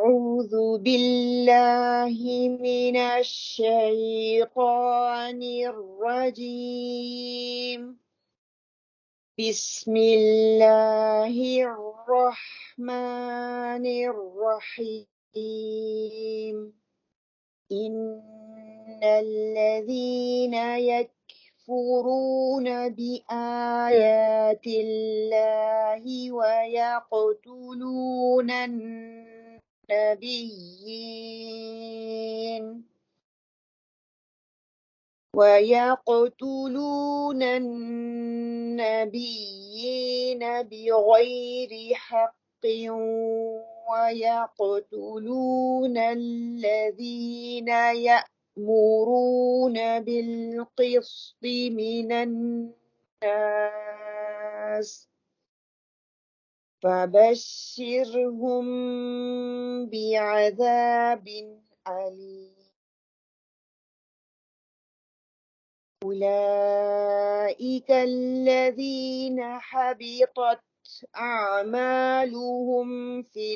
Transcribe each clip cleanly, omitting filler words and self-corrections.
أعوذ بالله من الشيطان الرجيم. بسم الله الرحمن الرحيم. إن الذين يكفرون بآيات الله ويقتلون النبيين بغير حق ويقتلون الذين يأمرون بالقسط من الناس فبشرهم بعذاب أليم. أولئك الذين حبطت أعمالهم في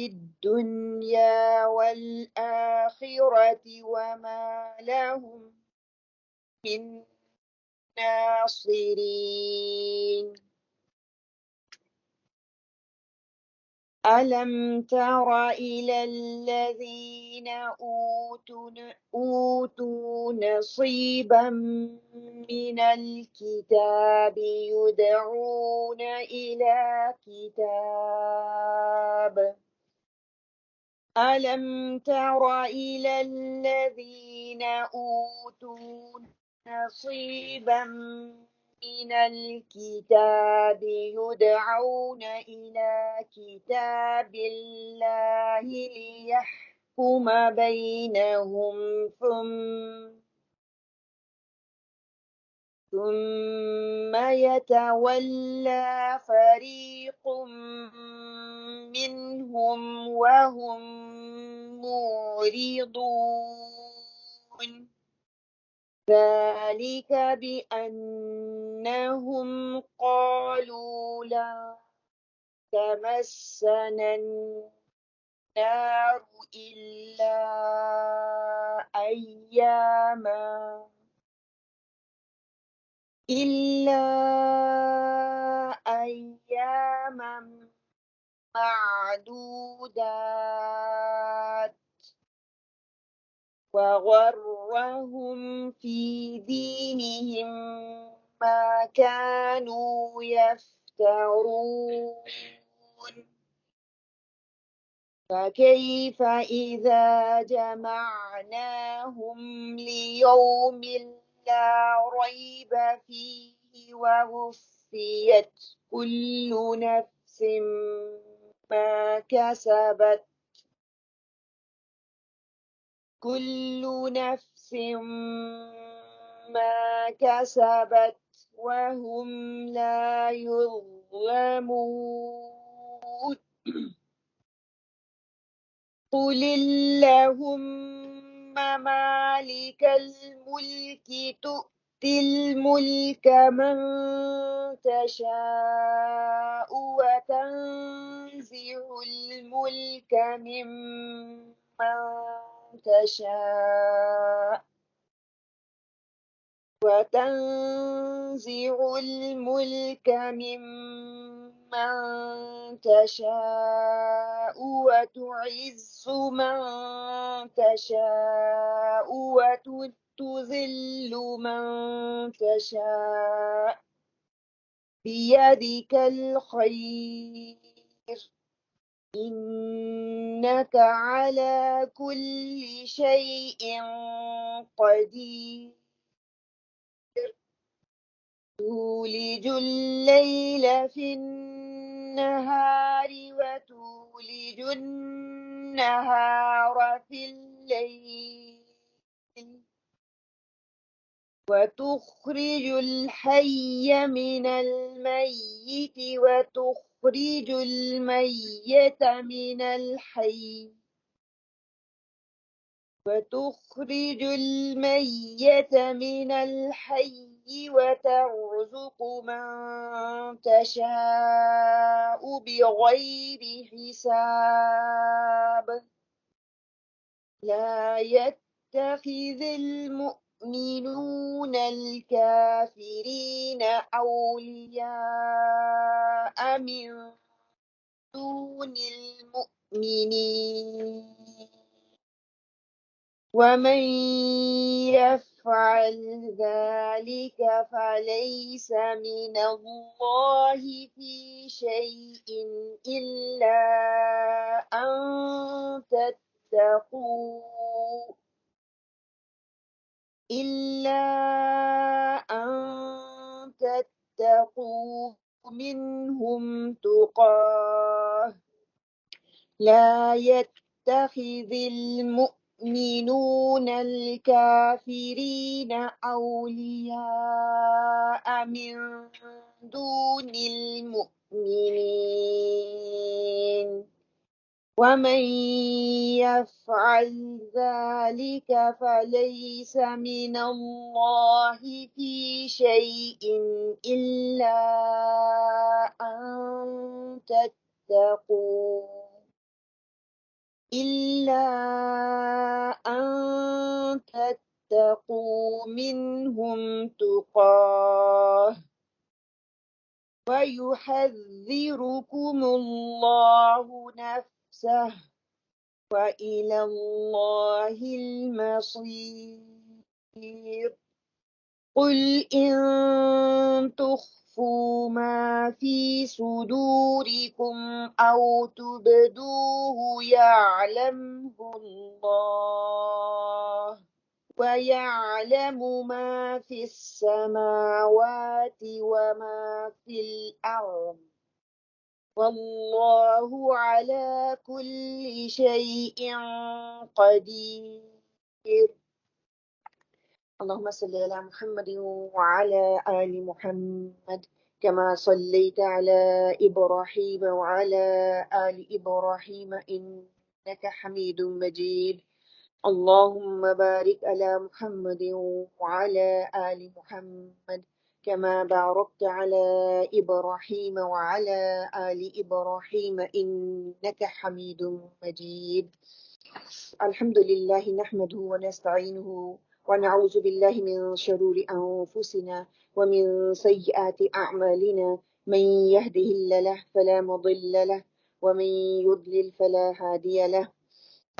الدنيا والآخرة وما لهم من ناصرين. ألم تر إلى الذين أوتوا نصيبا من الكتاب يدعون إلى كتاب ألم تر إلى الذين أوتوا نصيبا من الكتاب يدعون إلى كتاب الله ليحكم بينهم ثم يتولى فريق منهم وهم معرضون. ذلك بأنهم قالوا لا تمسنا النار إلا أياما معدودات وغرهم في دينهم ما كانوا يفترون. فكيف إذا جمعناهم ليوم لا ريب فيه ووفيت كل نفس ما كسبت وهم لا يظلمون. قل اللهم مالك الملك تؤتي الملك من تشاء وتنزع الملك ممن تشاء وتنزع الملك ممن تشاء وتعز من تشاء وتذل من تشاء بيدك الخير إنك على كل شيء قدير. تولج الليل في النهار وتولج النهار في الليل وتخرج الحي من الميت وتخرج الميت من الحي وتخرج الميت من الحي وترزق من تشاء بغير حساب لا يتخذ المؤمنون الكافرين أولياء من دون المؤمنين ومن يفعل ذلك فليس من الله في شيء إلا أن تتقوا منهم تقاه لا يتخذ المؤمنون الكافرين أولياء من دون المؤمنين ومن يفعل ذلك فليس من الله في شيء إلا أن تتقوا منهم تقاه ويحذركم الله نفسه وإلى الله المصير قل إن تخفوا ما في صدوركم أو تبدوه يعلمه الله ويعلم ما في السماوات وما في الأرض والله على كل شيء قدير اللهم صل على محمد وعلى آل محمد كما صليت على إبراهيم وعلى آل إبراهيم إنك حميد مجيد اللهم بارك على محمد وعلى آل محمد كما باركت على إبراهيم وعلى آل إبراهيم إنك حميد مجيد الحمد لله نحمده ونستعينه ونعوذ بالله من شرور أنفسنا ومن سيئات أعمالنا من يهده الله فلا مضل له ومن يضلل فلا هادي له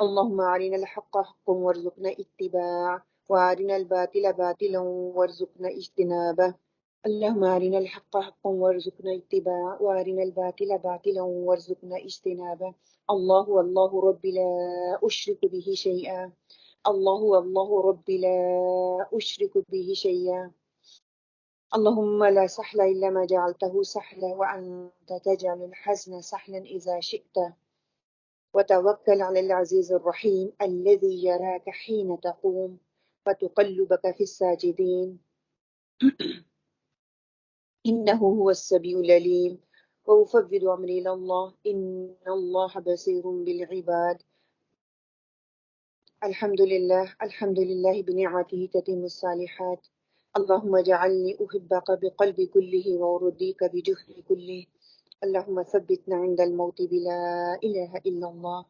اللهم أرنا الحق حقا وارزقنا اتباعه وأرنا الباطل باطلا وارزقنا اجتنابه اللهم أرنا الحق حقا وارزقنا اتباعه وأرنا الباطل باطلا وارزقنا اجتنابه الله والله ربي لا أشرك به شيئا الله والله ربي لا أشرك به شيئا اللهم لا سهل إلا ما جعلته سهلا وأنت تجعل الحزن سهلا إذا شئت وتوكل على العزيز الرحيم الذي يراك حين تقوم وتقلبك في الساجدين إنه هو السميع العليم وأفوض أمري إلى الله إن الله بصير بالعباد الحمد لله بنعمته تتم الصالحات اللهم اجعلني أحبك بقلب كله وأرضيك بجهد كله اللهم ثبتنا عند الموت بلا إله إلا الله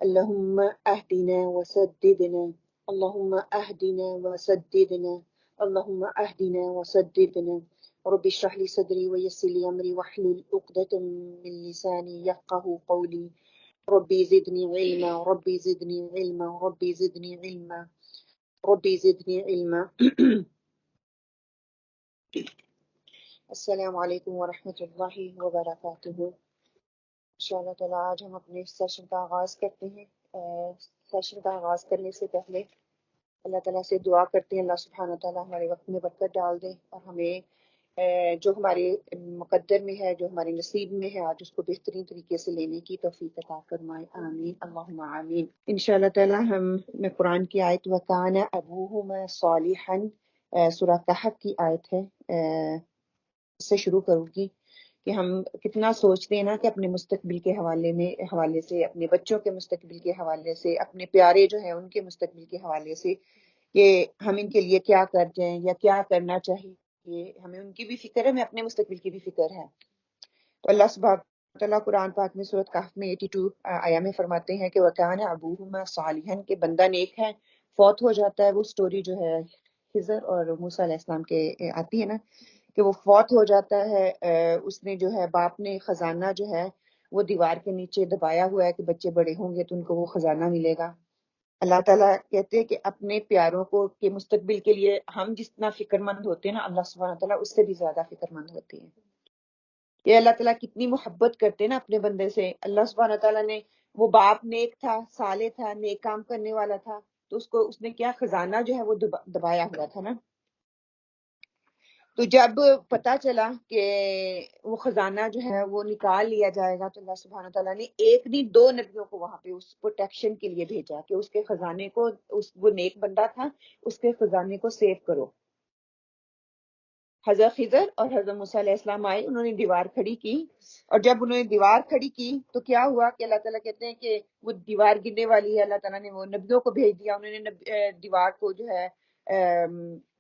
اللهم أهدنا وسددنا اللهم أهدنا وسددنا اللهم أهدنا وسددنا رب اشرح لي صدري ويسر لي أمري واحلل عقدة من لساني يفقهوا قولي ربي زدني علما ربي زدني علما ربي زدني علما ربي زدني علما السلام علیکم ورحمۃ اللہ وبرکاتہ انشاءاللہ تعالیٰ آج ہم اپنے سیشن کا آغاز کرتے ہیں سیشن کا آغاز کرنے سے پہلے اللہ تعالیٰ سے دعا کرتے ہیں اللہ سبحانہ تعالیٰ ہمارے وقت میں برکت ڈال دے اور ہمیں جو ہمارے مقدر میں ہے جو ہمارے نصیب میں ہے آج اس کو بہترین طریقے سے لینے کی توفیق عطا فرمائے آمین اللہم آمین انشاءاللہ تعالیٰ میں قرآن کی آیت وَكَانَ أَبُوهُمَا صَالِحًا سورہ کہف کی آیت ہے اس سے شروع کروں گی کہ ہم کتنا سوچتے ہیں نا کہ اپنے مستقبل کے حوالے سے، اپنے بچوں کے مستقبل کے حوالے سے، اپنے پیارے جو ہیں ان کے مستقبل کے حوالے سے، کہ ہم ان کے لیے کیا کر جائیں یا کیا کرنا چاہیے. ہمیں ان کی بھی فکر ہے، ہمیں اپنے مستقبل کی بھی فکر ہے. تو اللہ سبحانہ تعالیٰ قرآن پاک میں سورۃ کہف میں 82 آیا میں فرماتے ہیں کہ وَكَانَ أَبُوهُمَا صَالِحًا، کہ بندہ نیک ہے، فوت ہو جاتا ہے. وہ سٹوری جو ہے خضر اور موسیٰ علیہ السلام کے آتی ہے نا، کہ وہ فوت ہو جاتا ہے. اس نے جو ہے باپ نے خزانہ جو ہے وہ دیوار کے نیچے دبایا ہوا ہے کہ بچے بڑے ہوں گے تو ان کو وہ خزانہ ملے گا. اللہ تعالیٰ کہتے ہیں کہ اپنے پیاروں کو کے مستقبل کے لیے ہم جتنا فکر مند ہوتے ہیں نا، اللہ سبحانہ تعالیٰ اس سے بھی زیادہ فکر مند ہوتے ہیں. کہ اللہ تعالیٰ کتنی محبت کرتے ہیں نا اپنے بندے سے. اللہ سبحانہ تعالیٰ نے، وہ باپ نیک تھا، صالح تھا، نیک کام کرنے والا تھا، تو اس نے کیا خزانہ جو ہے وہ دبایا ہوا تھا نا. تو جب پتا چلا کہ وہ خزانہ جو ہے وہ نکال لیا جائے گا، تو اللہ سبحانہ تعالیٰ نے ایک نہیں 2 نبیوں کو وہاں پہ اس پروٹیکشن کے لیے بھیجا کہ اس کے خزانے کو، وہ نیک بندہ تھا، اس کے خزانے کو سیو کرو. حضرت خضر اور حضرت موسیٰ علیہ السلام آئے، انہوں نے دیوار کھڑی کی، اور جب انہوں نے دیوار کھڑی کی تو کیا ہوا کہ اللہ تعالیٰ کہتے ہیں کہ وہ دیوار گرنے والی ہے. اللہ تعالیٰ نے وہ نبیوں کو بھیج دیا، انہوں نے دیوار کو جو ہے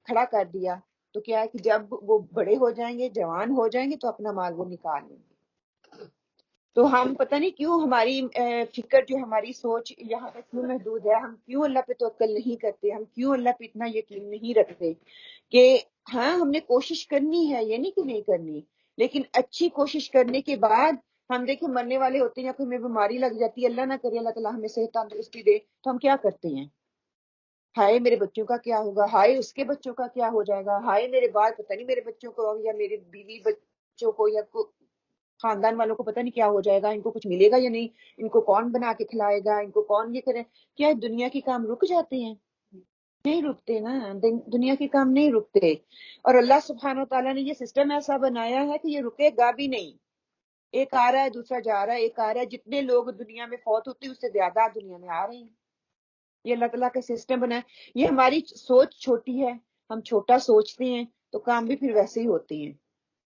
کھڑا کر دیا. تو کیا ہے کہ جب وہ بڑے ہو جائیں گے، جوان ہو جائیں گے، تو اپنا مال وہ نکال لیں گے. تو ہم پتہ نہیں کیوں ہماری فکر جو ہماری سوچ یہاں پہ کیوں محدود ہے، ہم کیوں اللہ پہ توکل نہیں کرتے، ہم کیوں اللہ پہ اتنا یقین نہیں رکھتے کہ ہاں ہم نے کوشش کرنی ہے، یہ نہیں کہ نہیں کرنی، لیکن اچھی کوشش کرنے کے بعد ہم دیکھیں مرنے والے ہوتے ہیں یا کوئی ہمیں بیماری لگ جاتی ہے، اللہ نہ کرے اللہ تعالیٰ ہمیں صحت تندرستی دے، تو ہم کیا کرتے ہیں؟ ہائے میرے بچوں کا کیا ہوگا، ہائے اس کے بچوں کا کیا ہو جائے گا، ہائے میرے بال پتہ نہیں میرے بچوں کو یا میری بیوی بچوں کو یا خاندان والوں کو پتہ نہیں کیا ہو جائے گا، ان کو کچھ ملے گا یا نہیں، ان کو کون بنا کے کھلائے گا، ان کو کون یہ کرے. کیا دنیا کے کام رک جاتے ہیں؟ نہیں رکتے نا، دنیا کے کام نہیں رکتے. اور اللہ سبحانہ تعالیٰ نے یہ سسٹم ایسا بنایا ہے کہ یہ رکے گا بھی نہیں. ایک آ رہا ہے، دوسرا جا رہا ہے، ایک آ رہا ہے. جتنے لوگ دنیا میں فوت ہوتے ہیں اس سے زیادہ دنیا میں آ رہے ہیں. یہ اللہ تعالیٰ کا سسٹم بنا ہے. یہ ہماری سوچ چھوٹی ہے، ہم چھوٹا سوچتے ہیں تو کام بھی پھر ویسے ہی ہوتے ہیں.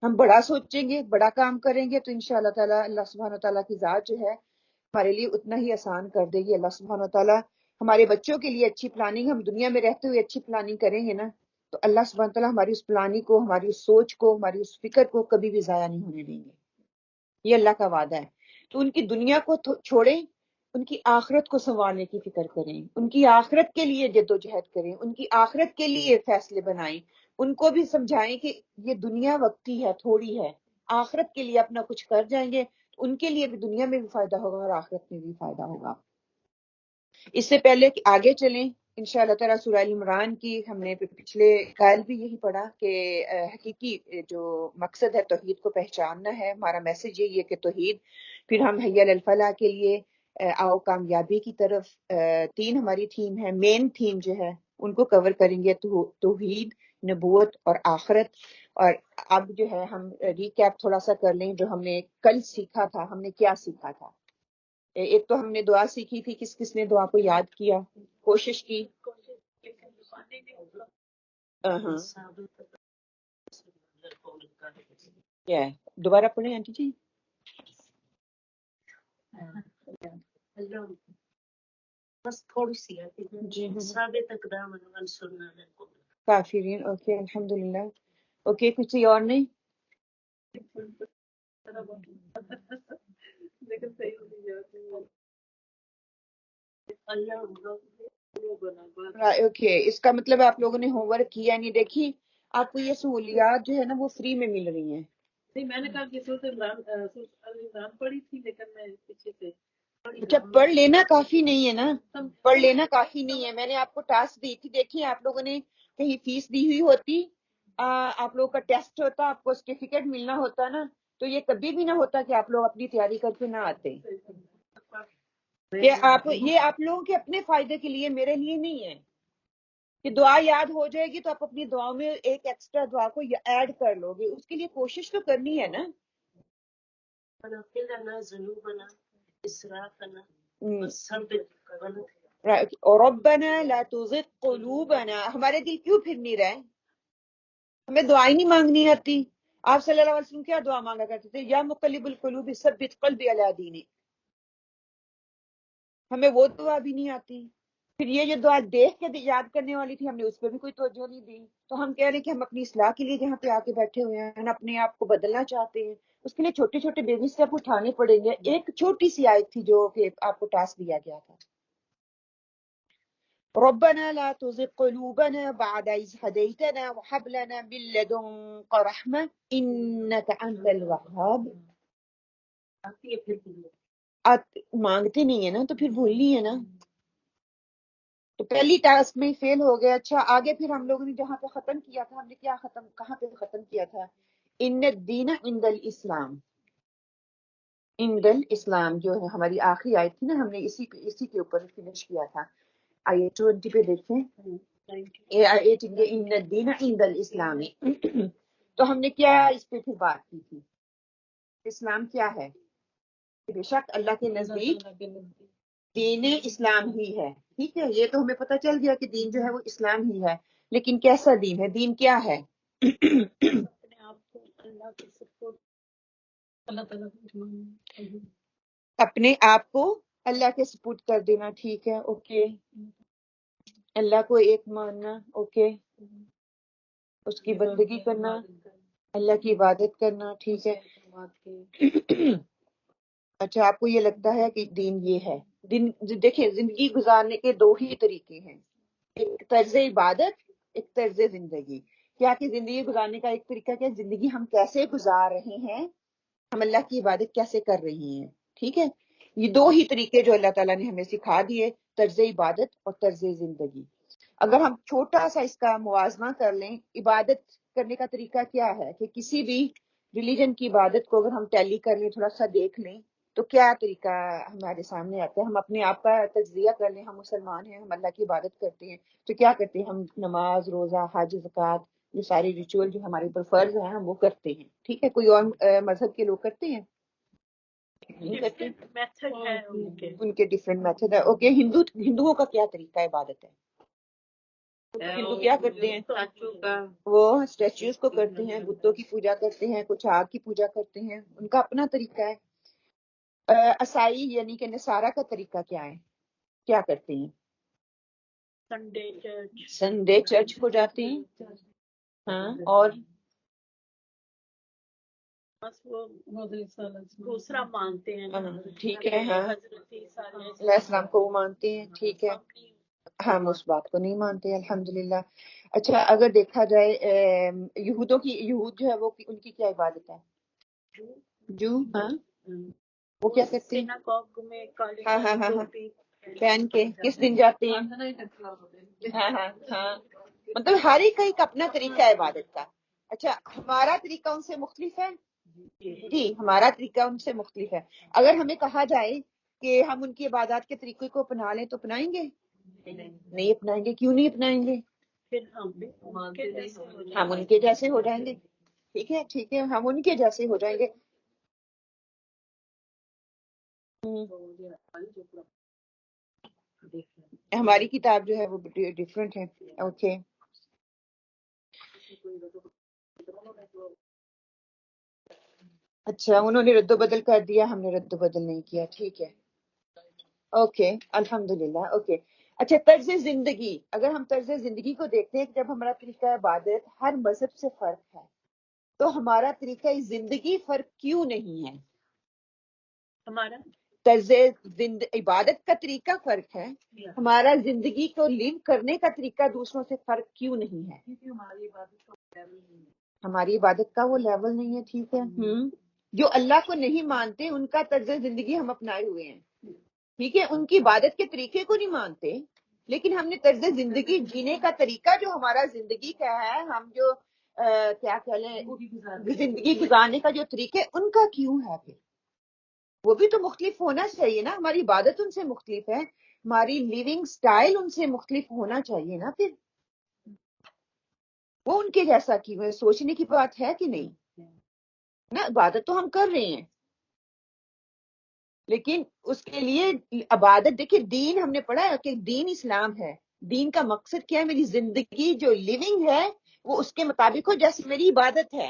ہم بڑا سوچیں گے، بڑا کام کریں گے تو انشاءاللہ تعالیٰ اللہ سبحانہ تعالیٰ کی ذات جو ہے ہمارے لیے اتنا ہی آسان کر دے گی. اللہ سبحانہ تعالیٰ ہمارے بچوں کے لیے اچھی پلاننگ، ہم دنیا میں رہتے ہوئے اچھی پلاننگ کریں گے نا، تو اللہ سبحانہ تعالیٰ ہماری اس پلاننگ کو، ہماری اس سوچ کو، ہماری اس فکر کو کبھی بھی ضائع نہیں ہونے دیں گے. یہ اللہ کا وعدہ ہے. تو ان کی دنیا کو چھوڑیں، ان کی آخرت کو سنوارنے کی فکر کریں، ان کی آخرت کے لیے جدوجہد کریں، ان کی آخرت کے لیے فیصلے بنائیں. ان کو بھی سمجھائیں کہ یہ دنیا وقتی ہے، تھوڑی ہے، آخرت کے لیے اپنا کچھ کر جائیں گے، ان کے لیے بھی دنیا میں بھی فائدہ ہوگا اور آخرت میں بھی فائدہ ہوگا. اس سے پہلے کہ آگے چلیں، انشاءاللہ تعالیٰ سورہ عمران کی ہم نے پچھلے کل بھی یہی پڑھا کہ حقیقی جو مقصد ہے توحید کو پہچاننا ہے. ہمارا میسج یہی ہے کہ توحید، پھر ہم حی علی الفلاح کے لیے آؤ کامیابی کی طرف. 3 ہماری تھیم ہے، مین تھیم جو ہے ان کو کور کریں گے، توحید، نبوت اور آخرت. اور اب جو ہے ہم ریکیپ تھوڑا سا کر لیں جو ہم نے کل سیکھا تھا. ہم نے کیا سیکھا تھا؟ ایک تو ہم نے دعا سیکھی تھی، کس کس نے دعا کو یاد کیا، کوشش کی؟ ہاں کیا ہے، دوبارہ پڑھیں آنٹی جی. بس تھوڑی سی ہے جی ثابت اقدام سننا ہے. کافرین. اوکے الحمدللہ. اوکے کچھ اور نہیں؟ اوکے، اس کا مطلب آپ لوگوں نے ہوم ورک کیا نہیں. دیکھی آپ کو یہ سہولیات جو ہے نا وہ فری میں مل رہی ہیں. نہیں، میں نے کہا کہ سورۃ عمران پڑھی تھی لیکن میں پیچھے سے اچھا پڑھ لینا کافی نہیں ہے نا، پڑھ لینا کافی نہیں ہے. میں نے آپ کو ٹاسک دی تھی، دیکھیے آپ لوگوں نے کہیں فیس دی ہوئی ہوتی، آپ لوگوں کا ٹیسٹ ہوتا، آپ کو سرٹیفکیٹ ملنا ہوتا نا، تو یہ کبھی بھی نہ ہوتا کہ آپ لوگ اپنی تیاری کر کے نہ آتے. یہ آپ لوگوں کے اپنے فائدے کے لیے، میرے لیے نہیں ہے. کہ دعا یاد ہو جائے گی تو آپ اپنی دعاؤں میں ایک ایکسٹرا دعا کو ایڈ کر لو گے، اس کے لیے کوشش تو کرنی ہے نا. ربنا لا تزغ قلوبنا، ہمارے دل کیوں پھر نہیں رہے؟ ہمیں دعائیں نہیں مانگنی آتی. آپ صلی اللہ علیہ وسلم کیا دعا مانگا کرتے تھے؟ یا مقلب القلوب ثبت قلبی علی دینک. ہمیں وہ دعا بھی نہیں آتی. پھر یہ جو دعا دیکھ کے یاد کرنے والی تھی، ہم نے اس پہ بھی کوئی توجہ نہیں دی. تو ہم کہہ رہے ہیں کہ ہم اپنی اصلاح کے لیے جہاں پہ آ کے بیٹھے ہوئے ہیں، ہم اپنے آپ کو بدلنا چاہتے ہیں، اس کے لیے چھوٹے چھوٹے بیبی اسٹیپ اٹھانے پڑیں گے. ایک چھوٹی سی آیت تھی جو کہ آپ کو ٹاسک دیا گیا تھا، ربنا لا تزغ قلوبنا بعد إذ هديتنا وهب لنا من لدنك رحمة إنك أنت الوهاب. مانگتے نہیں ہے نا تو پھر بھولنی ہے نا. تو پہلی ٹاسک میں فیل ہو گیا. اچھا آگے پھر ہم لوگوں نے جہاں پہ ختم کیا تھا، ہم نے کیا ختم، کہاں پہ ختم کیا تھا؟ ان الدین عند الاسلام. عند الاسلام جو ہے ہماری آخری آیت تھی نا، ہم نے اسی کے اوپر فنش کیا تھا. آیت 20 پہ دیکھیں، ان الدین عند الاسلام. تو ہم نے کیا اس پہ پھر بات کی تھی؟ اسلام کیا ہے؟ بے شک اللہ کے نزدیک دین اسلام ہی ہے. ٹھیک ہے، یہ تو ہمیں پتہ چل گیا کہ دین جو ہے وہ اسلام ہی ہے. لیکن کیسا دین ہے؟ دین کیا ہے؟ اپنے آپ کو اللہ کے سپرد کر دینا. ٹھیک ہے، اوکے. اللہ کو ایک ماننا، اوکے. اس کی بندگی کرنا، اللہ کی عبادت کرنا. ٹھیک ہے. اچھا آپ کو یہ لگتا ہے کہ دین یہ ہے؟ دین دیکھیں، زندگی گزارنے کے دو ہی طریقے ہیں، ایک طرز عبادت، ایک طرز زندگی. کیا کہ زندگی گزارنے کا ایک طریقہ کیا، زندگی ہم کیسے گزار رہے ہیں، ہم اللہ کی عبادت کیسے کر رہی ہیں. ٹھیک ہے، یہ دو ہی طریقے جو اللہ تعالیٰ نے ہمیں سکھا دیے، طرز عبادت اور طرز زندگی. اگر ہم چھوٹا سا اس کا موازنہ کر لیں، عبادت کرنے کا طریقہ کیا ہے کہ کسی بھی ریلیجن کی عبادت کو اگر ہم ٹیلی کر لیں، تھوڑا سا دیکھ لیں، تو کیا طریقہ ہمارے سامنے آتا ہے؟ ہم اپنے آپ کا تجزیہ کر لیں، ہم مسلمان ہیں، ہم اللہ کی عبادت کرتے ہیں، تو کیا کرتے ہیں ہم؟ نماز، روزہ، حج، زکوٰۃ، یہ ساری ریچول جو ہمارے اوپر فرض ہیں ہم وہ کرتے ہیں. ٹھیک ہے، کوئی اور مذہب کے لوگ کرتے ہیں؟ نہیں کرتے. ان کے ڈفرینٹ میتھڈ ہے. اوکے، ہندوؤں کا کیا طریقہ عبادت ہے؟ ہندو کیا کرتے ہیں؟ وہ اسٹیچوز کو کرتے ہیں، بتوں کی پوجا کرتے ہیں، کچھ آگ کی پوجا کرتے ہیں، ان کا اپنا طریقہ ہے. عیسائی یعنی کہ نصارہ کا طریقہ کیا ہے، کیا کرتے ہیں؟ سنڈے چرچ کو جاتے ہیں. ہاں، اور دوسرا مانتے ہیں. ٹھیک ہے. ہاں، علیہ السلام کو وہ مانتے ہیں. ٹھیک ہے، ہم اس بات کو نہیں مانتے الحمدللہ. اچھا اگر دیکھا جائے یہود جو ہے وہ ان کی کیا عبادت ہے؟ جو ہاں وہ کیا کرتے ہیں؟ ہاں ہاں ہاں ہاں پہن کے کس دن جاتے ہیں؟ ہاں ہاں ہاں، مطلب ہر ایک کا ایک اپنا طریقہ ہے عبادت کا. اچھا ہمارا طریقہ ان سے مختلف ہے؟ جی ہمارا طریقہ ان سے مختلف ہے. اگر ہمیں کہا جائے کہ ہم ان کی عبادات کے طریقے کو اپنا لیں تو اپنائیں گے؟ نہیں اپنائیں گے. کیوں نہیں اپنائیں گے؟ ہم ان کے جیسے ہو جائیں گے. ٹھیک ہے ٹھیک ہے، ہم ان کے جیسے ہو جائیں گے. ہماری کتاب جو ہے وہ ڈفرینٹ ہے. اوکے اچھا، انہوں نے رد و بدل کر دیا، ہم نے رد و بدل نہیں کیا. ٹھیک ہے اوکے الحمدللہ. اوکے اچھا، طرز زندگی، اگر ہم طرز زندگی کو دیکھتے ہیں کہ جب ہمارا طریقہ عبادت ہر مذہب سے فرق ہے، تو ہمارا طریقہ زندگی فرق کیوں نہیں ہے؟ ہمارا طرز عبادت کا طریقہ فرق ہے، ہمارا زندگی کو لیو کرنے کا طریقہ دوسروں سے فرق کیوں نہیں ہے؟ ہماری عبادت کا وہ لیول نہیں ہے. ٹھیک ہے. جو اللہ کو نہیں مانتے ان کا طرز زندگی ہم اپنائے ہوئے ہیں. ٹھیک ہے، ان کی عبادت کے طریقے کو نہیں مانتے، لیکن ہم نے طرز زندگی جینے کا طریقہ جو ہمارا زندگی کا ہے، ہم جو کیا کہہ لیں زندگی گزارنے کا جو طریقے ان کا کیوں ہے؟ پھر وہ بھی تو مختلف ہونا چاہیے نا. ہماری عبادت ان سے مختلف ہے، ہماری لیونگ سٹائل ان سے مختلف ہونا چاہیے نا. پھر وہ ان کے جیسا کیوں ہے؟ سوچنے کی بات ہے کہ نہیں نا. عبادت تو ہم کر رہے ہیں، لیکن اس کے لیے عبادت دیکھیں، دین ہم نے پڑھا ہے کہ دین اسلام ہے. دین کا مقصد کیا ہے؟ میری زندگی جو لیونگ ہے وہ اس کے مطابق ہو جیسے میری عبادت ہے.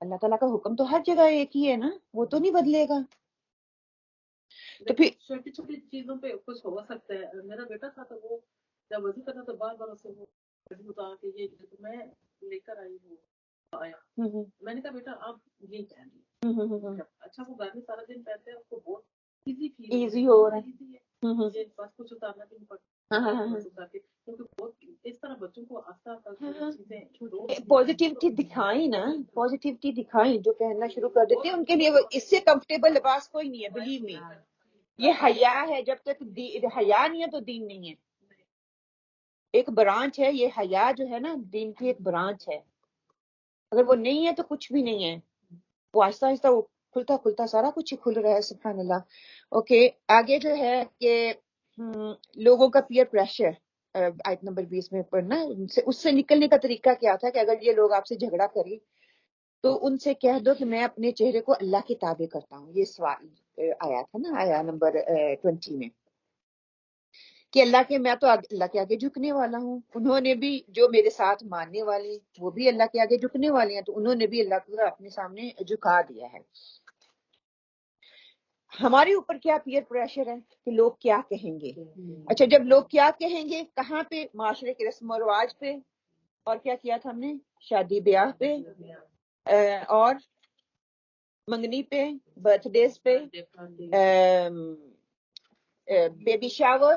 اللہ تعالیٰ کا حکم تو ہر جگہ ایک ہی ہے نا, وہ تو نہیں بدلے گا. تو پھر چھوٹی چھوٹی چیزوں پہ کچھ ہو سکتا ہے. میرا بیٹا تھا تو وہ جب وضو کرتا تو بار بار اسے وہ اتار کے یہ میں لے کر آئی ہوں آیا. میں نے کہا بیٹا آپ یہ پہن لیے. اچھا وہ گھر میں سارا دن پہنتے ہیں, اس کو بہت ایزی ہو رہا ہے. بس کچھ اتارنا بھی نہیں پڑتا کیونکہ بہت اس طرح بچوں کو آہستہ آہستہ چیزیں پازیٹیوٹی دکھائیں نا, پازیٹیوٹی دکھائیں. جو پہننا شروع کر دیتے ہیں ان کے لیے اس سے کمفرٹیبل لباس کوئی نہیں ہے, بلیو می. یہ حیا ہے, جب تک حیا نہیں ہے تو دین نہیں ہے. ایک برانچ ہے یہ حیا جو ہے نا, دین کی ایک برانچ ہے. اگر وہ نہیں ہے تو کچھ بھی نہیں ہے. وہ آہستہ آہستہ وہ کھلتا کھلتا سارا کچھ ہی کھل رہا ہے. سبحان اللہ. اوکے, آگے جو ہے کہ لوگوں کا پیئر پریشر, آیت نمبر 20 میں پڑھنا. اس سے نکلنے کا طریقہ کیا تھا کہ اگر یہ لوگ آپ سے جھگڑا کریں تو ان سے کہہ دو کہ میں اپنے چہرے کو اللہ کے تابع کرتا ہوں. یہ سوال آیا تھا نا, آیا نمبر 20 میں, کہ اللہ کے, میں تو اللہ کے آگے جھکنے والا ہوں. انہوں نے بھی, جو میرے ساتھ ماننے والے وہ بھی اللہ کے آگے جھکنے والے ہیں, تو انہوں نے بھی اللہ کو اپنے سامنے جھکا دیا ہے. ہمارے اوپر کیا پیئر پریشر ہے کہ لوگ کیا کہیں گے. اچھا, جب لوگ کیا کہیں گے کہاں پہ؟ معاشرے کے رسم و رواج پہ. اور کیا کیا تھا ہم نے؟ شادی بیاہ پہ, اور منگنی پہ, برتھ ڈیز پہ, بیبی شاور,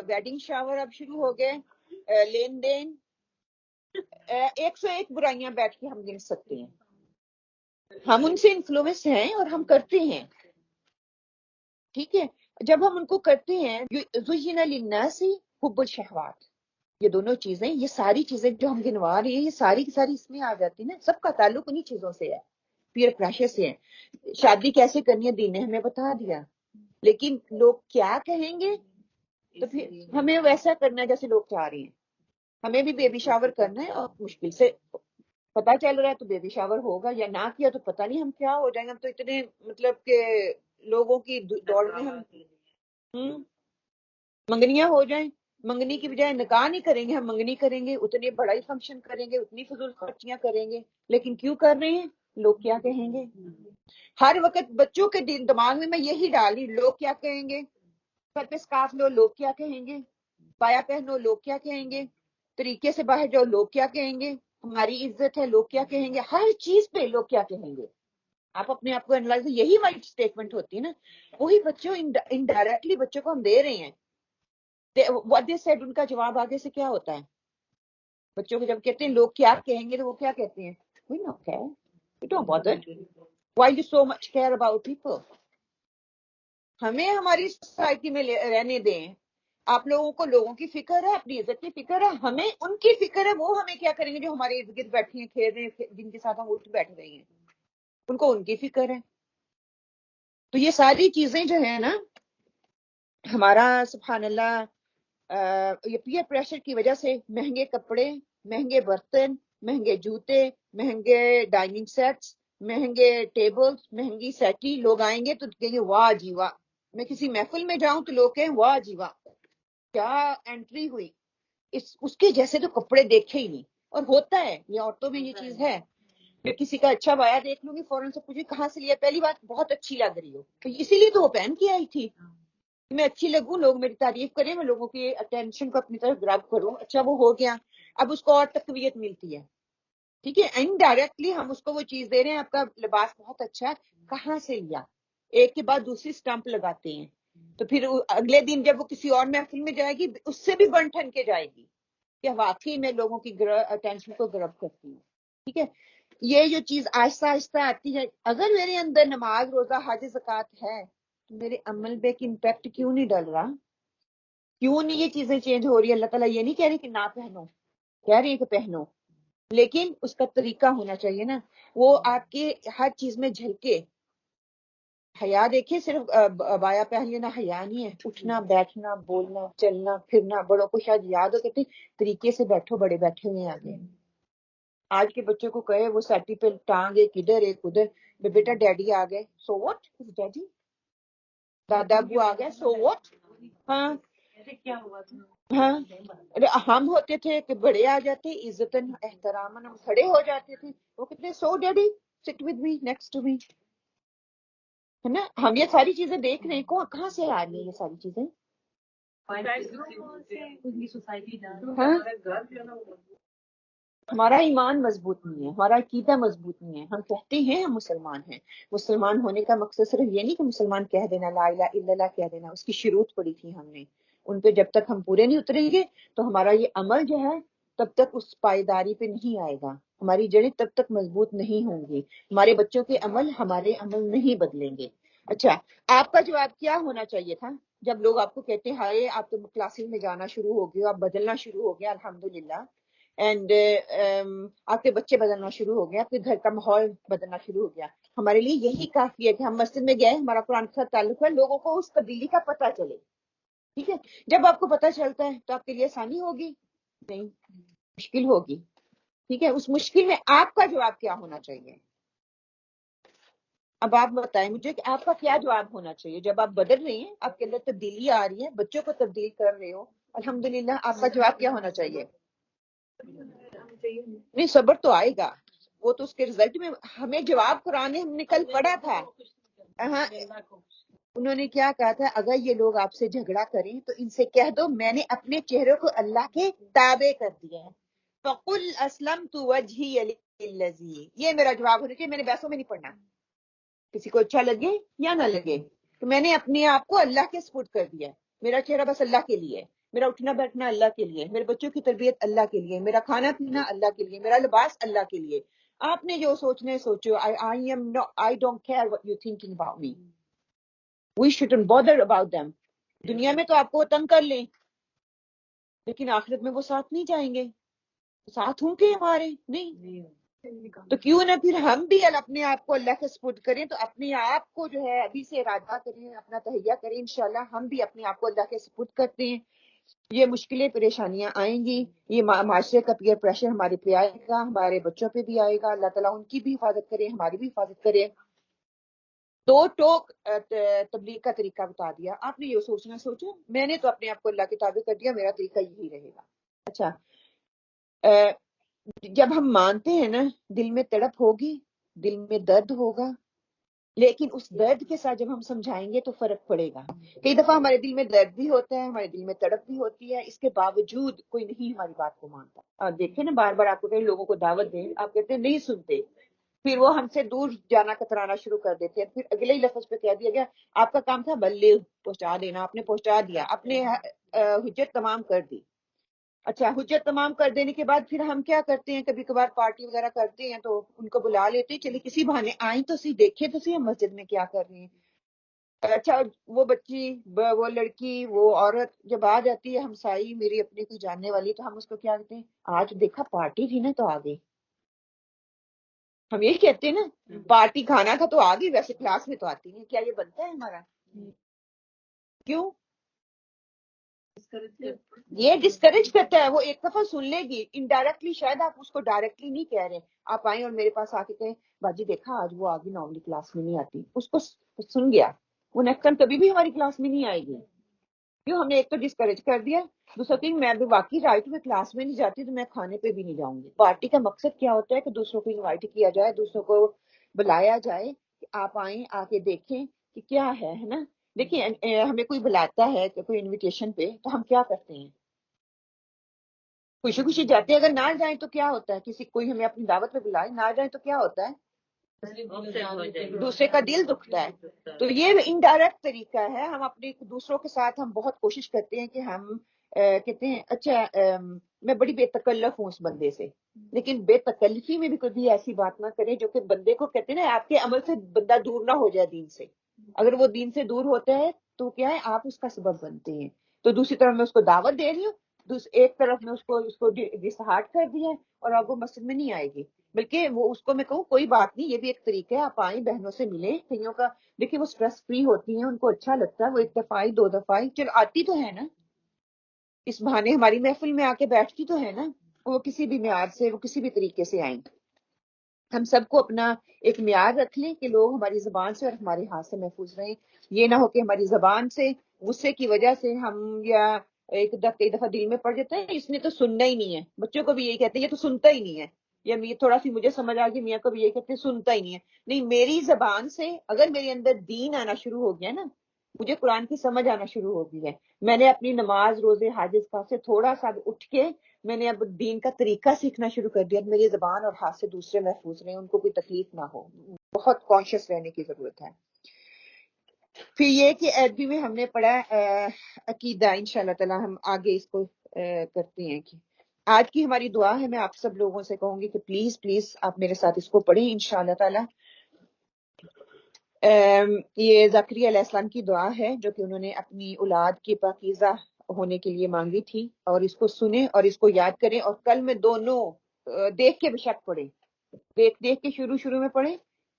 ویڈنگ شاور اب شروع ہو گئے, لین دین. 101 برائیاں بیٹھ کے ہم گن سکتے ہیں. ہم ان سے انفلوئنس ہیں اور ہم کرتے ہیں. ٹھیک ہے, جب ہم ان کو کرتے ہیں, زُيِّنَ لِلنَّاسِ حُبُّ الشہوات, یہ دونوں چیزیں, یہ ساری چیزیں جو ہم گنوا رہے ہیں یہ ساری کی ساری اس میں آ جاتی ہیں نا. سب کا تعلق انہی چیزوں سے ہے, پیئر پریشر سے ہے. شادی کیسے کرنی ہے دین نے ہمیں بتا دیا, لیکن لوگ کیا کہیں گے, تو پھر ہمیں ویسا کرنا ہے جیسے لوگ چاہ رہے ہیں. ہمیں بھی بیبی شاور کرنا ہے, اور مشکل سے پتا چل رہا ہے تو بیبی شاور ہوگا, یا نہ کیا تو پتہ نہیں ہم کیا ہو جائیں گے. ہم تو اتنے مطلب کہ لوگوں کی دوڑ میں ہم منگنیاں ہو جائیں, منگنی کی بجائے نکاح نہیں کریں گے, ہم منگنی کریں گے. اتنے بڑا ہی فنکشن کریں گے, اتنی فضول خرچیاں کریں گے. لیکن کیوں کر رہے ہیں؟ لوگ کیا کہیں گے. ہر وقت بچوں کے دماغ میں یہی ڈالی, لوگ کیا کہیں گے. سر پہ سکارف لو, لوگ کیا کہیں گے. پایا پہنو, لوگ کیا کہیں گے. طریقے سے باہر جاؤ, لوگ کیا کہیں گے. ہماری عزت ہے, لوگ کیا کہیں گے. ہر چیز پہ لوگ کیا کہیں گے. آپ اپنے آپ کو انالائز, یہی ہماری اسٹیٹمنٹ ہوتی ہے نا. وہی بچوں انڈائریکٹلی بچوں کو ہم دے رہے ہیں. what they said, ان کا جواب آگے سے کیا ہوتا ہے. بچوں کو جب کہتے ہیں لوگ کیا کہیں گے, تو وہ کیا کہتے ہیں, we don't care, we don't bother, why you so much care about people. ہمیں ہماری سوسائٹی میں رہنے دیں. آپ لوگوں کو لوگوں کی فکر ہے, اپنی عزت کی فکر ہے, ہمیں ان کی فکر ہے. وہ ہمیں کیا کریں گے جو ہمارے ارد گرد بیٹھے ہیں, کھیل رہے ہیں, جن کے ساتھ ہم اٹھ بیٹھ رہے ہیں, ان کو ان کی فکر ہے. تو یہ ساری چیزیں جو ہیں نا, ہمارا سبحان اللہ یہ پیئر پریشر کی وجہ سے مہنگے کپڑے, مہنگے برتن, مہنگے جوتے, مہنگے ڈائننگ سیٹس, مہنگے ٹیبلز, مہنگی سیٹی. لوگ آئیں گے تو کہیں گے واہ جی واہ. میں کسی محفل میں جاؤں تو لوگ کہیں واہ جی واہ کیا انٹری ہوئی, اس کے جیسے تو کپڑے دیکھے ہی نہیں. اور ہوتا ہے, یہ عورتوں میں یہ چیز ہے. میں کسی کا اچھا بایا دیکھ لوں گی, فوراً سے پوچھیں کہاں سے لیا. پہلی بات, بہت اچھی لگ رہی ہو, اسی لیے تو وہ پہن کے آئی تھی. میں اچھی لگوں, لوگ میری تعریف کریں, میں لوگوں کی اٹینشن کو اپنی طرف گراب کروں. اچھا وہ ہو گیا, اب اس کو اور تقویت ملتی ہے. ٹھیک ہے, انڈائریکٹلی ہم اس کو وہ چیز دے رہے ہیں, آپ کا لباس بہت اچھا ہے, کہاں سے لیا. ایک کے بعد دوسری سٹمپ لگاتے ہیں. تو پھر اگلے دن جب وہ کسی اور محفل میں جائے گی, اس سے بھی بن ٹھن کے جائے گی کہ واقعی میں لوگوں کی اٹینشن کو گرب کرتی ہوں. ٹھیک ہے, یہ جو چیز آہستہ آہستہ آتی ہے. اگر میرے اندر نماز, روزہ, حج, زکوٰۃ ہے, تو میرے عمل پہ امپیکٹ کیوں نہیں ڈل رہا؟ کیوں نہیں یہ چیزیں چینج ہو رہی ہے؟ اللہ تعالیٰ یہ نہیں کہہ رہے کہ نہ پہنو, کہہ رہے ہیں کہ پہنو, لیکن اس کا طریقہ ہونا چاہیے نا. وہ آپ کے ہر چیز میں جھلکے. حیا دیکھیں, صرف بایا پہن لینا حیا نہیں ہے. اٹھنا, بیٹھنا, بولنا, چلنا, پھرنا. بڑوں کو شاید یاد ہو, کہتے طریقے سے بیٹھو, بڑے بیٹھے ہوئے آگے. آج کے بچوں کو کہے وہ سیٹی پہ ٹانگ ایک ادھر ایک ادھر, بیٹا ڈیڈی آ گئے, سو واٹ از ڈیڈی, دادا ابو آ گئے, سو واٹ. ہاں ہاں, ہم ہوتے تھے کہ بڑے آ جاتے, عزت احترام ہم کھڑے ہو جاتے تھے. وہ کتنے سو daddy, sit with me, next to me. ہے نا؟ ہم یہ ساری چیزیں دیکھ رہے ہیں، کہاں سے آ رہی ہیں یہ ساری چیزیں؟ ہاں، ہمارا ایمان مضبوط نہیں ہے، ہمارا عقیدہ مضبوط نہیں ہے. ہم کہتے ہیں ہم مسلمان ہیں. مسلمان ہونے کا مقصد صرف یہ نہیں کہ مسلمان کہہ دینا، لا الہ الا اللہ کہہ دینا. اس کی شروط پڑی تھی ہم نے، ان پہ جب تک ہم پورے نہیں اتریں گے تو ہمارا یہ عمل جو ہے تب تک اس پائیداری پہ نہیں آئے گا. ہماری جڑیں تب تک مضبوط نہیں ہوں گی. ہمارے بچوں کے عمل ہمارے عمل نہیں بدلیں گے. اچھا، آپ کا جواب کیا ہونا چاہیے تھا جب لوگ آپ کو کہتے ہیں ہائے آپ تو کلاسز میں جانا شروع ہو گئے، آپ بدلنا شروع ہو گیا الحمدللہ، اینڈ آپ کے بچے بدلنا شروع ہو گیا، آپ کے گھر کا ماحول بدلنا شروع ہو گیا. ہمارے لیے یہی کافی ہے کہ ہم مسجد میں گئے، ہمارا قرآن کے ساتھ تعلق ہے، لوگوں کو اس تبدیلی کا پتہ چلے. ٹھیک ہے، جب آپ کو پتہ چلتا ہے تو آپ کے لیے آسانی ہوگی؟ نہیں، مشکل ہوگی. ٹھیک ہے، اس مشکل میں آپ کا جواب کیا ہونا چاہیے؟ اب آپ بتائیں مجھے کہ آپ کا کیا جواب ہونا چاہیے جب آپ بدل رہے ہیں، آپ کے اندر تبدیلی آ رہی ہے، بچوں کو تبدیل کر رہے ہو، الحمدللہ. آپ کا جواب کیا ہونا چاہیے؟ نہیں، صبر تو آئے گا، وہ تو اس کے رزلٹ میں. ہمیں جواب قرآن نے ہم نے کل پڑھا تھا. ہاں، انہوں نے کیا کہا تھا؟ اگر یہ لوگ آپ سے جھگڑا کریں تو ان سے کہہ دو میں نے اپنے چہرے کو اللہ کے تابع کر دیا ہے. فَقُلْ أَسْلَمْتُ وَجْهِيَ لِلَّذِي، یہ میرا جواب ہونا چاہیے. میں نے بحثوں میں نہیں پڑھنا، کسی کو اچھا لگے یا نہ لگے، تو میں نے اپنے آپ کو اللہ کے سپرد کر دیا ہے. میرا چہرہ بس اللہ کے لیے، میرا اٹھنا بیٹھنا اللہ کے لیے، میرے بچوں کی تربیت اللہ کے لیے، میرا کھانا پینا اللہ کے لیے، میرا لباس اللہ کے لیے. آپ نے جو سوچنا ہے سوچو. I don't care what you're thinking about me. We shouldn't bother about them. دنیا میں تو آپ کو تنگ کر لیں لیکن آخرت میں وہ ساتھ نہیں جائیں گے. ساتھ ہوں گے ہمارے؟ نہیں. تو کیوں نہ پھر ہم بھی اپنے آپ کو اللہ کے سپرد کریں. تو اپنے آپ کو جو ہے ابھی سے ارادہ کریں، اپنا تہیہ کریں. انشاءاللہ ہم بھی اپنے آپ کو اللہ کے سپرد کرتے ہیں. یہ مشکلیں پریشانیاں آئیں گی، یہ معاشرے کا پیئر پریشر ہمارے پہ آئے گا، ہمارے بچوں پہ بھی آئے گا. اللہ تعالیٰ ان کی بھی حفاظت کرے، ہماری بھی حفاظت کرے. دو ٹوک تبلیغ کا طریقہ بتا دیا. آپ نے یہ سوچنا سوچو، میں نے تو اپنے آپ کو اللہ کے تابع کر دیا، میرا طریقہ یہی رہے گا. اچھا، جب ہم مانتے ہیں نا، دل میں تڑپ ہوگی، دل میں درد ہوگا، لیکن اس درد کے ساتھ جب ہم سمجھائیں گے تو فرق پڑے گا. کئی دفعہ ہمارے دل میں درد بھی ہوتا ہے، ہمارے دل میں تڑپ بھی ہوتی ہے، اس کے باوجود کوئی نہیں ہماری بات کو مانتا. آپ دیکھیں نا، بار بار آپ کو کئی لوگوں کو دعوت دیں، آپ کہتے ہیں نہیں سنتے، پھر وہ ہم سے دور جانا کترانا شروع کر دیتے ہیں. پھر اگلے ہی لفظ پہ کہہ دیا گیا آپ کا کام تھا بلغ، پہنچا دینا. آپ نے پہنچا دیا، اپنے حجت تمام کر دی. اچھا، حجت تمام کر دینے کے بعد پھر ہم کیا کرتے ہیں؟ کبھی کبھار پارٹی وغیرہ کرتے ہیں تو ان کو بلا لیتے ہیں، چلیے کسی بہانے آئیں تو سی، دیکھیں تو سی ہم مسجد میں کیا کر رہے ہیں. اچھا، وہ بچی، وہ لڑکی، وہ عورت جب آ جاتی ہے ہمسائی میری اپنی کوئی جاننے والی، تو ہم اس کو کیا کہتے ہیں؟ آج دیکھا پارٹی تھی نا تو آ گئی. ہم یہی کہتے ہیں نا، پارٹی کھانا تھا تو آ گئی، ویسے کلاس میں تو آتی نہیں. کیا یہ بنتا ہے ہمارا؟ کیوں؟ یہ ڈسکریج کرتا ہے. وہ ایک دفعہ سن لے گی انڈائریکٹلی، شاید آپ اس کو ڈائریکٹلی نہیں کہہ رہے. آپ آئیں اور میرے پاس آ کے کہیں باجی دیکھا آج وہ آگے نارملی کلاس میں نہیں آتی، اس کو سن گیا، وہ نیکسٹ ٹائم کبھی بھی ہماری کلاس میں نہیں آئے گی. کیوں؟ ہم نے ایک تو ڈسکریج کر دیا، دوسرا کہ میں بھی واقعی رائٹ میں کلاس میں نہیں جاتی تو میں کھانے پہ بھی نہیں جاؤں گی. پارٹی کا مقصد کیا ہوتا ہے؟ کہ دوسروں کو انوائٹ کیا جائے، دوسروں کو بلایا جائے کہ آپ آئیں، آ کے دیکھیں کہ کیا ہے نا. دیکھیں، ہمیں کوئی بلاتا ہے کہ کوئی انویٹیشن پہ تو ہم کیا کرتے ہیں؟ خوشی خوشی جاتے ہیں. اگر نہ جائیں تو کیا ہوتا ہے؟ کسی کوئی ہمیں اپنی دعوت پہ بلائے، نہ جائیں تو کیا ہوتا ہے؟ دوسرے کا دل دکھتا ہے. تو یہ انڈائریکٹ طریقہ ہے. ہم اپنے دوسروں کے ساتھ ہم بہت کوشش کرتے ہیں کہ ہم کہتے ہیں اچھا میں بڑی بے تکلف ہوں اس بندے سے، لیکن بے تکلفی میں بھی کبھی ایسی بات نہ کریں جو کہ بندے کو کہتے ہیں نا آپ کے عمل سے بندہ دور نہ ہو جائے دین سے. اگر وہ دین سے دور ہوتا ہے تو کیا ہے؟ آپ اس کا سبب بنتے ہیں. تو دوسری طرف میں اس کو دعوت دے رہی ہوں، ایک طرف میں اس کو ڈسہارٹ کر دیا ہے اور اب وہ مسجد میں نہیں آئے گی. بلکہ وہ اس کو میں کہوں کوئی بات نہیں، یہ بھی ایک طریقہ ہے، آپ آئیں بہنوں سے ملیں. کئیوں کا دیکھیں وہ سٹریس فری ہوتی ہیں، ان کو اچھا لگتا ہے، وہ ایک دفعہ آئی، دو دفعہ آئی، چلو آتی تو ہے نا، اس بہانے ہماری محفل میں آ کے بیٹھتی تو ہے نا. وہ کسی بھی معیار سے، وہ کسی بھی طریقے سے آئیں. ہم سب کو اپنا ایک معیار رکھ لیں کہ لوگ ہماری زبان سے اور ہمارے ہاتھ سے محفوظ رہیں. یہ نہ ہو کہ ہماری زبان سے غصے کی وجہ سے ہم یا ایک دفعہ دل میں پڑ جاتا ہے اس نے تو سننا ہی نہیں ہے. بچوں کو بھی یہی کہتے ہیں یہ تو سنتا ہی نہیں ہے، یا تھوڑا سی مجھے سمجھ آ گئی میاں کو بھی یہ کہتے سنتا ہی نہیں ہے. نہیں، میری زبان سے اگر میرے اندر دین آنا شروع ہو گیا نا، مجھے قرآن کی سمجھ آنا شروع ہو گئی ہے، میں نے اپنی نماز روزے حج کا سے تھوڑا سا اٹھ کے میں نے اب دین کا طریقہ سیکھنا شروع کر دیا. میری زبان اور ہاتھ سے دوسرے محفوظ رہیں، ان کو کوئی تکلیف نہ ہو. بہت کانشیس رہنے کی ضرورت ہے. پھر یہ کہ عربی میں ہم نے پڑھا عقیدہ. انشاءاللہ تعالی ہم آگے اس کو کرتے ہیں. کہ آج کی ہماری دعا ہے، میں آپ سب لوگوں سے کہوں گی کہ پلیز پلیز آپ میرے ساتھ اس کو پڑھیں انشاءاللہ تعالی. یہ زکریا علیہ السلام کی دعا ہے جو کہ انہوں نے اپنی اولاد کے پاکیزہ ہونے کے لیے مانگی تھی، اور اس کو سنیں اور اس کو یاد کریں. اور کل میں دونوں دیکھ کے بشک پڑھیں، دیکھ کے شروع میں پڑھیں،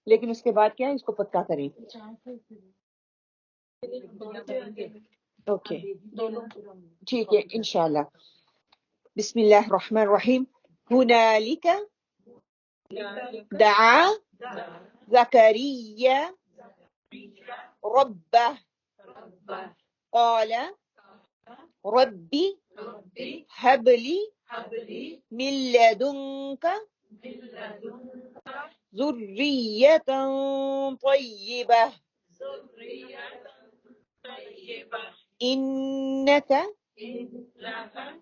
لیکن اس کے بعد کیا ہے اس کو پکا کریں. اوکے ٹھیک ہے انشاءاللہ. بسم اللہ الرحمن الرحیم. ہنالک دعا زکریا ربہ قال ربی هب لي من لدنك ذرية طيبة إنك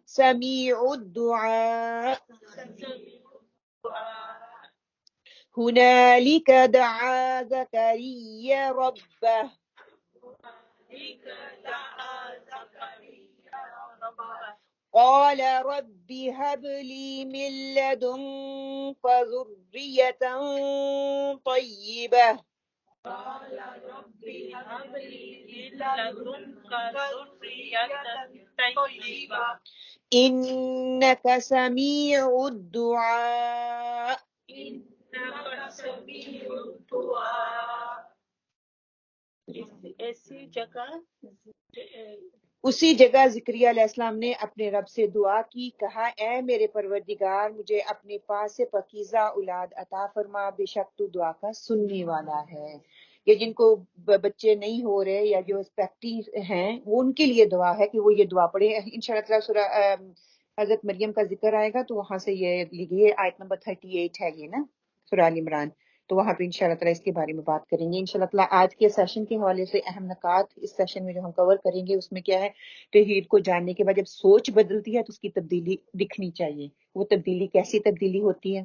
سميع الدعاء. هنالك دعا زكريا ربه قال رب هب لي من لدنك ذرية طيبة إنك سميع الدعاء. اسی جگہ زکریا علیہ السلام نے اپنے رب سے دعا کی، کہا اے میرے پروردگار مجھے اپنے پاس سے پاکیزہ اولاد عطا فرما، بے شک تو دعا کا سننے والا ہے. یا جن کو بچے نہیں ہو رہے یا جو اسپیکٹی ہیں وہ ان کے لیے دعا ہے کہ وہ یہ دعا پڑھے. انشاءاللہ سورہ حضرت مریم کا ذکر آئے گا تو وہاں سے یہ لی گئی ہے، آیت نمبر 38 ہے یہ نا سورہ آل عمران. تو وہاں پہ انشاءاللہ تعالیٰ اس کے بارے میں بات کریں گے انشاءاللہ تعالیٰ. آج کے سیشن کے حوالے سے اہم نکات اس سیشن میں جو ہم کور کریں گے اس میں کیا ہے، توحید کو جاننے کے بعد جب سوچ بدلتی ہے تو اس کی تبدیلی دکھنی چاہیے. وہ تبدیلی کیسی تبدیلی ہوتی ہے،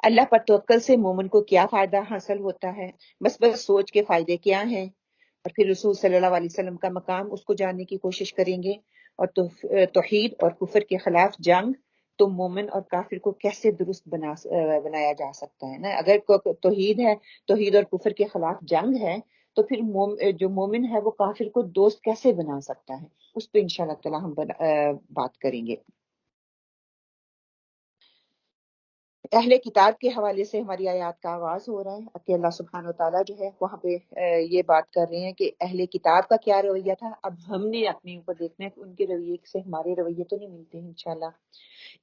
اللہ پر توکل سے مومن کو کیا فائدہ حاصل ہوتا ہے، بس سوچ کے فائدے کیا ہیں، اور پھر رسول صلی اللہ علیہ وسلم کا مقام اس کو جاننے کی کوشش کریں گے. اور توحید اور کفر کے خلاف جنگ، تو مومن اور کافر کو کیسے درست بنایا جا سکتا ہے نا. اگر توحید ہے، توحید اور کفر کے خلاف جنگ ہے، تو پھر جو مومن ہے وہ کافر کو دوست کیسے بنا سکتا ہے، اس پہ انشاءاللہ تعالی ہم بات کریں گے. اہل کتاب کے حوالے سے ہماری آیات کا آغاز ہو رہا ہے کہ اللہ سبحانہ وتعالیٰ جو ہے وہاں پہ یہ بات کر رہے ہیں کہ اہل کتاب کا کیا رویہ تھا. اب ہم نے اپنے اوپر دیکھنا ہے کہ ان کے رویے سے ہمارے رویے تو نہیں ملتے ہیں انشاءاللہ.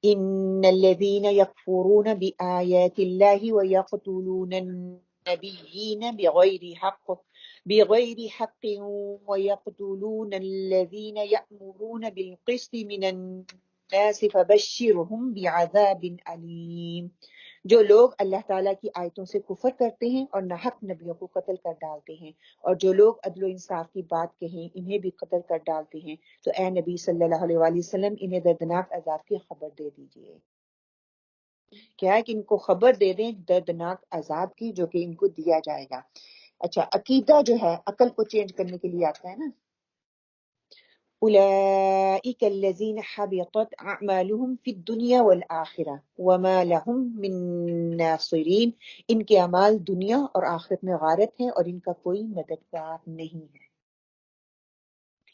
ان الذين يكفرون بآيات الله ويقتلون النبيين بغير حق ويقتلون الذين يأمرون بالقسط من الناس فبشرهم بعذاب علیم. جو لوگ اللہ تعالیٰ کی آیتوں سے کفر کرتے ہیں اور ناحق نبیوں کو قتل کر ڈالتے ہیں، اور جو لوگ عدل و انصاف کی بات کہیں انہیں بھی قتل کر ڈالتے ہیں، تو اے نبی صلی اللہ علیہ وآلہ وسلم انہیں دردناک عذاب کی خبر دے دیجئے. کیا ہے کہ ان کو خبر دے دیں دردناک عذاب کی جو کہ ان کو دیا جائے گا. اچھا، عقیدہ جو ہے عقل کو چینج کرنے کے لیے آتا ہے نا. اولئک الذین حبطت اعمالهم فی الدنیا والآخرہ وما لهم من ناصرین. ان کے اعمال دنیا اور آخرت میں غارت ہیں اور ان کا کوئی مددگار نہیں ہے.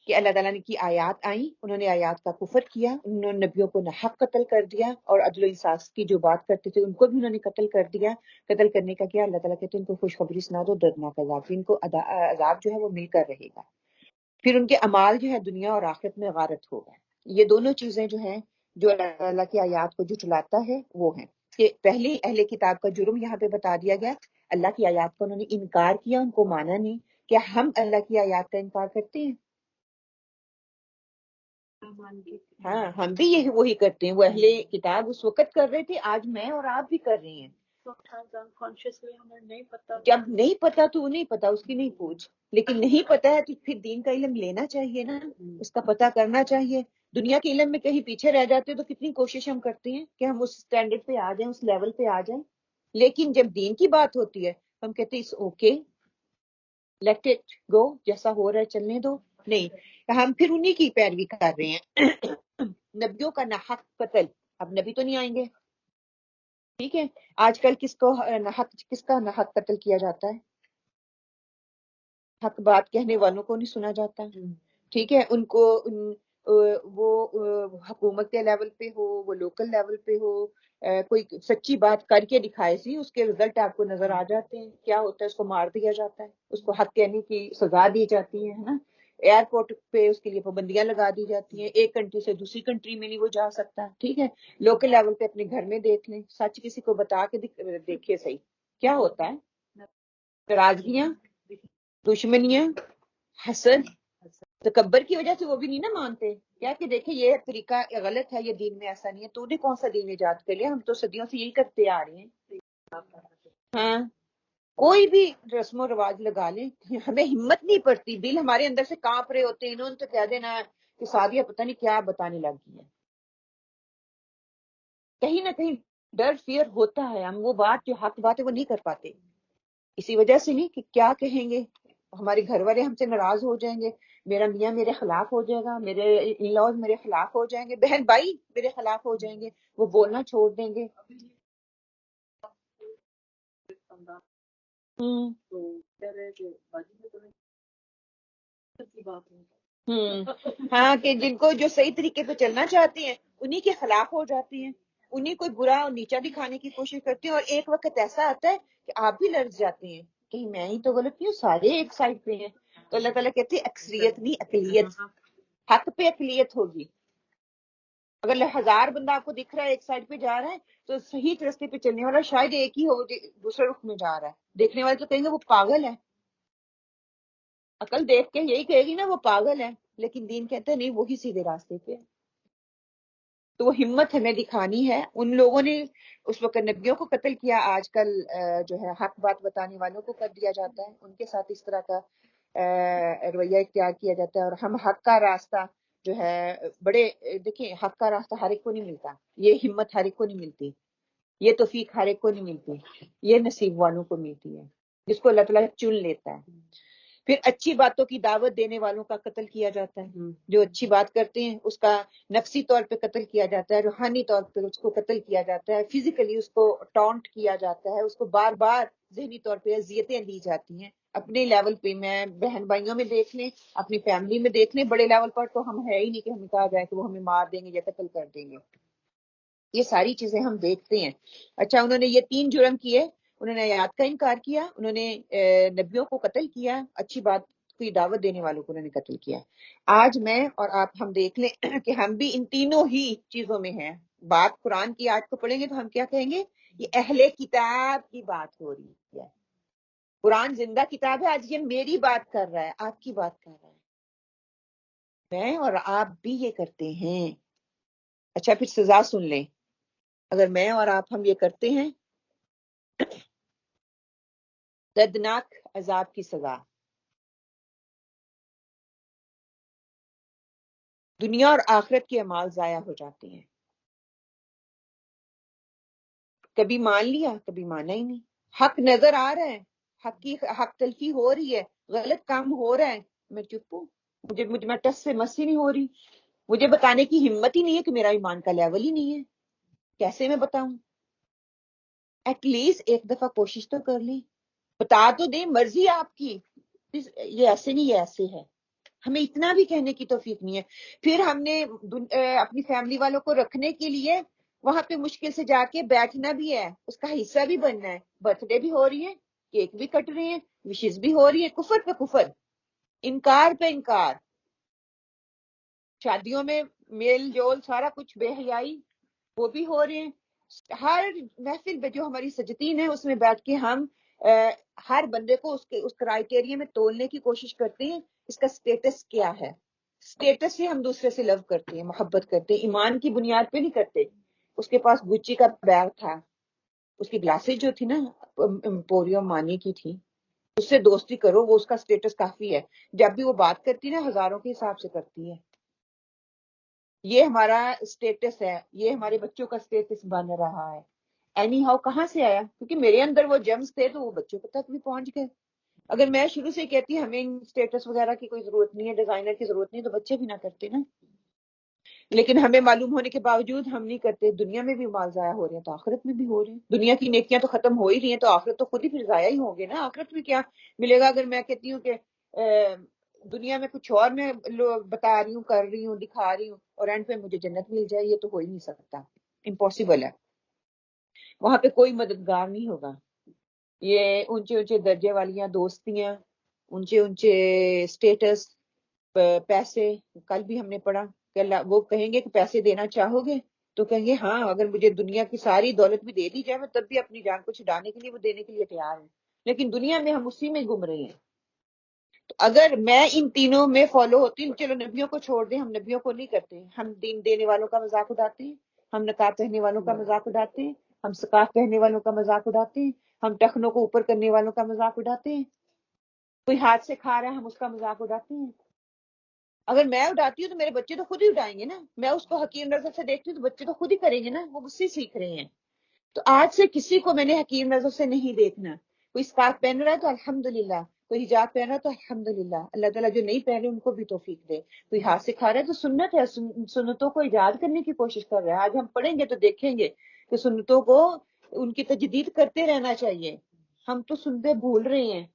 کہ اللہ تعالیٰ نے کی آیات آئیں، انہوں نے آیات کا کفر کیا، انہوں نے نبیوں کو ناحق قتل کر دیا، اور عدل و انصاف کی جو بات کرتے تھے ان کو بھی انہوں نے قتل کر دیا. قتل کرنے کا کیا، اللہ تعالیٰ کہتے ہیں ان کو خوشخبری سنا دو دردناک عذاب، ان کو عذاب جو ہے وہ مل کر رہے گا. پھر ان کے اعمال جو ہے دنیا اور آخرت میں غارت ہوگا. یہ دونوں چیزیں جو ہیں جو اللہ کی آیات کو جھٹلاتا ہے وہ ہیں. کہ پہلے اہل کتاب کا جرم یہاں پہ بتا دیا گیا، اللہ کی آیات کا انہوں نے انکار کیا، ان کو مانا نہیں. کیا ہم اللہ کی آیات کا انکار کرتے ہیں؟ ہاں ہم بھی یہ وہی کرتے ہیں، وہ اہل کتاب اس وقت کر رہے تھے، آج میں اور آپ بھی کر رہے ہیں۔ جب نہیں پتا تو نہیں پتا، اس کی نہیں پوچھ، لیکن نہیں پتا ہے تو پھر دین کا علم لینا چاہیے نا، اس کا پتہ کرنا چاہیے۔ دنیا کے علم میں کہیں پیچھے رہ جاتے تو کتنی کوشش ہم کرتے ہیں کہ ہم اس سٹینڈرڈ پہ آ جائیں، اس لیول پہ آ جائیں، لیکن جب دین کی بات ہوتی ہے ہم کہتے ہیں it's okay, let it go, جیسا ہو رہا ہے چلنے دو۔ نہیں، ہم پھر انہی کی پیروی کر رہے ہیں۔ نبیوں کا ناحق قتل، اب نبی تو نہیں آئیں گے، ٹھیک ہے، آج کل کس کا ناحق قتل کیا جاتا ہے؟ حق بات کہنے والوں کو نہیں سنا جاتا، ٹھیک ہے، ان کو وہ حکومت کے لیول پہ ہو، وہ لوکل لیول پہ ہو، کوئی سچی بات کر کے دکھائے سی، اس کے رزلٹ آپ کو نظر آ جاتے ہیں، کیا ہوتا ہے، اس کو مار دیا جاتا ہے، اس کو حق کہنے کی سزا دی جاتی ہے نا، ایئرپورٹ پہ اس کے لیے پابندیاں لگا دی جاتی ہیں، ایک کنٹری سے دوسری کنٹری میں نہیں وہ جا سکتا، ٹھیک ہے، لوکل لیول پہ اپنے گھر میں دیکھ لیں، سچ کسی کو بتا کے دیکھیے صحیح کیا ہوتا ہے، ناراضگیاں، دشمنیاں، حسد، تکبر کی وجہ سے وہ بھی نہیں نا مانتے، کیا کہ دیکھیں یہ طریقہ غلط ہے، یہ دین میں ایسا نہیں ہے، تو نے کون سا دین ایجاد کر لیا، ہم تو صدیوں سے یہی کرتے آ رہے ہیں۔ ہاں، کوئی بھی رسم و رواج لگا لیں، ہمیں ہمت نہیں پڑتی، دل ہمارے اندر سے کانپ رہے ہوتے ہیں، انہوں نے تو کہہ دینا کہ سعدیہ پتہ نہیں کیا بتانے لگ گئی ہے، کہیں نہ کہیں ڈر فیئر ہوتا ہے، ہم وہ بات جو حق بات ہے وہ نہیں کر پاتے، اسی وجہ سے نہیں کہ کیا کہیں گے، ہمارے گھر والے ہم سے ناراض ہو جائیں گے، میرا میاں میرے خلاف ہو جائے گا، میرے ان لاز میرے خلاف ہو جائیں گے، بہن بھائی میرے خلاف ہو جائیں گے، وہ بولنا چھوڑ دیں گے۔ ہاں کہ جن کو جو صحیح طریقے پہ چلنا چاہتے ہیں انہی کے خلاف ہو جاتی ہیں، انہی کو برا اور نیچا دکھانے کی کوشش کرتی ہیں، اور ایک وقت ایسا آتا ہے کہ آپ بھی لرز جاتے ہیں کہ میں ہی تو غلط نہیں ہوں، سارے ایک سائڈ پہ ہیں، تو اللہ تعالیٰ کہتے ہیں اکثریت نہیں اقلیت، حق پہ اقلیت ہوگی، اگر 1000 بندہ آپ کو دکھ رہا ہے ایک سائڈ پہ جا رہا ہے تو صحیح راستے پہ چلنے والا شاید ایک ہی ہو دوسرے رخ میں جا رہا ہے، دیکھنے والے تو کہیں گے وہ پاگل ہے، عقل دیکھ کے یہی کہے گی نا وہ پاگل ہے، لیکن دین کہتا ہے نہیں وہی سیدھے راستے پہ ہے، تو وہ ہمت ہمیں دکھانی ہے۔ ان لوگوں نے اس وقت نبیوں کو قتل کیا، آج کل جو ہے حق بات بتانے والوں کو کر دیا جاتا ہے، ان کے ساتھ اس طرح کا رویہ اختیار کیا جاتا ہے، اور ہم حق کا راستہ جو ہے بڑے دیکھیں، حق کا راستہ ہر ایک کو نہیں ملتا، یہ ہمت ہر ایک کو نہیں ملتی، یہ توفیق ہر ایک کو نہیں ملتی، یہ نصیب والوں کو ملتی ہے جس کو اللہ تعالیٰ چن لیتا ہے۔ پھر اچھی باتوں کی دعوت دینے والوں کا قتل کیا جاتا ہے، جو اچھی بات کرتے ہیں اس کا نفسی طور پہ قتل کیا جاتا ہے، روحانی طور پہ اس کو قتل کیا جاتا ہے، فزیکلی اس کو ٹانٹ کیا جاتا ہے، اس کو بار بار ذہنی طور پہ اذیتیں دی جاتی ہیں، اپنے لیول پہ میں بہن بھائیوں میں دیکھ لیں، اپنی فیملی میں دیکھ لیں، بڑے لیول پر تو ہم ہے ہی نہیں کہ ہمیں کہا جائے کہ وہ ہمیں مار دیں گے یا قتل کر دیں گے، یہ ساری چیزیں ہم دیکھتے ہیں۔ اچھا، انہوں نے یہ 3 جرم کیے، انہوں نے آیات کا انکار کیا، انہوں نے نبیوں کو قتل کیا، اچھی بات کی دعوت دینے والوں کو انہوں نے قتل کیا۔ آج میں اور آپ ہم دیکھ لیں کہ ہم بھی ان تینوں ہی چیزوں میں ہیں، بات قرآن کی آیت کو پڑھیں گے تو ہم کیا کہیں گے، یہ اہل کتاب کی بات ہو رہی ہے، قرآن زندہ کتاب ہے، آج یہ میری بات کر رہا ہے، آپ کی بات کر رہا ہے، میں اور آپ بھی یہ کرتے ہیں۔ اچھا پھر سزا سن لیں، اگر میں اور آپ ہم یہ کرتے ہیں، دردناک عذاب کی سزا، دنیا اور آخرت کے اعمال ضائع ہو جاتے ہیں، کبھی مان لیا کبھی مانا ہی نہیں، حق نظر آ رہا ہے، حق تلفی ہو رہی ہے، غلط کام ہو رہا ہے، میں چپ ہوں، مجھے ٹس سے مس ہی نہیں ہو رہی، مجھے بتانے کی ہمت ہی نہیں ہے کہ میرا ایمان کا لیول ہی نہیں ہے، کیسے میں بتاؤں؟ ایٹ لیسٹ ایک دفعہ کوشش تو کر لیں، بتا تو دیں، مرضی آپ کی، یہ ایسے نہیں یہ ایسے ہے، ہمیں اتنا بھی کہنے کی توفیق نہیں ہے۔ پھر ہم نے اپنی فیملی والوں کو رکھنے کے لیے وہاں پہ مشکل سے جا کے بیٹھنا بھی ہے، اس کا حصہ بھی بننا ہے، برتھ ڈے بھی ہو رہی ہے، کیک بھی کٹ رہے ہیں، وشز بھی ہو رہی ہے، کفر پہ کفر، انکار پہ انکار، شادیوں میں میل جول سارا کچھ بے حیائی وہ بھی ہو رہے ہیں، ہر محفل پہ جو ہماری سجتین ہے اس میں بیٹھ کے ہم ہر بندے کو اس کرائٹیریا میں تولنے کی کوشش کرتے ہیں، اس کا سٹیٹس کیا ہے، اسٹیٹس سے ہم دوسرے سے لو کرتے ہیں، محبت کرتے ہیں، ایمان کی بنیاد پہ نہیں کرتے. اس کے پاس گچی کا بیگ تھا، اس کی گلاسز جو تھی نا پوریو مانی کی تھی، اس سے دوستی کرو، وہ اس کا اسٹیٹس کافی ہے. جب بھی وہ بات کرتی نا ہزاروں کے حساب سے کرتی ہے. یہ ہمارا اسٹیٹس ہے، یہ ہمارے بچوں کا اسٹیٹس بن رہا ہے. اینی ہاؤ کہاں سے آیا؟ کیونکہ میرے اندر وہ جمز تھے تو وہ بچوں تک بھی پہنچ گئے. اگر میں شروع سے کہتی ہمیں اسٹیٹس وغیرہ کی کوئی ضرورت نہیں ہے، ڈیزائنر کی ضرورت نہیں، تو بچے بھی نہ کرتے نا. لیکن ہمیں معلوم ہونے کے باوجود ہم نہیں کرتے. دنیا میں بھی مال ضائع ہو رہے ہیں تو آخرت میں بھی ہو رہے ہیں. دنیا کی نیکیاں تو ختم ہو ہی رہی ہیں تو آخرت تو خود ہی پھر ضائع ہی ہوں گے نا. آخرت میں کیا ملے گا؟ اگر میں کہتی ہوں کہ دنیا میں کچھ اور میں بتا رہی ہوں، کر رہی ہوں، دکھا رہی ہوں، اور اینڈ پہ مجھے جنت مل جائے، یہ تو ہو ہی نہیں سکتا. امپاسبل ہے. وہاں پہ کوئی مددگار نہیں ہوگا. یہ اونچے اونچے درجے والیاں دوستیاں، اونچے اونچے اسٹیٹس، پیسے. کل بھی ہم نے پڑھا کہ اللہ وہ کہیں گے کہ پیسے دینا چاہو گے؟ تو کہیں گے ہاں، اگر مجھے دنیا کی ساری دولت بھی دے دی جائے میں تب بھی اپنی جان کو چھڑانے کے لیے وہ دینے کے لیے تیار ہوں. لیکن دنیا میں ہم اسی میں گم رہے ہیں. تو اگر میں ان تینوں میں فالو ہوتی ہوں، چلو نبیوں کو چھوڑ دیں، ہم نبیوں کو نہیں کرتے. ہم دین دینے والوں کا مذاق اڑاتے ہیں، ہم نقاب پہننے والوں کا مذاق اڑاتے ہیں، ہم سکارف پہننے والوں کا مذاق اڑاتے ہیں، ہم ٹخنوں کو اوپر کرنے والوں کا مذاق اڑاتے ہیں. کوئی ہاتھ سے کھا رہا ہے ہم اس کا مذاق اڑاتے ہیں. اگر میں اڑاتی ہوں تو میرے بچے تو خود ہی اڑائیں گے نا. میں اس کو حقیر نظر سے دیکھتی ہوں تو بچے تو خود ہی کریں گے نا، وہ مجھ سے سیکھ رہے ہیں. تو آج سے کسی کو میں نے حقیر نظر سے نہیں دیکھنا. کوئی اسکارف پہن رہا ہے تو الحمدللہ، کوئی حجاب پہن رہا ہے تو الحمدللہ. اللہ تعالیٰ جو نہیں پہن رہے ان کو بھی توفیق دے. کوئی ہاتھ سے کھا رہا ہے تو سنت ہے، سنتوں کو ایجاد کرنے کی کوشش کر رہا ہے. آج ہم پڑھیں گے تو دیکھیں گے کہ سنتوں کو ان کی تجدید کرتے رہنا چاہیے. ہم تو سنتے بھول رہے ہیں.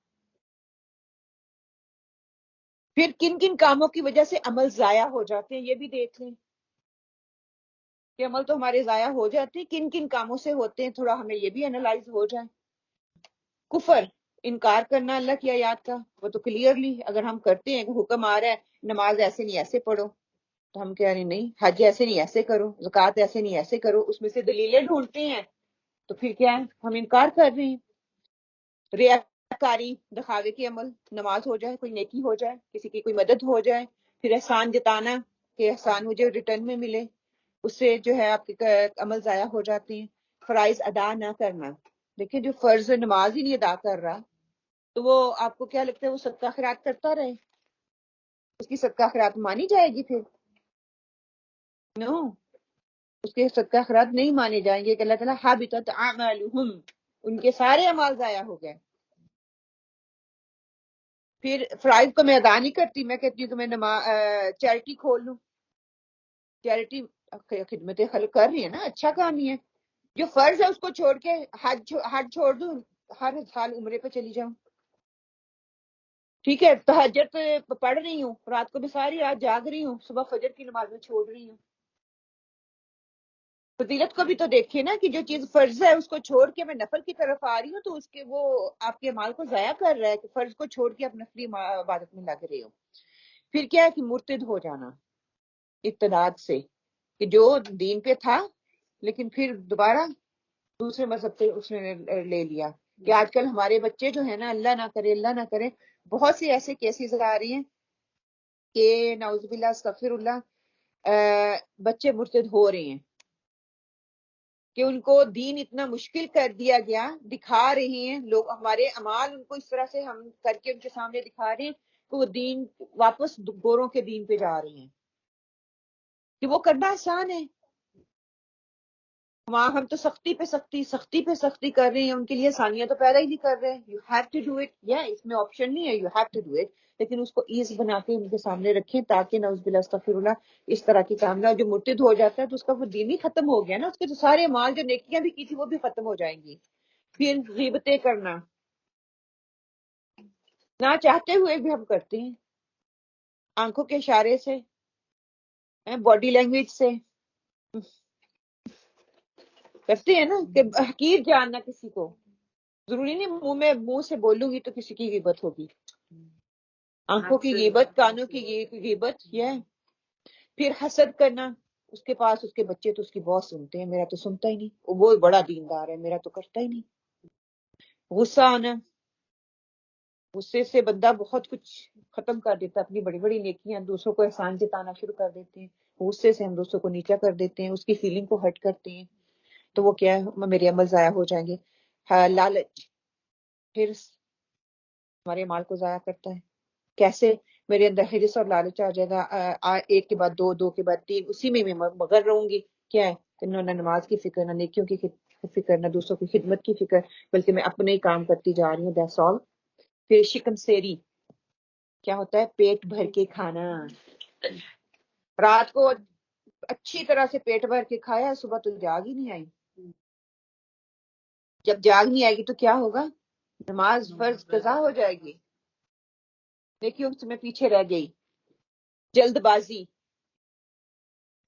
پھر کن کن کاموں کی وجہ سے عمل ضائع ہو جاتے ہیں یہ بھی دیکھ لیں کہ عمل تو ہمارے ضائع ہو جاتے ہیں، کن کن کاموں سے ہوتے ہیں. تھوڑا ہمیں یہ بھی انالائز ہو جائے. کفر، انکار کرنا اللہ کی آیات کا، وہ تو کلیئرلی اگر ہم کرتے ہیں کہ حکم آ رہا ہے نماز ایسے نہیں ایسے پڑھو، تو ہم کہہ رہے ہیں نہیں، حج ایسے نہیں ایسے کرو، زکوٰۃ ایسے نہیں ایسے کرو، اس میں سے دلیلیں ڈھونڈتے ہیں. تو پھر کیا ہے؟ ہم انکار کر رہے ہیں. ریاکاری، دکھاوے کی عمل، نماز ہو جائے، کوئی نیکی ہو جائے، کسی کی کوئی مدد ہو جائے، پھر احسان جتانا کہ احسان مجھے ریٹرن میں ملے، اس سے جو ہے آپ کے عمل ضائع ہو جاتے ہیں. فرائض ادا نہ کرنا. دیکھیں جو فرض نماز ہی نہیں ادا کر رہا تو وہ آپ کو کیا لگتا ہے وہ صدقہ خیرات کرتا رہے؟ اس کی صدقہ خیرات مانی جائے گی؟ پھر نو، اس کے صدقہ خیرات نہیں مانے جائیں گے کہ اللہ تعالیٰ حبطت اعمالہم، ان کے سارے اعمال ضائع ہو گئے. پھر فرائض کو میں ادا نہیں کرتی، میں کہتی ہوں کہ میں چیریٹی کھول لوں. چیریٹی خدمت خلق کر رہی ہے نا، اچھا کام ہی ہے. جو فرض ہے اس کو چھوڑ کے حج چھوڑ دوں، ہر سال عمرے پہ چلی جاؤں. ٹھیک ہے، تہجد پڑھ رہی ہوں، رات کو بھی ساری رات جاگ رہی ہوں، صبح فجر کی نماز میں چھوڑ رہی ہوں. فضیلت کو بھی تو دیکھیں نا کہ جو چیز فرض ہے اس کو چھوڑ کے میں نفل کی طرف آ رہی ہوں تو اس کے وہ آپ کے مال کو ضائع کر رہا ہے کہ فرض کو چھوڑ کے آپ نفلی عبادت میں لگ رہے ہو. پھر کیا ہے کہ مرتد ہو جانا ارتداد سے، کہ جو دین پہ تھا لیکن پھر دوبارہ دوسرے مذہب پہ اس نے لے لیا. کہ آج کل ہمارے بچے جو ہے نا، اللہ نہ کرے اللہ نہ کرے، بہت سی ایسے کیسز آ رہی ہیں کہ نعوذ باللہ استغفر اللہ، بچے مرتد ہو رہے ہیں کہ ان کو دین اتنا مشکل کر دیا گیا. دکھا رہے ہیں لوگ، ہمارے اعمال ان کو اس طرح سے ہم کر کے ان کے سامنے دکھا رہے ہیں کہ وہ دین واپس گوروں کے دین پہ جا رہے ہیں. کہ وہ کرنا آسان ہے. وہاں ہم تو سختی پہ سختی کر رہے ہیں، ان کے لیے آسانیاں تو پیدا ہی نہیں کر رہے. You have to do it, یا اس میں آپشن نہیں ہے، you have to do it. لیکن اس کو ایز بنا کے ان کے سامنے رکھیں تاکہ نعوذ باللہ استغفر اللہ اس طرح کی کام نہ. جو مرتد ہو جاتا ہے تو اس کا وہ دین ہی ختم ہو گیا نا، اس کے تو سارے مال جو نیکیاں بھی کی تھی وہ بھی ختم ہو جائیں گی. پھر غیبتیں کرنا، نہ چاہتے ہوئے بھی ہم کرتے ہیں، آنکھوں کے اشارے سے، باڈی لینگویج سے کرتے ہیں نا. کہ حقیر جاننا کسی کو، ضروری نہیں منہ سے بولوں گی تو کسی کی غیبت ہوگی. آنکھوں کی غیبت، کانوں کی غیبت، یہ. پھر حسد کرنا، اس کے پاس اس کے بچے تو اس کی بہت سنتے ہیں، میرا تو سنتا ہی نہیں، وہ بڑا دیندار ہے میرا تو کرتا ہی نہیں. غصہ آنا، غصے سے بندہ بہت کچھ ختم کر دیتا ہے، اپنی بڑی بڑی نیکیاں، دوسروں کو احسان جتانا شروع کر دیتے ہیں، غصے سے ہم دوسروں کو نیچا کر دیتے ہیں، اس کی فیلنگ کو ہرٹ کرتے ہیں، تو وہ کیا ہے، میرے عمل ضائع ہو جائیں گے۔ ہاں، لالچ پھر ہمارے مال کو ضائع کرتا ہے۔ کیسے؟ میرے اندر حرص اور لالچ آ جائے گا، ایک کے بعد دو، دو کے بعد تین، اسی میں مگر رہوں گی۔ کیا ہے کہ نہ نماز کی فکر، نہ نیکیوں کی فکر، نہ دوسروں کی خدمت کی فکر، بلکہ میں اپنے ہی کام کرتی جا رہی ہوں، دیٹس آل۔ پھر شکم سیری کیا ہوتا ہے؟ پیٹ بھر کے کھانا۔ رات کو اچھی طرح سے پیٹ بھر کے کھایا، صبح تو جاگ ہی نہیں آئی۔ جب جاگ نہیں آئے گی تو کیا ہوگا؟ نماز فرض قضا ہو جائے گی، نیکیوں سے میں پیچھے رہ گئی۔ جلد بازی،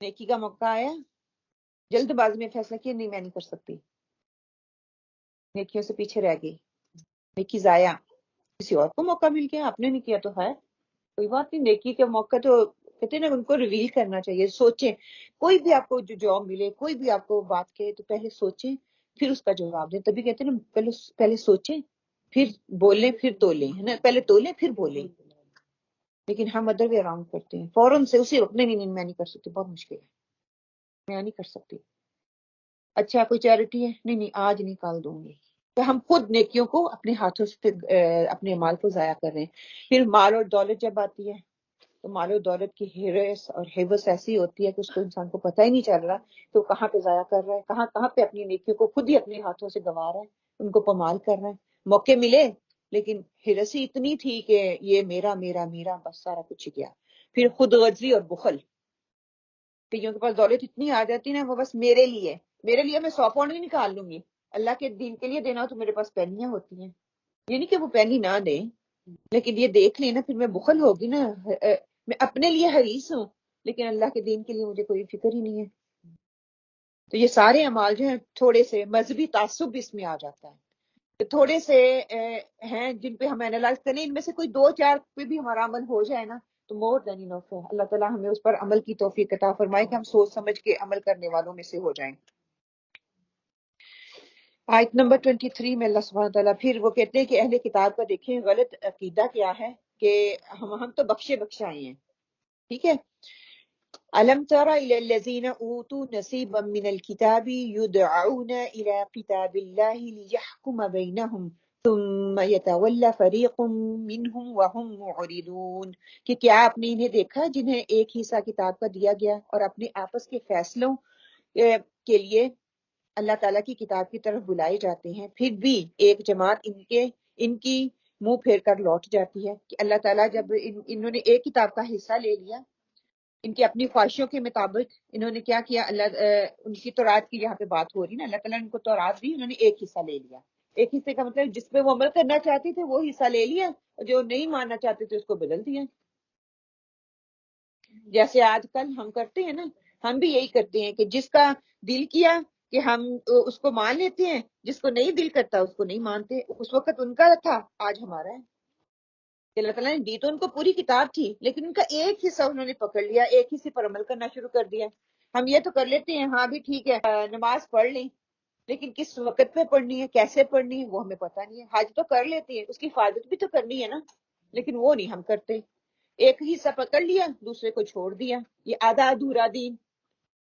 نیکی کا موقع آیا، جلد بازی میں فیصلہ کیا نہیں میں نہیں کر سکتی، نیکیوں سے پیچھے رہ گئی، نیکی ضائع۔ کسی اور کو موقع مل گیا، آپ نے نہیں کیا تو ہے کوئی بات نہیں، نیکی کے موقع تو کہتے ہیں نا ان کو ریویل کرنا چاہیے۔ سوچیں، کوئی بھی آپ کو جو جاب ملے، کوئی بھی آپ کو بات کہے تو پہلے سوچیں پھر اس کا جواب دیں۔ تبھی کہتے ہیں نا پہلے سوچیں پھر بولیں پھر تولیں، ہے نا، پہلے تولیں پھر بولیں۔ لیکن ہم ادر وے اراؤنڈ کرتے ہیں، فوراً سے اسی وقت نہیں میں نہیں کر سکتی، بہت مشکل ہے، میں نہیں کر سکتی۔ اچھا کوئی چیریٹی ہے، نہیں آج نہیں کل دوں گی۔ تو ہم خود نیکیوں کو اپنے ہاتھوں سے اپنے مال کو ضائع کر رہے ہیں۔ پھر مال اور دولت جب آتی ہے تو مال و دولت کی ہرس اور حوث ایسی ہوتی ہے کہ اس کو انسان کو پتہ ہی نہیں چل رہا کہ وہ کہاں پہ ضائع کر رہا ہے، کہاں پہ اپنی نیکیوں کو خود ہی اپنے ہاتھوں سے گنوا رہا ہے، ان کو پامال کر رہا ہے۔ موقع ملے لیکن ہرس ہی اتنی تھی کہ یہ میرا میرا میرا، بس سارا کچھ ہی گیا۔ پھر خود غرضی اور بخل، کئیوں کے پاس دولت اتنی آ جاتی نا، وہ بس میرے لیے میں 100 پاؤنڈ نہیں نکال لوں گی، اللہ کے دین کے لیے دینا ہو تو میرے پاس پینیاں ہوتی ہیں، یہ نہیں کہ وہ پینی نہ دیں، لیکن یہ دیکھ لیں نا پھر میں بخل ہوگی نا، میں اپنے لیے حریص ہوں لیکن اللہ کے دین کے لیے مجھے کوئی فکر ہی نہیں ہے۔ تو یہ سارے اعمال جو ہیں تھوڑے سے مذہبی تعصب اس میں آ جاتا ہے، تو تھوڑے سے ہیں جن پہ ہم اینالائز کریں، ان میں سے کوئی 2-4 پہ بھی ہمارا عمل ہو جائے نا تو مور دین انف ہے۔ اللہ تعالیٰ ہمیں اس پر عمل کی توفیق عطا فرمائے کہ ہم سوچ سمجھ کے عمل کرنے والوں میں سے ہو جائیں۔ آیت نمبر 23 میں اللہ سبحانہ تعالیٰ پھر وہ کہتے ہیں کہ اہل کتاب کا دیکھیں غلط عقیدہ کیا ہے کہ ہم تو بخشائے ہیں، ٹھیک ہے۔ أَلَمْ تَرَ إِلَى الَّذِينَ أُوتُوا نَصِيبًا مِنَ الْكِتَابِ يُدْعَوْنَ إِلَى كِتَابِ اللَّهِ لِيَحْكُمَ بَيْنَهُمْ ثُمَّ يَتَوَلَّ فَرِيقٌ مِّنْهُمْ وَهُمْ مُعْرِضُونَ، کہ کیا آپ نے انہیں دیکھا جنہیں ایک حصہ کتاب کا دیا گیا اور اپنے آپس کے فیصلوں کے لیے اللہ تعالیٰ کی کتاب کی طرف بلائے جاتے ہیں، پھر بھی ایک جماعت ان کی منہ پھیر کر لوٹ جاتی ہے۔ کہ اللہ تعالیٰ جب انہوں نے ایک کتاب کا حصہ لے لیا، ان کی اپنی خواہشوں کے مطابق انہوں نے کیا کیا، ان کی تورات کی یہاں پہ بات ہو رہی نا، اللہ تعالیٰ نے ان کو تورات دی، انہوں نے ایک حصہ لے لیا۔ ایک حصے کا مطلب جس پہ وہ عمل کرنا چاہتے تھے وہ حصہ لے لیا، اور جو نہیں ماننا چاہتے تھے اس کو بدل دیا۔ جیسے آج کل ہم کرتے ہیں نا، ہم بھی یہی کرتے ہیں کہ جس کا دل کیا کہ ہم اس کو مان لیتے ہیں، جس کو نہیں دل کرتا اس کو نہیں مانتے۔ اس وقت ان کا تھا، آج ہمارا ہے۔ اللہ تعالیٰ نے دی تو ان کو پوری کتاب تھی، لیکن ان کا ایک حصہ انہوں نے پکڑ لیا، ایک حصے پر عمل کرنا شروع کر دیا۔ ہم یہ تو کر لیتے ہیں، ہاں بھی ٹھیک ہے نماز پڑھ لیں، لیکن کس وقت پہ پڑھنی ہے، کیسے پڑھنی ہے، وہ ہمیں پتہ نہیں ہے۔ حج تو کر لیتے ہیں، اس کی حفاظت بھی تو کرنی ہے نا، لیکن وہ نہیں ہم کرتے۔ ایک حصہ پکڑ لیا، دوسرے کو چھوڑ دیا۔ یہ آدھا ادھورا دین،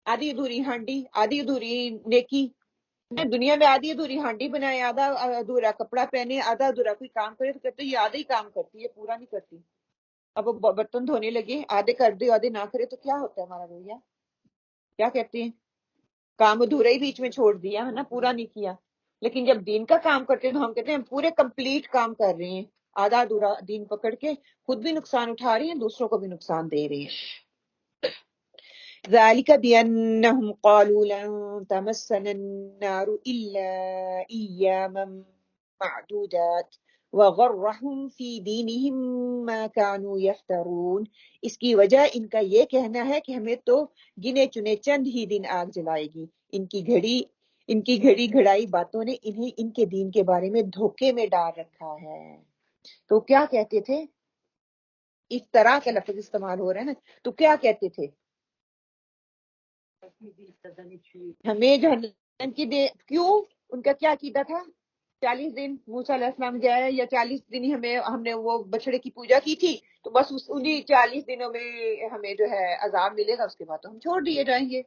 آدھی ادھوری ہانڈی، آدھی ادھوری نیکی۔ دنیا میں آدھی ادھوری ہانڈی بنائے، آدھا ادھورا کپڑا پہنے، آدھا ادھورا کوئی کام کرے تو کہتے یہ آدھا ہی کام کرتی ہے، پورا نہیں کرتی۔ اب وہ برتن دھونے لگے، آدھے کر دے آدھے نہ کرے تو کیا ہوتا ہے ہمارا رویہ؟ کیا کہتے ہیں؟ کام ادھورا ہی بیچ میں چھوڑ دیا ہے نا، پورا نہیں کیا۔ لیکن جب دین کا کام کرتے ہیں تو ہم کہتے ہیں ہم پورے کمپلیٹ کام کر رہے ہیں، آدھا ادھورا دین پکڑ کے خود بھی نقصان اٹھا رہے ہیں، دوسروں کو بھی نقصان دے رہے ہیں۔ ذَلِكَ بِأَنَّهُمْ قَالُوا لَن تَمَسَّنَا النَّارُ إِلَّا أَيَّامًا مَّعْدُودَاتٍ وَغَرَّهُمْ فِي دِينِهِم مَّا كَانُوا يَفْتَرُونَ، اس کی وجہ ان کا یہ کہنا ہے کہ ہمیں تو گنے چنے چند ہی دن آگ جلائے گی۔ ان کی گھڑی گھڑائی باتوں نے انہیں ان کے دین کے بارے میں دھوکے میں ڈال رکھا ہے۔ تو کیا کہتے تھے؟ اس طرح کا لفظ استعمال ہو رہا ہے نا، تو کیا کہتے تھے؟ ہمیں جہنم کی دے، کیوں؟ ان کا کیا عقیدہ تھا؟ 40 دن موسیٰ علیہ السلام گئے یا 40 دن ہی ہم نے وہ بچڑے کی پوجا کی تھی، تو بس انہی 40 دنوں میں ہمیں جو ہے عذاب ملے گا، اس کے بعد تو ہم چھوڑ دیے جائیں گے۔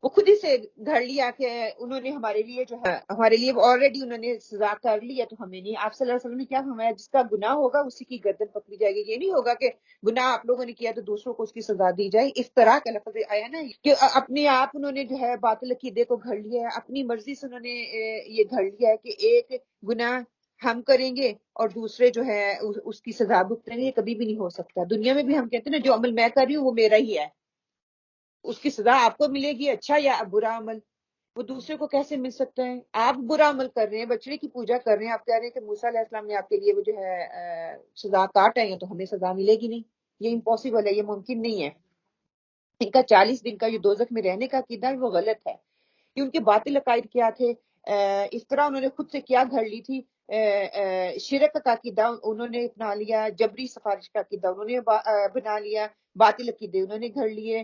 وہ خود ہی سے گھڑ لیا کہ انہوں نے ہمارے لیے جو ہے ہمارے لیے آلریڈی انہوں نے سزا کر لی ہے، تو ہمیں نہیں۔ آپ صلی اللہ علیہ وسلم نے کیا فرمایا، جس کا گناہ ہوگا اسی کی گردن پکڑی جائے گی۔ یہ نہیں ہوگا کہ گناہ آپ لوگوں نے کیا تو دوسروں کو اس کی سزا دی جائے۔ افتراء کا لفظ آیا نا کہ اپنے آپ انہوں نے جو ہے باطل عقیدے کو گھڑ لیا ہے، اپنی مرضی سے انہوں نے یہ گھڑ لیا ہے کہ ایک گناہ ہم کریں گے اور دوسرے جو ہے اس کی سزا بھگتیں گے۔ یہ کبھی بھی نہیں ہو سکتا۔ دنیا میں بھی ہم کہتے ہیں نا جو عمل میں کر رہی ہوں وہ میرا ہی ہے، اس کی سزا آپ کو ملے گی، اچھا یا برا عمل۔ وہ دوسرے کو کیسے مل سکتا ہے؟ آپ برا عمل کر رہے ہیں، بچڑے کی پوجا کر رہے ہیں، آپ کہہ رہے ہیں کہ موسیٰ علیہ السلام نے آپ کے لیے وہ جو ہے سزا کاٹ ہے، تو ہمیں سزا ملے گی نہیں۔ یہ امپاسبل ہے، یہ ممکن نہیں ہے۔ ان کا 40 دن کا یہ دوزخ میں رہنے کا عقیدہ ہے، وہ غلط ہے۔ کہ ان کے باطل عقائد کیا تھے، اس طرح انہوں نے خود سے کیا گھڑ لی تھی، شرک کا عقیدہ انہوں نے اپنا لیا، جبری سفارش کا عقیدہ انہوں نے بنا لیا، باطل عقیدے انہوں نے گھڑ لیے۔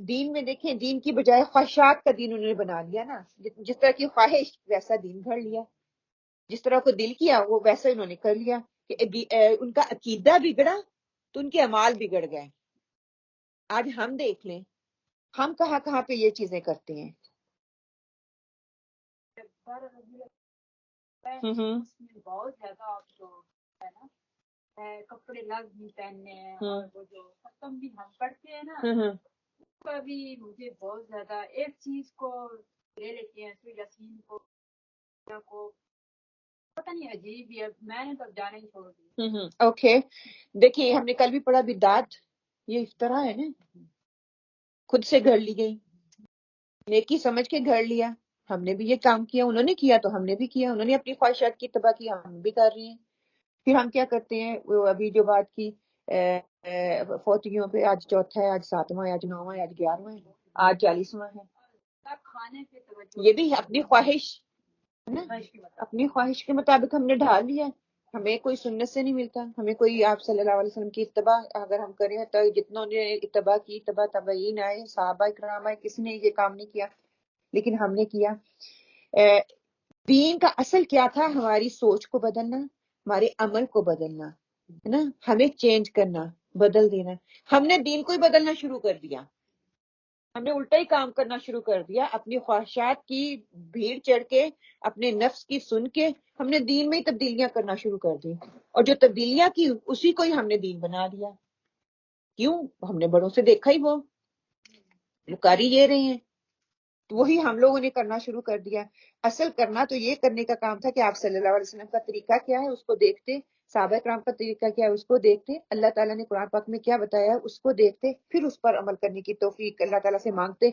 دین میں دیکھیں، دین کی بجائے خواہشات کا دین انہوں نے بنا لیا نا، جس طرح کی خواہش ویسا دین گھڑ لیا، جس طرح کو دل کیا وہ ویسا انہوں نے کر لیا کہ ان کا عقیدہ بگڑا تو ان کے اعمال بگڑ گئے۔ آج ہم دیکھ لیں ہم کہاں کہاں پہ یہ چیزیں کرتے ہیں۔ بہت زیادہ جو ہے نا کپڑے لگ بھی پہننے ہیں، اور وہ جو ختم بھی ہم کرتے ہیں نا، کا بھی مجھے بہت زیادہ ایک چیز کو لے لیتے ہیں تو یاسین کو پتہ نہیں عجیب ہی ہے، میں نے تو جانے ہی چھوڑ دیا۔ اوکے، دیکھیے ہم نے کل بھی پڑھا بدعت، یہ افتراء ہے نا، خود سے گھڑ لی گئی، نیکی سمجھ کے گھڑ لیا۔ ہم نے بھی یہ کام کیا، انہوں نے کیا تو ہم نے بھی کیا، انہوں نے اپنی خواہشات کی اتباع کی، ہم بھی کر رہے ہیں۔ پھر ہم کیا کرتے ہیں، وہ ابھی جو بات کی فوتگیوں پہ، آج چوتھا ہے، آج 7واں ہے، آج 9واں ہے، آج 11واں ہے، آج 40واں ہے۔ کھانے پہ توجہ، یہ بھی اپنی خواہش ہے نا، اپنی خواہش کے مطابق ہم نے ڈھال لیا۔ ہمیں کوئی سنت سے نہیں ملتا، ہمیں کوئی آپ صلی اللہ علیہ وسلم کی اتباع اگر ہم کریں تو جتنوں نے اتباع کی، اتباع تابعین آئے، صحابہ کرام آئے، کسی نے یہ کام نہیں کیا، لیکن ہم نے کیا۔ دین کا اصل کیا تھا؟ ہماری سوچ کو بدلنا، ہمارے عمل کو بدلنا ہے نا، ہمیں چینج کرنا، بدل دینا۔ ہم نے دین کو ہی بدلنا شروع کر دیا، ہم نے الٹا ہی کام کرنا شروع کر دیا، اپنی خواہشات کی بھیڑ چڑھ کے، اپنے نفس کی سن کے ہم نے دین میں ہی تبدیلیاں کرنا شروع کر دی، اور جو تبدیلیاں کی اسی کو ہی ہم نے دین بنا دیا۔ کیوں؟ ہم نے بڑوں سے دیکھا ہی، وہ کر ہی یہ رہے ہیں، تو وہی ہم لوگوں نے کرنا شروع کر دیا۔ اصل کرنا تو یہ کرنے کا کام تھا کہ آپ صلی اللہ علیہ وسلم کا طریقہ کیا ہے اس کو دیکھتے، صحابہ کرام کا طریقہ کیا ہے اس کو دیکھتے، اللہ تعالیٰ نے قرآن پاک میں کیا بتایا ہے اس کو دیکھتے، پھر اس پر عمل کرنے کی توفیق اللہ تعالیٰ سے مانگتے۔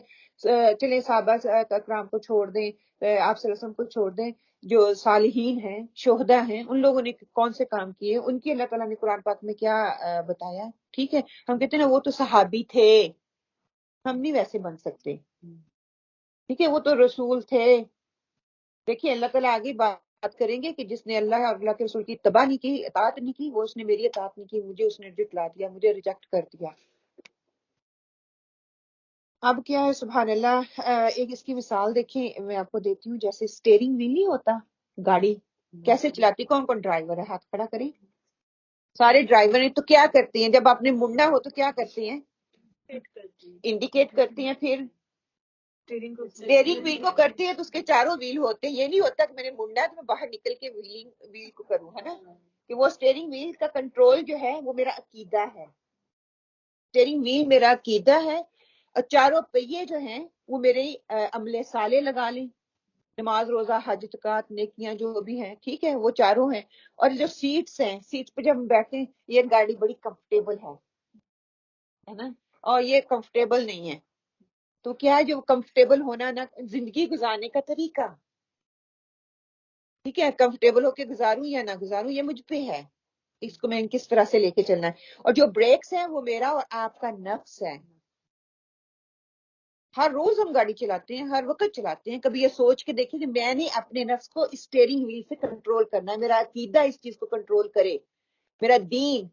چلیں صحابہ کرام کو چھوڑ دیں، آپ صلی اللہ علیہ وسلم کو چھوڑ دیں، جو صالحین ہیں، شہداء ہیں، ان لوگوں نے کون سے کام کیے، ان کی اللہ تعالیٰ نے قرآن پاک میں کیا بتایا۔ ٹھیک ہے، ہم کہتے ہیں نا وہ تو صحابی تھے، ہم نہیں ویسے بن سکتے، ٹھیک ہے، وہ تو رسول تھے۔ دیکھیے اللہ تعالیٰ آگے بات کریں گے کہ جس نے اللہ اور اللہ کے رسول کی اتباع نہیں کی، اطاعت نہیں کی، وہ اس نے میری اطاعت نہیں کی، مجھے اس نے جھٹلا دیا، مجھے ریجیکٹ کر دیا۔ اب کیا ہے، سبحان اللہ، ایک اس کی مثال دیکھیں، میں آپ کو دیتی ہوں، جیسے سٹیئرنگ وہیل نہیں ہوتا گاڑی، کیسے چلاتی، کون کون ڈرائیور ہے، ہاتھ کھڑا کریں۔ سارے ڈرائیور ہیں، تو کیا کرتے ہیں جب آپ نے مڑنا ہو تو کیا کرتے ہیں، انڈیکیٹ کرتے ہیں، پھر اسٹیئرنگ ویل کو کرتے ہیں تو اس کے چاروں ویل ہوتے ہیں، یہ نہیں ہوتا کہ میں نے مڑنا ہے تو میں باہر نکل کے ویل کو کروں، ہے نا، کہ وہ اسٹیئرنگ ویل کا کنٹرول جو ہے وہ میرا عقیدہ ہے، اسٹیئرنگ ویل میرا عقیدہ ہے، اور چاروں پہیے جو ہیں وہ میرے عمل صالح لگا لیں، نماز روزہ حج زکات نیکیاں جو بھی ہیں، ٹھیک ہے، وہ چاروں ہیں۔ اور جو سیٹس ہیں، سیٹس پہ جب ہم بیٹھتے ہیں، یہ گاڑی بڑی کمفرٹیبل ہے نا، اور یہ کمفرٹیبل نہیں ہے، تو کیا ہے جو کمفرٹیبل ہونا نا زندگی گزارنے کا طریقہ، ٹھیک ہے، کمفرٹیبل ہو کے گزاروں یا نہ گزاروں یہ مجھ پہ ہے، اس کو میں کس طرح سے لے کے چلنا ہے۔ اور جو بریکس ہیں وہ میرا اور آپ کا نفس ہے۔ ہر روز ہم گاڑی چلاتے ہیں، ہر وقت چلاتے ہیں، کبھی یہ سوچ کے دیکھیں کہ میں نے اپنے نفس کو اسٹیئرنگ ویل سے کنٹرول کرنا ہے، میرا عقیدہ اس چیز کو کنٹرول کرے، میرا دین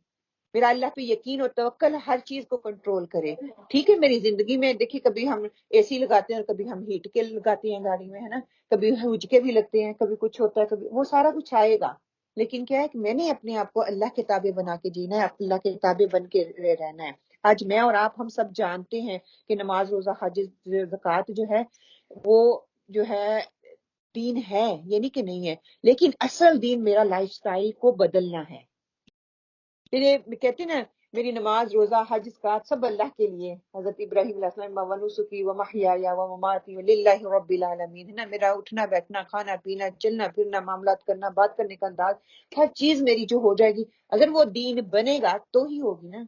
میرا اللہ پہ یقین اور توکل ہر چیز کو کنٹرول کرے. ٹھیک ہے، میری زندگی میں دیکھیے کبھی ہم اے سی لگاتے ہیں اور کبھی ہم ہیٹ کے لگاتے ہیں گاڑی میں، ہے نا، کبھی ہوج کے بھی لگتے ہیں، کبھی کچھ ہوتا ہے، کبھی وہ سارا کچھ آئے گا. لیکن کیا ہے کہ میں نے اپنے آپ کو اللہ کے تابع بنا کے جینا ہے، اللہ کے تابع بن کے رہنا ہے. آج میں اور آپ ہم سب جانتے ہیں کہ نماز، روزہ، حج، زکوٰۃ جو ہے وہ جو ہے دین ہے، یہ نہیں کہ نہیں ہے، لیکن اصل دین میرا لائف سٹائل کو بدلنا ہے. پھر یہ کہتے ہیں نا میری نماز، روزہ، حج، زکوٰۃ سب اللہ کے لیے. حضرت ابراہیم علیہ السلام وَنُسُكِي وَمَحْيَايَ وَمَمَاتِي وَلِلَّهِ رَبِّ الْعَالَمِينَ، ہے نا، میرا اٹھنا بیٹھنا، کھانا پینا، چلنا پھرنا، معاملات کرنا، بات کرنے کا انداز، ہر چیز میری جو ہو جائے گی. اگر وہ دین بنے گا تو ہی ہوگی نا.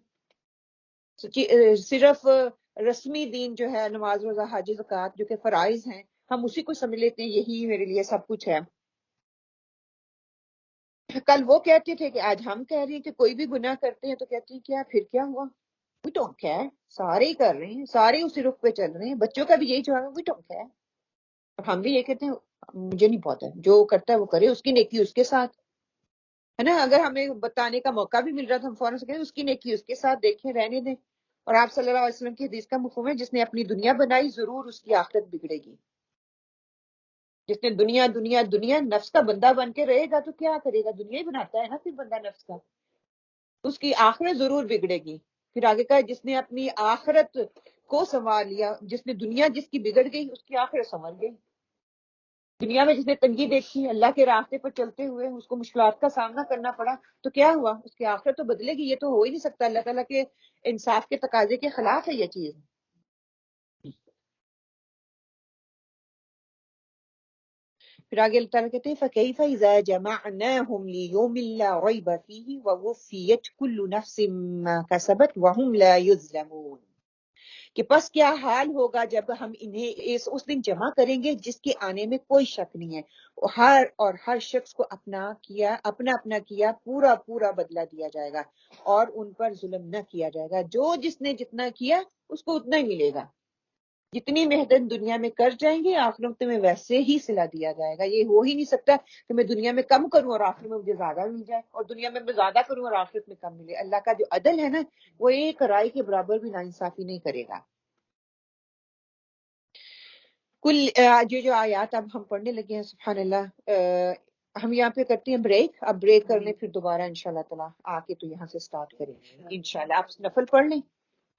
صرف رسمی دین جو ہے نماز، روزہ، حج، زکوٰۃ جو کہ فرائض ہیں، ہم اسی کو سمجھ لیتے ہیں یہی میرے لیے سب کچھ ہے. کل وہ کہتے تھے کہ آج ہم کہہ رہے ہیں کہ کوئی بھی گناہ کرتے ہیں تو کہتے ہیں کیا پھر کیا ہوا، وی ڈونٹ کیئر، سارے ہی کر رہے ہیں، سارے اسی رخ پہ چل رہے ہیں. بچوں کا بھی یہی جواب ہے، وی ڈونٹ کیئر. اور ہم بھی یہ کہتے ہیں مجھے نہیں پتا، جو کرتا ہے وہ کرے، اس کی نیکی اس کے ساتھ، ہے نا. اگر ہمیں بتانے کا موقع بھی مل رہا تو ہم فوراً سے کہیں اس کی نیکی اس کے ساتھ، دیکھیں رہنے دیں. اور آپ صلی اللہ علیہ وسلم کی حدیث کا مفہوم ہے جس نے اپنی دنیا بنائی ضرور اس کی آخرت بگڑے گی. جس نے دنیا دنیا دنیا نفس کا بندہ بن کے رہے گا تو کیا کرے گا، دنیا ہی بناتا ہے نا پھر بندہ نفس کا، اس کی آخرت ضرور بگڑے گی. پھر آگے کہا جس نے اپنی آخرت کو سنوار لیا، جس نے دنیا جس کی بگڑ گئی اس کی آخرت سنور گئی. دنیا میں جس نے تنگی دیکھی، اللہ کے راستے پر چلتے ہوئے اس کو مشکلات کا سامنا کرنا پڑا تو کیا ہوا، اس کی آخرت تو بدلے گی. یہ تو ہو ہی نہیں سکتا، اللہ تعالیٰ کے انصاف کے تقاضے کے خلاف ہے یہ چیز. پھر آگے اللہ تعالیٰ کہتے ہیں فَكَيْفَ إِذَا جَمَعْنَاهُمْ لِيَوْمٍ لَا رَيْبَ فِيهِ وَوُفِّيَتْ كُلُّ نَفْسٍ مَا كَسَبَتْ وَهُمْ لَا يُظْلَمُونَ. کہ پس کیا حال ہوگا جب ہم انہیں اس دن جمع کریں گے جس کے آنے میں کوئی شک نہیں ہے. ہر شخص کو اپنا کیا پورا پورا بدلہ دیا جائے گا اور ان پر ظلم نہ کیا جائے گا. جس نے جتنا کیا اس کو اتنا ہی ملے گا. جتنی محنت دنیا میں کر جائیں گے آخرت میں ویسے ہی صلہ دیا جائے گا. یہ ہو ہی نہیں سکتا کہ میں دنیا میں کم کروں اور آخرت میں مجھے زیادہ مل جائے، اور دنیا میں میں زیادہ کروں اور آخرت میں کم ملے. اللہ کا جو عدل ہے نا وہ ایک رائی کے برابر بھی ناانصافی نہیں کرے گا. جو آیات اب ہم پڑھنے لگے ہیں سبحان اللہ، ہم یہاں پہ کرتے ہیں بریک. اب بریک کر لیں پھر دوبارہ انشاءاللہ تعالیٰ آ کے تو یہاں سے سٹارٹ کریں انشاءاللہ. آپ نفل پڑھ لیں،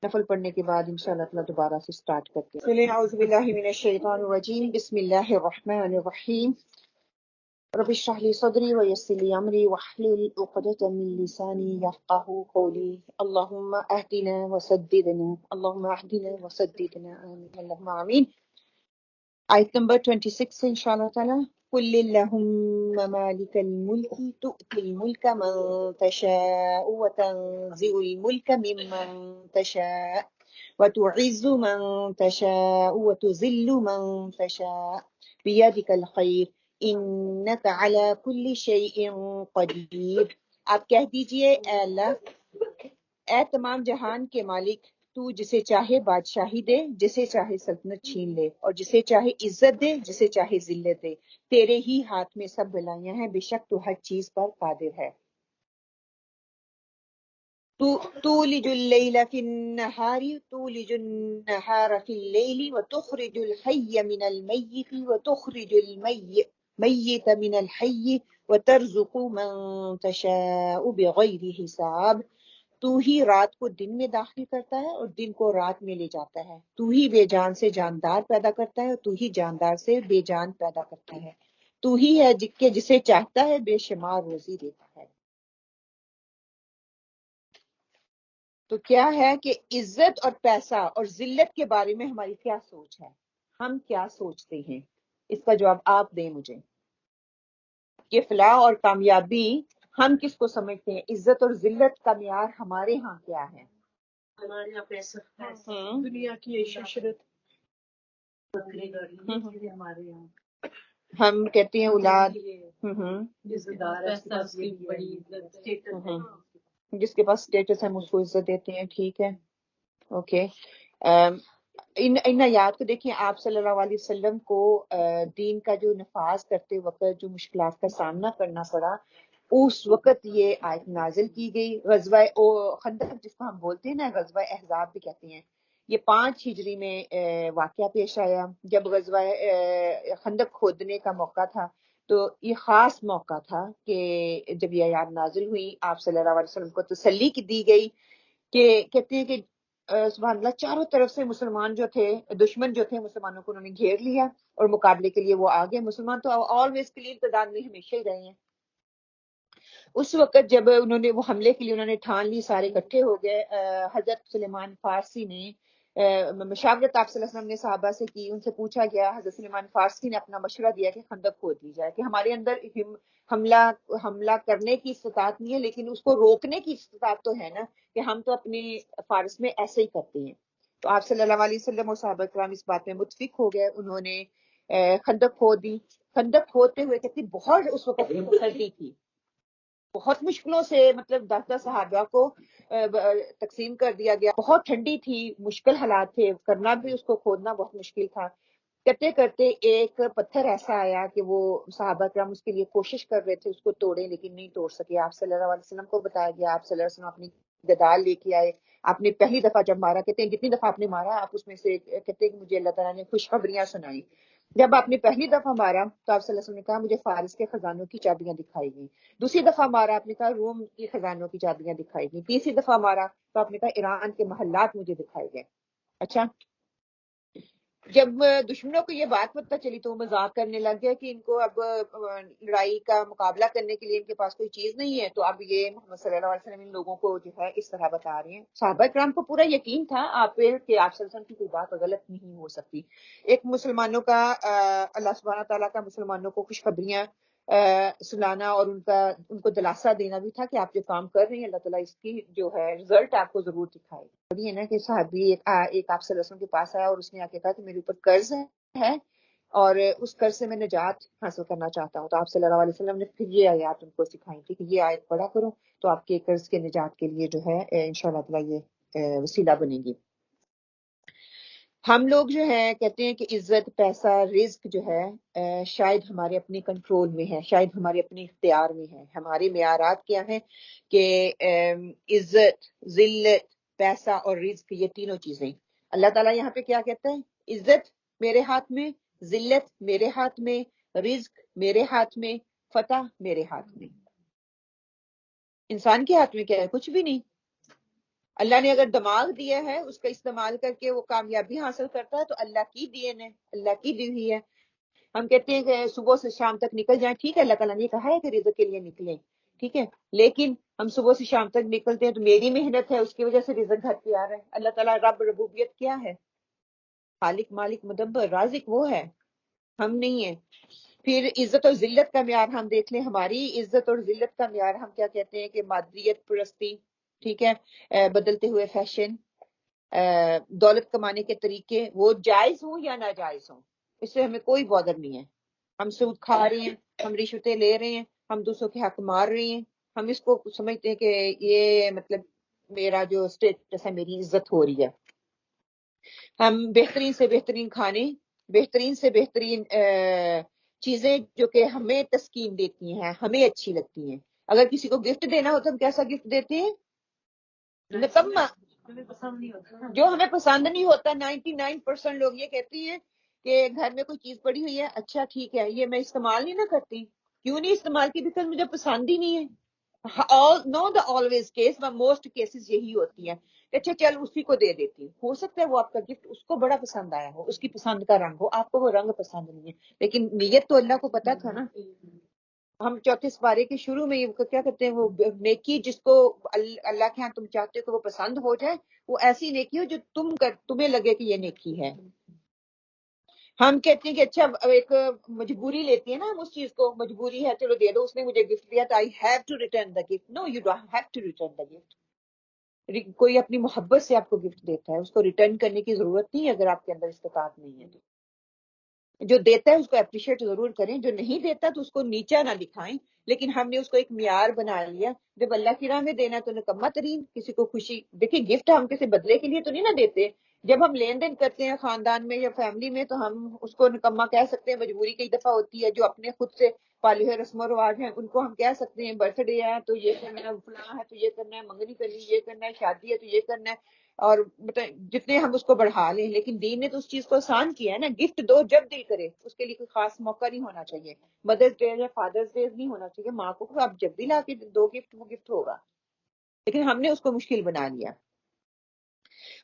نفل پڑھنے کے بعد انشاءاللہ تعالیٰ دوبارہ سے سٹارٹ کرتے ہیں. اعوذ باللہ من الشیطان الرجیم، بسم اللہ الرحمن الرحیم. رب اشرح لي صدري ويسر لي امري واحلل عقدة من لساني يفقهوا قولي. اللهم اهدنا وسددنا، اللهم اهدنا وسددنا، آمين اللهم آمین. آیت نمبر 26 سے انشاءاللہ تعالیٰ. قل اللہم مالک الملک تؤتی الملک من تشاء وتنزع الملک ممن تشاء وتعز من تشاء وتذل من تشاء بیدک الخیر انک علی کل شیء قدیر. آپ کہہ دیجئے اے اللہ، اے تمام جہان کے مالک، تو جسے چاہے بادشاہی دے، جسے چاہے سلطنت چھین لے، اور جسے چاہے عزت دے، جسے چاہے ذلت دے. تیرے ہی ہاتھ میں سب بلائیاں ہیں، بے شک تو ہر چیز پر قادر ہے. تولج اللیل فی النہار تولج النہار فی اللیل وتخرج الحی من المیت وتخرج المیت من الحی وترزق من تشاء بغیر حساب. تو ہی رات کو دن میں داخل کرتا ہے اور دن کو رات میں لے جاتا ہے. تو ہی بے جان سے جاندار پیدا کرتا ہے اور تو ہی جاندار سے بے جان پیدا کرتا ہے. تو ہی ہے جسے چاہتا ہے بے شمار روزی دیتا ہے. تو کیا ہے کہ عزت اور پیسہ اور ذلت کے بارے میں ہماری کیا سوچ ہے، ہم کیا سوچتے ہیں، اس کا جواب آپ دیں مجھے. کہ فلاح اور کامیابی ہم کس کو سمجھتے ہیں، عزت اور ذلت کا معیار ہمارے ہاں کیا ہے؟ ہمارے یہاں پیسہ، دنیا کی عشرت، بکری گاڑی، ہمارے یہاں ہم کہتے ہیں اولاد، جس کے پاس اسٹیٹس ہے ہم اس کو عزت دیتے ہیں. ٹھیک ہے، اوکے. ان آیات کو دیکھیں. آپ صلی اللہ علیہ وسلم کو دین کا جو نفاذ کرتے وقت جو مشکلات کا سامنا کرنا پڑا اس وقت یہ آیت نازل کی گئی. غزوہ خندق جس کو ہم بولتے ہیں نا، غزوہ احزاب بھی کہتے ہیں، یہ 5 ہجری میں واقعہ پیش آیا جب غزوہ خندق کھودنے کا موقع تھا. تو یہ خاص موقع تھا کہ جب یہ آیات نازل ہوئی، آپ صلی اللہ علیہ وسلم کو تسلی کی دی گئی کہ کہتے ہیں کہ سبحان اللہ، چاروں طرف سے مسلمان جو تھے، دشمن جو تھے، مسلمانوں کو انہوں نے گھیر لیا اور مقابلے کے لیے وہ آگے. مسلمان تو آلویز کلیئر تعداد میں ہمیشہ ہی رہے ہیں. اس وقت جب انہوں نے وہ حملے کے لیے انہوں نے ٹھان لی، سارے اکٹھے ہو گئے. حضرت سلیمان فارسی نے مشاورت آپ صلی اللہ علیہ وسلم نے صحابہ سے کی، ان سے پوچھا گیا. حضرت سلیمان فارسی نے اپنا مشورہ دیا کہ خندق کھود دی جائے، کہ ہمارے اندر حملہ کرنے کی استطاعت نہیں ہے لیکن اس کو روکنے کی استطاعت تو ہے نا، کہ ہم تو اپنے فارس میں ایسے ہی کرتے ہیں. تو آپ صلی اللہ علیہ وسلم اور صحابہ کرام اس بات میں متفق ہو گئے. انہوں نے خندق کھود دی. خندق کھودتے ہوئے کہتی بہت اس وقت سردی تھی، بہت مشکلوں سے مطلب 10 صحابہ کو تقسیم کر دیا گیا. بہت ٹھنڈی تھی، مشکل حالات تھے، کرنا بھی اس کو کھودنا بہت مشکل تھا. کرتے کرتے ایک پتھر ایسا آیا کہ وہ صحابہ کرام اس کے لیے کوشش کر رہے تھے اس کو توڑیں لیکن نہیں توڑ سکے. آپ صلی اللہ علیہ وسلم کو بتایا گیا. آپ صلی اللہ علیہ وسلم اپنی گدال لے کے آئے. آپ نے پہلی دفعہ جب مارا، کہتے ہیں جتنی دفعہ آپ نے مارا آپ اس میں سے کہتے ہیں کہ مجھے اللہ تعالیٰ نے خوشخبریاں سنائی. جب آپ نے پہلی دفعہ مارا تو آپ صلی اللہ علیہ وسلم نے کہا مجھے فارس کے خزانوں کی چابیاں دکھائی گئی. دوسری دفعہ مارا آپ نے کہا روم کی خزانوں کی چابیاں دکھائی گئی. تیسری دفعہ مارا تو آپ نے کہا ایران کے محلات مجھے دکھائے گئے. اچھا، جب دشمنوں کو یہ بات پتہ چلی تو وہ مذاق کرنے لگ گیا کہ ان کو اب لڑائی کا مقابلہ کرنے کے لیے ان کے پاس کوئی چیز نہیں ہے. تو اب یہ محمد صلی اللہ علیہ وسلم ان لوگوں کو جو ہے اس طرح بتا رہے ہیں. صحابہ کرام کو پورا یقین تھا آپ پہ کہ آپ صلی اللہ علیہ وسلم کی کوئی بات غلط نہیں ہو سکتی. ایک مسلمانوں کا اللہ سبحانہ تعالیٰ کا مسلمانوں کو خوشخبریاں سنانا اور ان کو دلاسا دینا بھی تھا کہ آپ جو کام کر رہے ہیں اللہ تعالیٰ اس کی جو ہے رزلٹ آپ کو ضرور دکھائے. یہ نا کہ صحابی ایک آپ صلی اللہ علیہ وسلم کے پاس آیا اور اس نے آ کے کہا کہ میرے اوپر قرض ہے اور اس قرض سے میں نجات حاصل کرنا چاہتا ہوں. تو آپ صلی اللہ علیہ وسلم نے پھر یہ آیات ان کو سکھائی تھی کہ یہ آیت پڑھا کرو تو آپ کے قرض کے نجات کے لیے جو ہے انشاءاللہ تعالیٰ یہ وسیلہ بنے گی. ہم لوگ جو ہے کہتے ہیں کہ عزت، پیسہ، رزق جو ہے شاید ہمارے اپنے کنٹرول میں ہے، شاید ہمارے اپنے اختیار میں ہے. ہمارے معیارات کیا ہیں کہ عزت، ذلت، پیسہ اور رزق، یہ تینوں چیزیں. اللہ تعالیٰ یہاں پہ کیا کہتا ہے؟ عزت میرے ہاتھ میں، ذلت میرے ہاتھ میں، رزق میرے ہاتھ میں، فتح میرے ہاتھ میں. انسان کے ہاتھ میں کیا ہے؟ کچھ بھی نہیں. اللہ نے اگر دماغ دیا ہے اس کا استعمال کر کے وہ کامیابی حاصل کرتا ہے تو اللہ کی دین ہے، اللہ کی دی ہوئی ہے. ہم کہتے ہیں کہ صبح سے شام تک نکل جائیں، ٹھیک ہے اللہ تعالیٰ نے کہا ہے کہ رزق کے لیے نکلیں، ٹھیک ہے، لیکن ہم صبح سے شام تک نکلتے ہیں تو میری محنت ہے اس کی وجہ سے رزق گھر پہ آ رہا ہے. اللہ تعالیٰ رب ربوبیت کیا ہے؟ خالق، مالک، مدبر، رازق وہ ہے، ہم نہیں ہیں. پھر عزت اور ذلت کا معیار ہم دیکھ لیں. ہماری عزت اور ذلت کا معیار ہم کیا کہتے ہیں کہ مادیت پرستی، ٹھیک ہے، بدلتے ہوئے فیشن، دولت کمانے کے طریقے، وہ جائز ہوں یا ناجائز ہوں اس سے ہمیں کوئی بودر نہیں ہے. ہم سود کھا رہے ہیں، ہم رشوتیں لے رہے ہیں، ہم دوسروں کے حق مار رہے ہیں، ہم اس کو سمجھتے ہیں کہ یہ مطلب میرا جو اسٹیٹس ہے، میری عزت ہو رہی ہے. ہم بہترین سے بہترین کھانے، بہترین سے بہترین چیزیں جو کہ ہمیں تسکین دیتی ہیں، ہمیں اچھی لگتی ہیں. اگر کسی کو گفٹ دینا ہو تو ہم کیسا گفٹ دیتے ہیں؟ نکما، جو ہمیں پسند نہیں ہوتا. 99% لوگ یہ کہتے ہیں کہ گھر میں کوئی چیز پڑی ہوئی ہے، اچھا ٹھیک ہے یہ میں استعمال نہیں نہ کرتی. کیوں نہیں استعمال کی؟ بیکاز مجھے پسند ہی نہیں ہے. نو دا آلویز کیس، موسٹ کیسز یہی ہوتی ہیں کہ اچھا چل اسی کو دے دیتی. ہو سکتا ہے وہ آپ کا گفٹ اس کو بڑا پسند آیا ہو، اس کی پسند کا رنگ ہو، آپ کو وہ رنگ پسند نہیں ہے، لیکن نیت تو اللہ کو پتا تھا نا. ہم 34 پارے کے شروع میں کیا کہتے ہیں، وہ نیکی جس کو اللہ کے ہاں تم چاہتے ہو کہ وہ پسند ہو جائے، وہ ایسی نیکی ہو جو تمہیں لگے کہ یہ نیکی ہے. ہم کہتے ہیں کہ اچھا ایک مجبوری لیتی ہے نا ہم اس چیز کو، مجبوری ہے چلو دے دو، اس نے مجھے گفٹ دیا تو I have to return the gift. No, you don't have to return the gift. کوئی اپنی محبت سے آپ کو گفٹ دیتا ہے، اس کو ریٹرن کرنے کی ضرورت نہیں اگر آپ کے اندر استطاعت نہیں ہے. جو دیتا ہے اس کو اپریشیٹ ضرور کریں، جو نہیں دیتا تو اس کو نیچا نہ دکھائیں. لیکن ہم نے اس کو ایک معیار بنا لیا، جب اللہ کی راہ میں دینا تو نکما ترین. کسی کو خوشی، دیکھیں گفٹ ہم کسی بدلے کے لیے تو نہیں نہ دیتے جب ہم لین دین کرتے ہیں خاندان میں یا فیملی میں تو ہم اس کو نکما کہہ سکتے ہیں، مجبوری کئی دفعہ ہوتی ہے، جو اپنے خود سے پالے ہوئے رسم و رواج ہیں ان کو ہم کہہ سکتے ہیں برتھ ڈے ہے تو یہ کرنا ہے، فلاں ہے تو یہ کرنا ہے، منگنی کرنی یہ کرنا ہے، شادی ہے تو یہ کرنا ہے، اور جتنے ہم اس کو بڑھا لیں، لیکن دین نے تو اس چیز کو آسان کیا ہے نا، گفٹ دو جب دل کرے، اس کے لیے کوئی خاص موقع نہیں ہونا چاہیے، مدرس ڈے یا فادرس ڈے نہیں ہونا چاہیے، ماں کو آپ جب بھی لا کے دو گفٹ وہ گفٹ ہوگا، لیکن ہم نے اس کو مشکل بنا لیا۔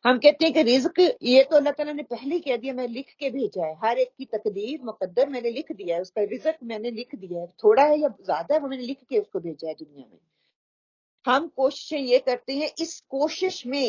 ہم کہتے ہیں کہ رزق یہ تو اللہ تعالیٰ نے پہلے ہی کہہ دیا، میں لکھ کے بھیجا ہے، ہر ایک کی تقدیر مقدر میں نے لکھ دیا ہے، اس کا رزق میں نے لکھ دیا ہے، تھوڑا ہے یا زیادہ ہے وہ میں نے لکھ کے اس کو بھیجا ہے دنیا میں۔ ہم کوششیں یہ کرتے ہیں، اس کوشش میں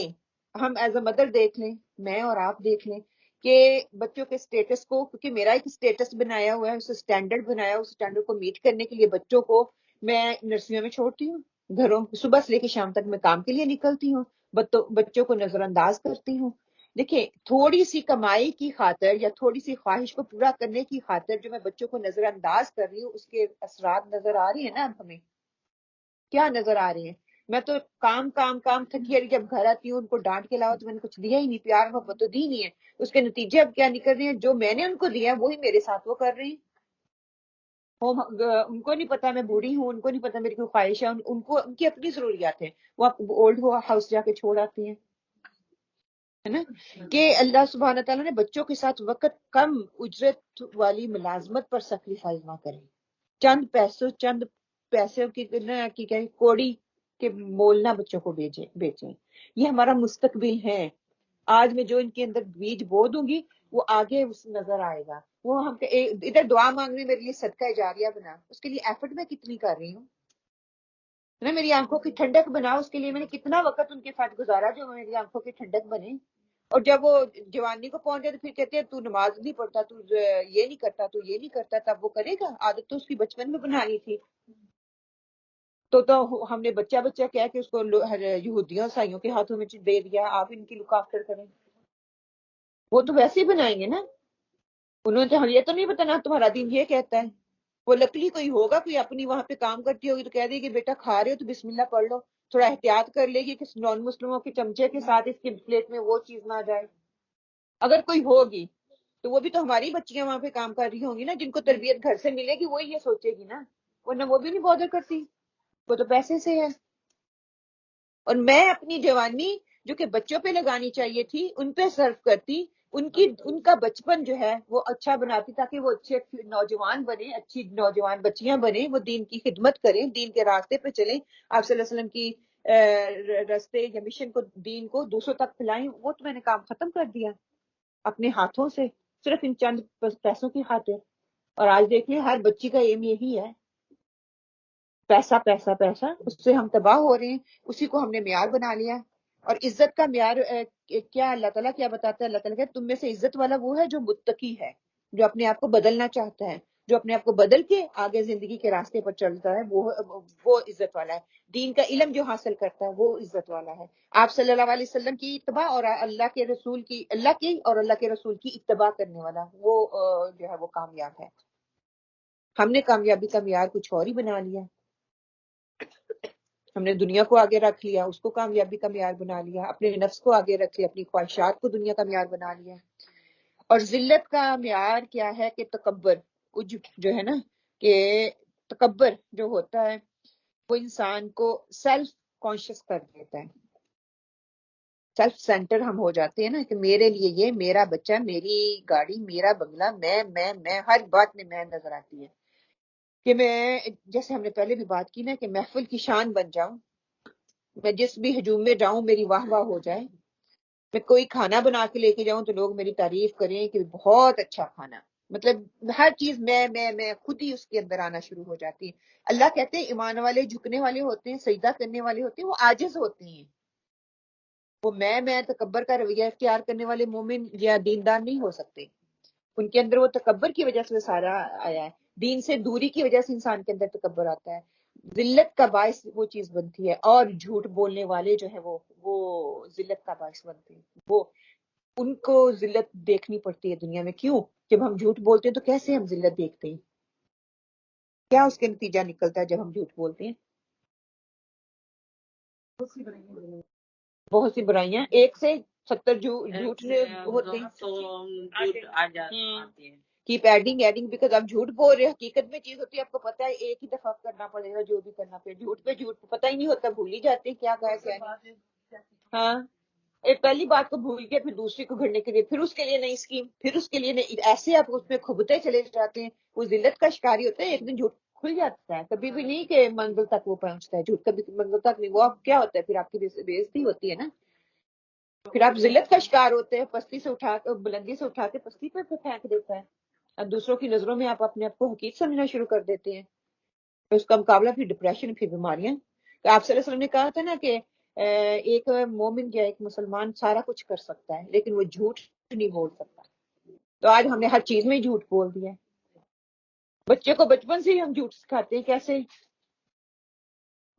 ہم ایز اے مدر دیکھ لیں، میں اور آپ دیکھ لیں کہ بچوں کے سٹیٹس کو، کیونکہ میرا ایک سٹیٹس بنایا ہوا ہے، اس سٹینڈرڈ بنایا، اس سٹینڈرڈ کو میٹ کرنے کے لیے بچوں کو میں نرسریوں میں چھوڑتی ہوں، گھروں صبح سے لے کے شام تک میں کام کے لیے نکلتی ہوں، بچوں کو نظر انداز کرتی ہوں۔ دیکھیں تھوڑی سی کمائی کی خاطر یا تھوڑی سی خواہش کو پورا کرنے کی خاطر جو میں بچوں کو نظر انداز کر رہی ہوں، اس کے اثرات نظر آ رہی ہیں نا اب ہمیں، کیا نظر آ رہے ہیں؟ میں تو کام کام کام تھکی ہری جب گھر آتی ہوں ان کو ڈانٹ کے لاؤ تو میں نے کچھ دیا ہی نہیں، پیار محبت تو دی نہیں ہے، اس کے نتیجے اب کیا نکل رہے ہیں؟ جو میں نے ان کو دیا وہی میرے ساتھ وہ کر رہے ہیں۔ ان کو نہیں پتا میں بوڑھی ہوں، ان کو نہیں پتا میری کوئی خواہش ہے، ان کو ان کی اپنی ضروریات ہیں، وہ اولڈ ہاؤس جا کے چھوڑ آتے ہیں، ہے نا؟ کہ اللہ سبحانہ تعالیٰ نے بچوں کے ساتھ وقت کم اجرت والی ملازمت پر سیکریفائز نہ کریں، چند پیسوں کی کوڑی کے مول نہ بچوں کو بیچیں، یہ ہمارا مستقبل ہے، آج میں جو ان کے اندر بیج بو دوں گی وہ آگے نظر آئے گا، وہ ہم ادھر دعا مانگنے میرے لیے صدقہ جاریہ بنا، اس کے لیے ایفرٹ میں کتنی کر رہی ہوں نا، میری آنکھوں کی ٹھنڈک بنا، اس کے لیے میں نے کتنا وقت ان کے ساتھ گزارا جو میری آنکھوں کی ٹھنڈک بنے، اور جب وہ جوانی کو پہنچ جائے تو پھر کہتے ہیں تو نماز نہیں پڑھتا، تو یہ نہیں کرتا، تو یہ نہیں کرتا، تب وہ کرے گا؟ عادت تو اس کی بچپن میں بنانی تھی، تو ہم نے بچہ کہہ کے اس کو یہودیوں عیسائیوں کے ہاتھوں میں دے دیا، آپ ان کی لک آفٹر کریں، وہ تو ویسے ہی بنائیں گے نا، انہوں نے تو یہ تو نہیں بتانا تمہارا دین یہ کہتا ہے، وہ لکلی کوئی ہوگا کوئی اپنی وہاں پہ کام کرتی ہوگی تو کہہ دے گی بیٹا کھا رہے ہو تو بسم اللہ پڑھ لو، تھوڑا احتیاط کر لے گی کہ نان مسلموں کے چمچے کے ساتھ اس کی پلیٹ میں وہ چیز نہ جائے، اگر کوئی ہوگی تو وہ بھی تو ہماری بچیاں وہاں پہ کام کر رہی ہوں گی نا، جن کو تربیت گھر سے ملے گی وہی یہ سوچے گی نا، ورنہ وہ بھی نہیں بادر کرتی، وہ تو پیسے سے ہے۔ اور میں اپنی جوانی جو کہ بچوں پہ لگانی چاہیے تھی ان پہ صرف کرتی، ان کا بچپن جو ہے وہ اچھا بناتی تاکہ وہ اچھے نوجوان بنے، اچھی نوجوان بچیاں بنیں، وہ دین کی خدمت کریں، دین کے راستے پہ چلیں، آپ صلی اللہ علیہ وسلم کی راستے یا مشن کو، دین کو دوسروں تک پھیلائیں، وہ تو میں نے کام ختم کر دیا اپنے ہاتھوں سے، صرف ان چند پیسوں کی خاطر۔ اور آج دیکھیں ہر بچی کا ایم یہی ہے، پیسہ پیسہ پیسہ، اس سے ہم تباہ ہو رہے ہیں، اسی کو ہم نے معیار بنا لیا۔ اور عزت کا معیار کیا اللہ تعالیٰ کیا بتاتا ہے؟ اللہ تعالیٰ کہ تم میں سے عزت والا وہ ہے جو متقی ہے، جو اپنے آپ کو بدلنا چاہتا ہے، جو اپنے آپ کو بدل کے آگے زندگی کے راستے پر چلتا ہے، وہ عزت والا ہے، دین کا علم جو حاصل کرتا ہے وہ عزت والا ہے۔ آپ صلی اللہ علیہ وسلم کی اتباع اور اللہ کے رسول کی، اللہ کی اور اللہ کے رسول کی اتباع کرنے والا وہ جو ہے وہ کامیاب ہے۔ ہم نے کامیابی کا معیار کچھ اور ہی بنا لیا، ہم نے دنیا کو آگے رکھ لیا، اس کو کامیابی کا معیار بنا لیا، اپنے نفس کو آگے رکھ لیا، اپنی خواہشات کو دنیا کا معیار بنا لیا۔ اور ذلت کا معیار کیا ہے؟ کہ تکبر، جو ہے نا، کہ تکبر جو ہوتا ہے وہ انسان کو سیلف کانشیس کر دیتا ہے، سیلف سینٹر ہم ہو جاتے ہیں نا، کہ میرے لیے یہ، میرا بچہ، میری گاڑی، میرا بنگلہ، میں ہر بات میں میں نظر آتی ہے، کہ میں جیسے ہم نے پہلے بھی بات کی نا کہ محفل کی شان بن جاؤں، میں جس بھی ہجوم میں جاؤں میری واہ واہ ہو جائے، میں کوئی کھانا بنا کے لے کے جاؤں تو لوگ میری تعریف کریں کہ بہت اچھا کھانا، مطلب ہر چیز میں خود ہی اس کے اندر آنا شروع ہو جاتی ہے۔ اللہ کہتے ہیں ایمان والے جھکنے والے ہوتے ہیں، سجدہ کرنے والے ہوتے ہیں، وہ عاجز ہوتے ہیں، وہ میں تکبر کا رویہ اختیار کرنے والے مومن یا دیندار نہیں ہو سکتے، ان کے اندر وہ تکبر کی وجہ سے سارا آیا ہے، دین سے دوری کی وجہ سے انسان کے اندر تکبر آتا ہے، ذلت کا باعث وہ چیز بنتی ہے، اور جھوٹ بولنے والے جو ہے وہ ذلت کا باعث بنتے ہیں، وہ ان کو ذلت دیکھنی پڑتی ہے دنیا میں۔ کیوں؟ جب ہم جھوٹ بولتے ہیں تو کیسے ہم ذلت دیکھتے ہیں؟ کیا اس کے نتیجہ نکلتا ہے جب ہم جھوٹ بولتے ہیں؟ بہت سی برائیاں، ایک سے 70 جھوٹ ہوتے ہیں تو جھوٹ آ جاتے ہیں. کیپ ایڈنگ بیکاز آپ جھوٹ بول رہے ہیں. حقیقت میں چیز ہوتی ہے آپ کو پتا ہے ایک ہی دفعہ کرنا پڑے گا جو بھی کرنا پڑے. جھوٹ پہ جھوٹ پتہ ہی نہیں ہوتا, بھول ہی جاتے ہیں کیا کہا کیا نہیں. ہاں ایک پہلی بات کو بھول کے پھر دوسری کو گھڑنے کے لیے پھر اس کے لیے نئی اسکیم, پھر اس کے لیے نئی, ایسے آپ اس میں کھبتے چلے جاتے ہیں. وہ ذلت کا شکاری ہوتا ہے. ایک دن جھوٹ کھل جاتا ہے, کبھی بھی نہیں کہ منزل تک وہ پہنچتا ہے جھوٹ, کبھی منزل تک نہیں. وہ اب کیا ہوتا ہے پھر آپ کی بےعزتی ہوتی ہے نا, پھر آپ ذلت کا شکار ہوتے ہیں. پستی سے اٹھا کے بلندی سے اٹھا کے پستی پہ پھینک دیتا ہے. اب دوسروں کی نظروں میں آپ اپنے آپ کو حقیق سمجھنا شروع کر دیتے ہیں. اس کا مقابلہ پھر ڈپریشن, پھر بیماریاں. تو آپ صلی اللہ علیہ وسلم نے کہا تھا نا کہ ایک مومن یا ایک مسلمان سارا کچھ کر سکتا ہے لیکن وہ جھوٹ نہیں بول سکتا. تو آج ہم نے ہر چیز میں جھوٹ بول دیا. بچے کو بچپن سے ہی ہم جھوٹ سکھاتے ہیں. کیسے؟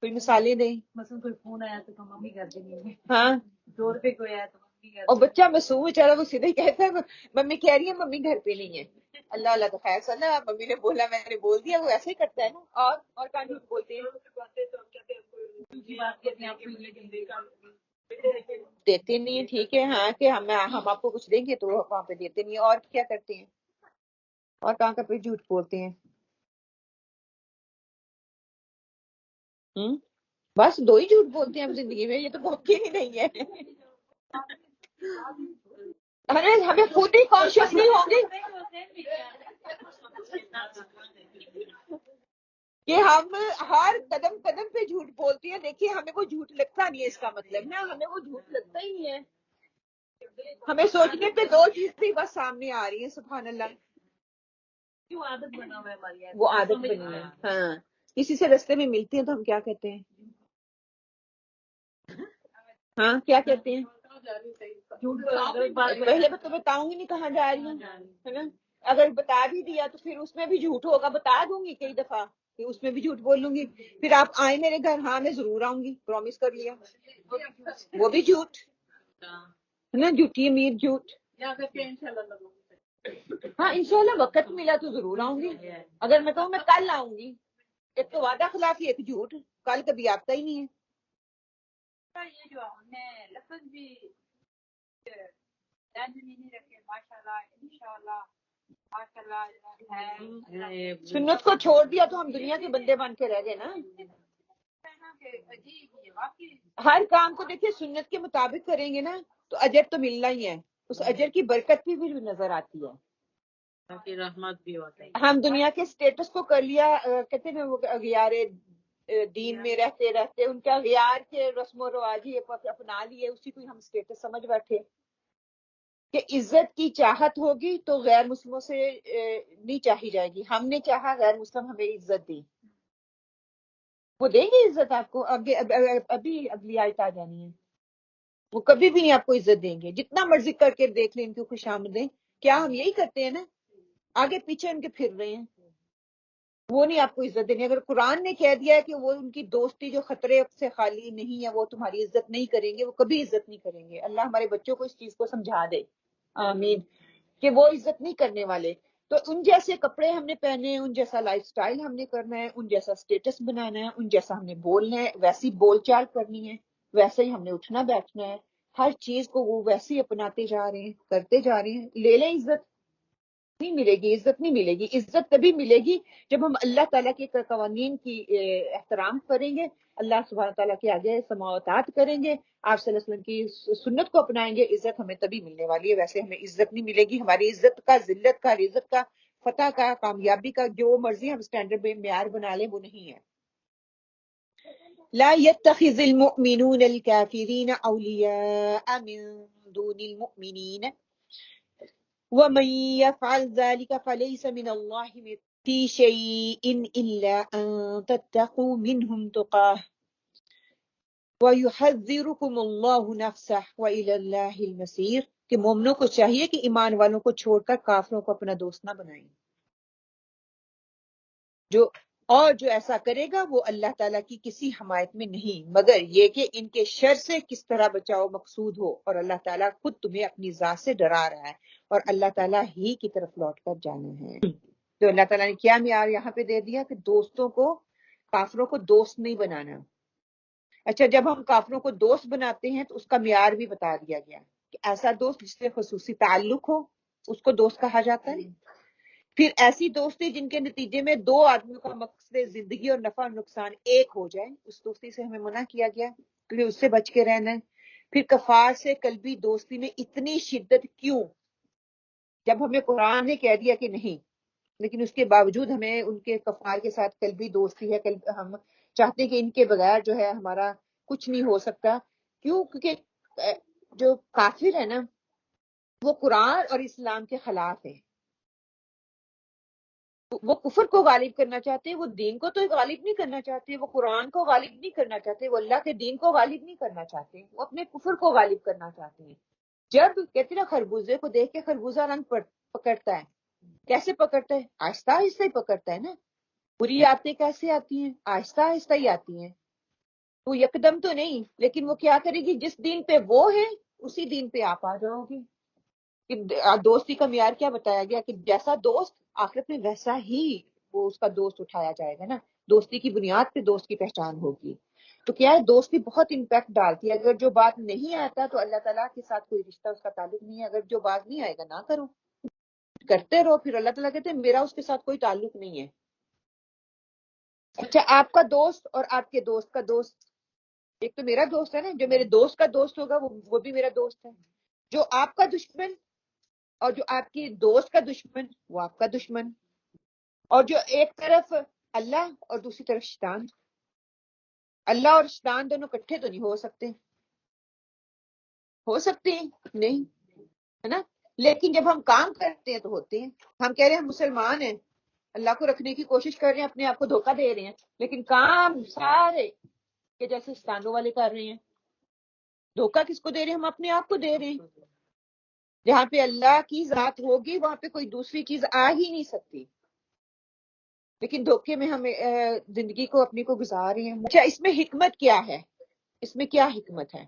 کوئی مثالیں دیں. مثلا کوئی فون آیا تو ممی کر دیں گے, ہاں 2 روپے کوئی آیا تو ممی کر اور بچہ معصوم بیچارہ وہ سیدھے کہتا ہے ممی کہہ رہی ہے ممی گھر پہ نہیں ہے. اللہ اللہ تو خیر صلاح, ممی نے بولا میں نے بول دیا. وہ ایسے ہی کرتا ہے نا. اور کہاں جھوٹ بولتے ہیں, دیتے نہیں ہیں. ٹھیک ہے ہاں کہ ہم آپ کو کچھ دیں گے تو وہاں پہ دیتے نہیں. اور کیا کرتے ہیں, اور کہاں کا پہ جھوٹ بولتے ہیں. بس 2 ہی جھوٹ بولتے ہیں ہم زندگی میں, یہ تو بولتے ہی نہیں ہے. ہمیں خود ہی کانشیس نہیں ہوں گے کہ ہم ہر قدم پہ جھوٹ بولتے ہیں. دیکھیے ہمیں وہ جھوٹ لگتا نہیں ہے, اس کا مطلب نا ہمیں وہ جھوٹ لگتا ہی نہیں ہے. ہمیں سوچنے پہ 2 چیزیں بس سامنے آ رہی ہیں. سبحان اللہ, کیوں عادت بنا ہوا ہے ہماری, وہ عادت بنی ہے. ہاں کسی سے رستے میں ملتے ہیں تو ہم کیا کہتے ہیں, ہاں کیا کہتے ہیں, پہلے تو بتاؤں گی نہیں کہاں جا رہی ہوں, ہے نا. اگر بتا بھی دیا تو پھر اس میں بھی جھوٹ ہوگا. بتا دوں گی کئی دفعہ کہ اس میں بھی جھوٹ بول لوں گی. پھر آپ آئے میرے گھر, ہاں میں ضرور آؤں گی, پرومس کر لیا, وہ بھی جھوٹ ہے نا. جھوٹی امید جھوٹ. ہاں انشاءاللہ وقت ملا تو ضرور آؤں گی. اگر میں کہوں میں کل آؤں گی, ایک تو وعدہ خلافی, ایک جھوٹ. کل کبھی آتا ہی نہیں ہے. یہ جو ہم نے لفظ بھی ذہن میں نہیں رکھے, ماشاءاللہ انشاءاللہ ماشاءاللہ. سنت کو چھوڑ دیا تو ہم دنیا کے بندے بن کے رہ گئے نا. ہر کام کو دیکھیے سنت کے مطابق کریں گے نا تو اجر تو ملنا ہی ہے. اس اجر کی برکت بھی نظر آتی ہے, رحمت بھی ہوتا ہے. ہم دنیا کے سٹیٹس کو کر لیا, کہتے ہیں وہ غیار دین میں رہتے رہتے ان کا غیار کے رسم و رواج ہی اپنا لیے, اسی کو ہم سٹیٹس سمجھ بیٹھے. کہ عزت کی چاہت ہوگی تو غیر مسلموں سے نہیں چاہی جائے گی. ہم نے چاہا غیر مسلم ہمیں عزت دیں, وہ دیں گے عزت آپ کو. ابھی اگلی آیت آ جانی ہے, وہ کبھی بھی نہیں آپ کو عزت دیں گے. جتنا مرضی کر کے دیکھ لیں ان کی خوش آمدیں. کیا ہم یہی کرتے ہیں نا, آگے پیچھے ان کے پھر رہے ہیں, وہ نہیں آپ کو عزت دیں گے. اگر قرآن نے کہہ دیا ہے کہ وہ ان کی دوستی جو خطرے سے خالی نہیں ہے, وہ تمہاری عزت نہیں کریں گے, وہ کبھی عزت نہیں کریں گے. اللہ ہمارے بچوں کو اس چیز کو سمجھا دے, آمین, کہ وہ عزت نہیں کرنے والے. تو ان جیسے کپڑے ہم نے پہنے, ان جیسا لائف سٹائل ہم نے کرنا ہے, ان جیسا سٹیٹس بنانا ہے, ان جیسا ہم نے بولنا ہے, ویسی بول چال کرنی ہے, ویسے ہی ہم نے اٹھنا بیٹھنا ہے. ہر چیز کو وہ ویسے ہی اپناتے جا رہے ہیں, کرتے جا رہے ہیں. لے لیں عزت, نہیں ملے گی. عزت نہیں ملے گی. عزت تبھی ملے گی جب ہم اللہ تعالیٰ کے قوانین کی احترام کریں گے, اللہ سبحانہ تعالیٰ کے آگے سماعتات کریں گے, آپ صلی اللہ علیہ وسلم کی سنت کو اپنائیں گے. عزت ہمیں تبھی ملنے والی ہے, ویسے ہمیں عزت نہیں ملے گی. ہماری عزت کا, ذلت کا, عزت کا, فتح کا, کامیابی کا جو مرضی ہم اسٹینڈرڈ میں معیار بنا لیں وہ نہیں ہے. لا يتخذ المؤمنون الكافرين اولیاء من دون المؤمنین ومن يفعل ذلك فليس من الله في شيء إلا أن تتقوا منهم تقاه وَيُحَذِّرُكُمُ اللَّهُ نَفْسَهُ وَإِلَى اللَّهِ الْمَصِيرُ. کہ مومنوں کو چاہیے کہ ایمان والوں کو چھوڑ کر کافروں کو اپنا دوست نہ بنائیں. جو ایسا کرے گا وہ اللہ تعالیٰ کی کسی حمایت میں نہیں, مگر یہ کہ ان کے شر سے کس طرح بچاؤ مقصود ہو, اور اللہ تعالیٰ خود تمہیں اپنی ذات سے ڈرا رہا ہے, اور اللہ تعالیٰ ہی کی طرف لوٹ کر جانا ہے. تو اللہ تعالیٰ نے کیا معیار یہاں پہ دے دیا کہ دوستوں کو, کافروں کو دوست نہیں بنانا. اچھا جب ہم کافروں کو دوست بناتے ہیں تو اس کا معیار بھی بتا دیا گیا. کہ ایسا دوست جس سے خصوصی تعلق ہو اس کو دوست کہا جاتا ہے. پھر ایسی دوستی جن کے نتیجے میں دو آدمیوں کا مقصد زندگی اور نفع اور نقصان ایک ہو جائے، اس دوستی سے ہمیں منع کیا گیا کیونکہ اس سے بچ کے رہنا ہے. پھر کفار سے قلبی دوستی میں اتنی شدت کیوں، جب ہمیں قرآن نے کہہ دیا کہ نہیں، لیکن اس کے باوجود ہمیں ان کے کفار کے ساتھ قلبی دوستی ہے. ہم چاہتے ہیں کہ ان کے بغیر جو ہے ہمارا کچھ نہیں ہو سکتا. کیوں؟ کیونکہ جو کافر ہے نا وہ قرآن اور اسلام کے خلاف ہے. وہ کفر کو غالب کرنا چاہتے ہیں، وہ دین کو تو غالب نہیں کرنا چاہتے، وہ قرآن کو غالب نہیں کرنا چاہتے، وہ اللہ کے دین کو غالب نہیں کرنا چاہتے، وہ اپنے کفر کو غالب کرنا چاہتے ہیں. جب کہتے نا خربوزے کو دیکھ کے خربوزہ رنگ پکڑتا ہے، کیسے پکڑتا ہے؟ آہستہ آہستہ ہی پکڑتا ہے نا. بری عادتیں کیسے آتی ہیں؟ آہستہ آہستہ ہی آتی ہیں، وہ یکدم تو نہیں. لیکن وہ کیا کرے گی؟ جس دین پہ وہ ہے اسی دین پہ آپ آ جاؤ گے. دوستی کا معیار کیا بتایا گیا کہ جیسا دوست آخرت میں ویسا ہی وہ اس کا دوست اٹھایا جائے گا نا. دوستی کی بنیاد پہ دوست کی پہچان ہوگی. تو کیا ہے، دوستی بہت امپیکٹ ڈالتی ہے. اگر جو بات نہیں آتا تو اللہ تعالیٰ کے ساتھ کوئی رشتہ اس کا تعلق نہیں ہے. اگر جو بات نہیں آئے گا نہ کرو، کرتے رہو. پھر اللہ تعالیٰ کہتے ہیں میرا اس کے ساتھ کوئی تعلق نہیں ہے. اچھا، آپ کا دوست اور آپ کے دوست کا دوست، ایک تو میرا دوست ہے نا، جو میرے دوست کا دوست ہوگا وہ بھی میرا دوست ہے. جو آپ کا دشمن اور جو آپ کی دوست کا دشمن وہ آپ کا دشمن. اور جو ایک طرف اللہ اور دوسری طرف شیطان، اللہ اور شیطان دونوں اکٹھے تو نہیں ہو سکتے. ہو سکتے ہیں؟ نہیں، ہے نا. لیکن جب ہم کام کرتے ہیں تو ہوتے ہیں. ہم کہہ رہے ہیں ہم مسلمان ہیں، اللہ کو رکھنے کی کوشش کر رہے ہیں، اپنے آپ کو دھوکہ دے رہے ہیں، لیکن کام سارے کہ جیسے شیطانوں والے کر رہے ہیں. دھوکہ کس کو دے رہے ہیں؟ ہم اپنے آپ کو دے رہے ہیں. جہاں پہ اللہ کی ذات ہوگی وہاں پہ کوئی دوسری چیز آ ہی نہیں سکتی، لیکن دھوکے میں ہم زندگی کو اپنی کو گزار رہے ہیں. اچھا، اس میں حکمت کیا ہے؟ اس میں کیا حکمت ہے؟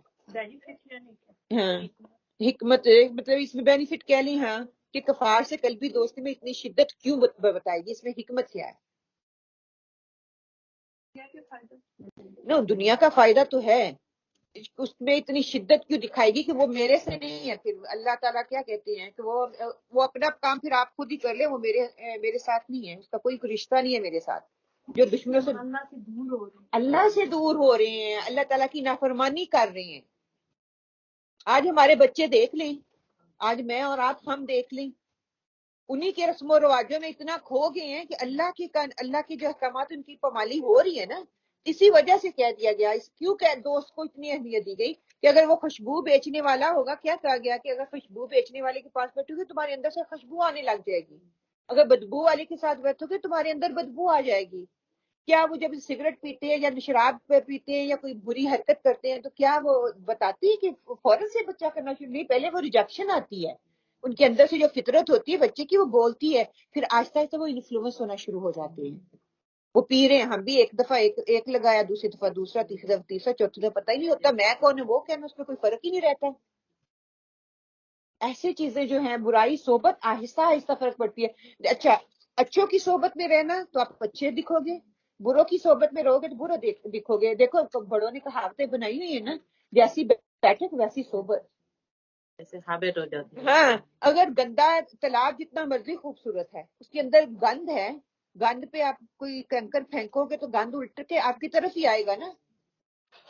ہاں، حکمت مطلب اس میں بینیفٹ کہہ لیں، ہاں، کہ کفار سے قلبی دوستی میں اتنی شدت کیوں بتائے گی؟ اس میں حکمت کیا ہے؟ نو، دنیا کا فائدہ تو ہے، اس میں اتنی شدت کیوں دکھائے گی کہ وہ میرے سے نہیں ہے؟ پھر اللہ تعالیٰ کیا کہتے ہیں کہ وہ اپنا کام پھر آپ خود ہی کر لیں، وہ میرے ساتھ نہیں ہے، اس کا کوئی رشتہ نہیں ہے میرے ساتھ. جو دشمنوں سے اللہ سے دور ہو رہے ہیں، اللہ تعالیٰ کی نافرمانی کر رہے ہیں. آج ہمارے بچے دیکھ لیں، آج میں اور آپ ہم دیکھ لیں، انہی کے رسم و رواجوں میں اتنا کھو گئے ہیں کہ اللہ کی جو احکامات ان کی پامالی ہو رہی ہے نا. اسی وجہ سے کہہ دیا گیا، کیوں کہ دوست کو اتنی اہمیت دی گئی کہ اگر وہ خوشبو بیچنے والا ہوگا، کیا کہا گیا کہ اگر خوشبو بیچنے والے کے پاس بیٹھو گے تمہارے اندر سے خوشبو آنے لگ جائے گی. اگر بدبو والے کے ساتھ بیٹھو گے تمہارے اندر بدبو آ جائے گی. کیا وہ جب سگریٹ پیتے ہیں یا شراب پیتے ہیں یا کوئی بری حرکت کرتے ہیں تو کیا وہ بتاتی ہے کہ فوراً سے بچہ کرنا شروع نہیں؟ پہلے وہ ریجیکشن آتی ہے، ان کے اندر سے جو فطرت ہوتی ہے بچے کی وہ بولتی ہے، پھر آہستہ آہستہ وہ انفلوئنس ہونا شروع ہو جاتے ہیں. وہ پی رہے ہیں، ہم بھی ایک دفعہ ایک لگایا، دوسری دفعہ دوسرا، تیسری دفعہ تیسرا، چوتھی دفعہ پتہ ہی نہیں ہوتا میں کون ہے وہ کیا ہے، اس میں کوئی فرق ہی نہیں رہتا. ایسی چیزیں جو ہیں، برائی صحبت آہستہ آہستہ فرق پڑتی ہے. اچھا، اچھوں کی صحبت میں رہنا تو آپ اچھے دکھو گے، بروں کی صحبت میں رہو گے تو برا دکھو گے. دیکھو بڑوں نے کہاوتیں بنائی ہوئی ہیں نا، جیسی بیٹھک ویسی صحبت، ایسے ہیبٹ ہو جاتی ہے. ہاں، اگر گندا تالاب جتنا مرضی خوبصورت ہے، اس کے اندر گند ہے، گند پہ آپ کوئی کنکر پھینکو گے تو گند الٹ کے آپ کی طرف ہی آئے گا نا.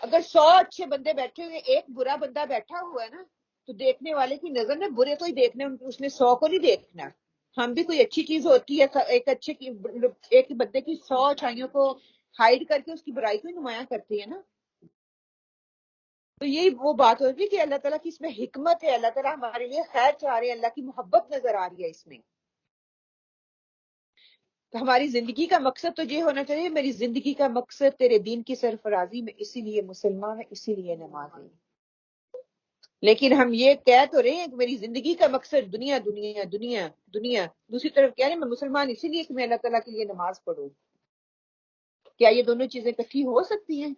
اگر 100 اچھے بندے بیٹھے ہوئے، ایک برا بندہ بیٹھا ہوا ہے نا، تو دیکھنے والے کی نظر میں برے کو ہی دیکھنا، اس نے 100 کو نہیں دیکھنا. ہم بھی کوئی اچھی چیز ہوتی ہے، ایک بندے کی 100 اچھائیوں کو ہائیڈ کر کے اس کی برائی کو ہی نمایاں کرتے ہیں نا. تو یہی وہ بات ہوتی ہے کہ اللہ تعالیٰ کی اس میں حکمت ہے، اللہ تعالیٰ ہمارے لیے خیر چاہ رہے ہیں، اللہ کی محبت نظر آ رہی ہے اس میں. تو ہماری زندگی کا مقصد تو یہ ہونا چاہیے، میری زندگی کا مقصد تیرے دین کی سرفرازی میں، اسی لیے مسلمان ہے، اسی لیے نماز ہے. لیکن ہم یہ کہہ تو رہے ہیں کہ میری زندگی کا مقصد دنیا دنیا دنیا دنیا، دوسری طرف کہہ رہے ہیں میں مسلمان اسی لیے کہ میں اللہ تعالیٰ کے لیے نماز پڑھوں. کیا یہ دونوں چیزیں اکٹھی ہو سکتی ہیں؟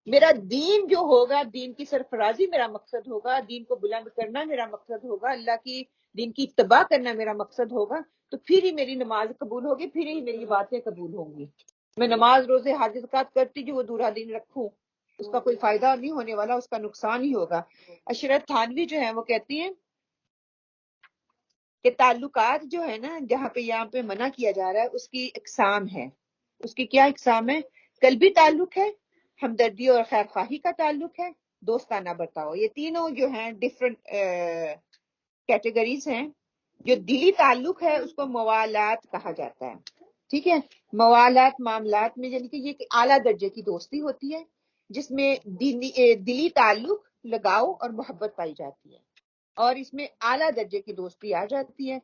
میرا دین جو ہوگا، دین کی سرفرازی میرا مقصد ہوگا، دین کو بلند کرنا میرا مقصد ہوگا، اللہ کی دین کی اتباع کرنا میرا مقصد ہوگا، تو پھر ہی میری نماز قبول ہوگی، پھر ہی میری باتیں قبول ہوں گی. میں نماز روزے حج زکات کرتی جو وہ دورہ دین رکھوں، اس کا کوئی فائدہ نہیں ہونے والا، اس کا نقصان ہی ہوگا۔ عشرت تھانوی جو ہے وہ کہتی ہیں کہ تعلقات جو ہے نا جہاں پہ یہاں پہ منع کیا جا رہا ہے اس کی اقسام ہے۔ اس کی کیا اقسام ہے؟ قلبی تعلق ہے، ہمدردی اور خیر خواہی کا تعلق ہے، دوستانہ برتاؤ۔ یہ تینوں جو ہیں ڈفرنٹ کیٹیگریز ہیں۔ جو دلی تعلق ہے اس کو موالات کہا جاتا ہے، ٹھیک ہے۔ موالات معاملات میں یعنی کہ یہ کہ اعلیٰ درجے کی دوستی ہوتی ہے جس میں دلی تعلق، لگاؤ اور محبت پائی جاتی ہے، اور اس میں اعلیٰ درجے کی دوستی آ جاتی ہے۔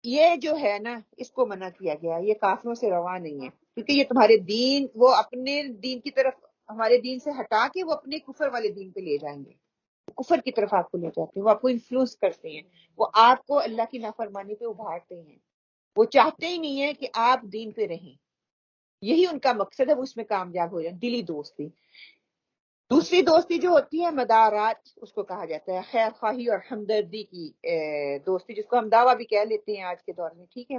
یہ جو ہے نا اس کو منع کیا گیا، یہ کافروں سے روا نہیں ہے، کیونکہ یہ تمہارے دین، وہ اپنے دین کی طرف، ہمارے دین سے ہٹا کے وہ اپنے کفر والے دین پہ لے جائیں گے، کفر کی طرف آپ کو لے جاتے ہیں، وہ آپ کو انفلوئنس کرتے ہیں، وہ آپ کو اللہ کی نافرمانی پہ ابھارتے ہیں، وہ چاہتے ہی نہیں ہے کہ آپ دین پہ رہیں، یہی ان کا مقصد ہے، وہ اس میں کامیاب ہو جائیں۔ دلی دوستی۔ دوسری دوستی جو ہوتی ہے مدارات، اس کو کہا جاتا ہے خیر خواہی اور ہمدردی کی دوستی، جس کو ہم دعویٰ بھی کہہ لیتے ہیں آج کے دور میں، ٹھیک ہے۔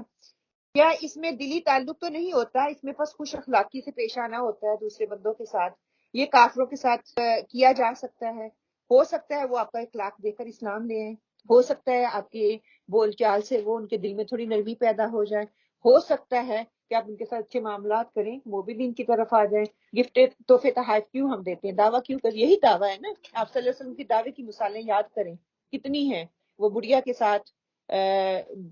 کیا اس میں دلی تعلق تو نہیں ہوتا، اس میں بس خوش اخلاقی سے پیش آنا ہوتا ہے دوسرے بندوں کے ساتھ، یہ کافروں کے ساتھ کیا جا سکتا ہے۔ ہو سکتا ہے وہ آپ کا اخلاق دیکھ کر اسلام لے آئیں، ہو سکتا ہے آپ کے بول چال سے وہ ان کے دل میں تھوڑی نرمی پیدا ہو جائے، ہو سکتا ہے کہ آپ ان کے ساتھ اچھے معاملات کریں، وہ بھی دین کی طرف آ جائیں۔ گفٹ تحفے تحائف کیوں ہم دیتے ہیں، دعویٰ کیوں کریں، یہی دعویٰ ہے نا۔ آپ صلی اللہ علیہ وسلم کی دعوے کی مثالیں یاد کریں کتنی ہیں۔ وہ بڑھیا کے ساتھ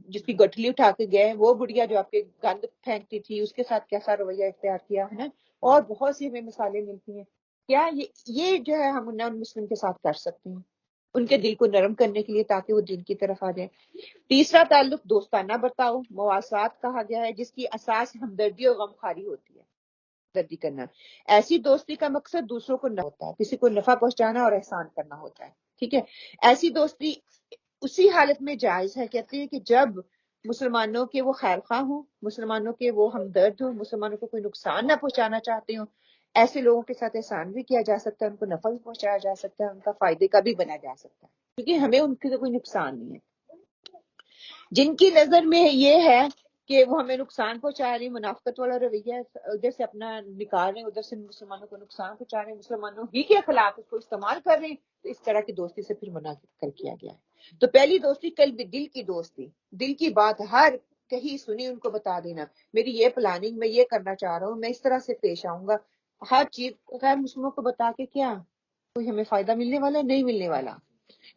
جس کی گٹھلی اٹھا کے گئے، وہ بڑھیا جو آپ کے گند پھینکتی تھی، اس کے ساتھ کیسا رویہ اختیار کیا ہے، اور بہت سی ہمیں مثالیں ملتی ہیں۔ کیا یہ جو ہے ہم نان مسلم کے ساتھ کر سکتے ہیں ان کے دل کو نرم کرنے کے لیے تاکہ وہ دین کی طرف آ جائیں۔ تیسرا تعلق دوستانہ برتاؤ، مواسات کہا گیا ہے، جس کی اساس ہمدردی اور غمخواری ہوتی ہے۔ ہمدردی کرنا، ایسی دوستی کا مقصد دوسروں کو نہ ہوتا ہے، کسی کو نفع پہنچانا اور احسان کرنا ہوتا ہے، ٹھیک ہے۔ ایسی دوستی اسی حالت میں جائز ہے، کہتے ہیں کہ جب مسلمانوں کے وہ خیر خواہ ہوں، مسلمانوں کے وہ ہمدرد ہوں، مسلمانوں کو کوئی نقصان نہ پہنچانا چاہتے ہوں، ایسے لوگوں کے ساتھ احسان بھی کیا جا سکتا ہے، ان کو نفع بھی پہنچایا جا سکتا ہے، ان کا فائدے کا بھی بنا جا سکتا ہے، کیونکہ ہمیں ان کے کوئی نقصان نہیں ہے۔ جن کی نظر میں یہ ہے کہ وہ ہمیں نقصان پہنچا رہے ہیں، منافقت والا رویہ ہے، ادھر سے اپنا نکال رہے ہیں، ادھر سے مسلمانوں کو نقصان پہنچا رہے ہیں، مسلمانوں ہی کے خلاف اس کو استعمال کر رہے ہیں، تو اس طرح کی دوستی سے پھر منع کر کیا گیا ہے۔ تو پہلی دوستی قلب دل کی دوستی، دل کی بات ہر کہیں سنی ان کو بتا دینا، میری یہ پلاننگ، میں یہ کرنا چاہ رہا ہوں، میں اس طرح سے پیش آؤں گا، ہر چیز غیر مسلموں کو بتا کے کیا کوئی ہمیں فائدہ ملنے والا نہیں ملنے والا،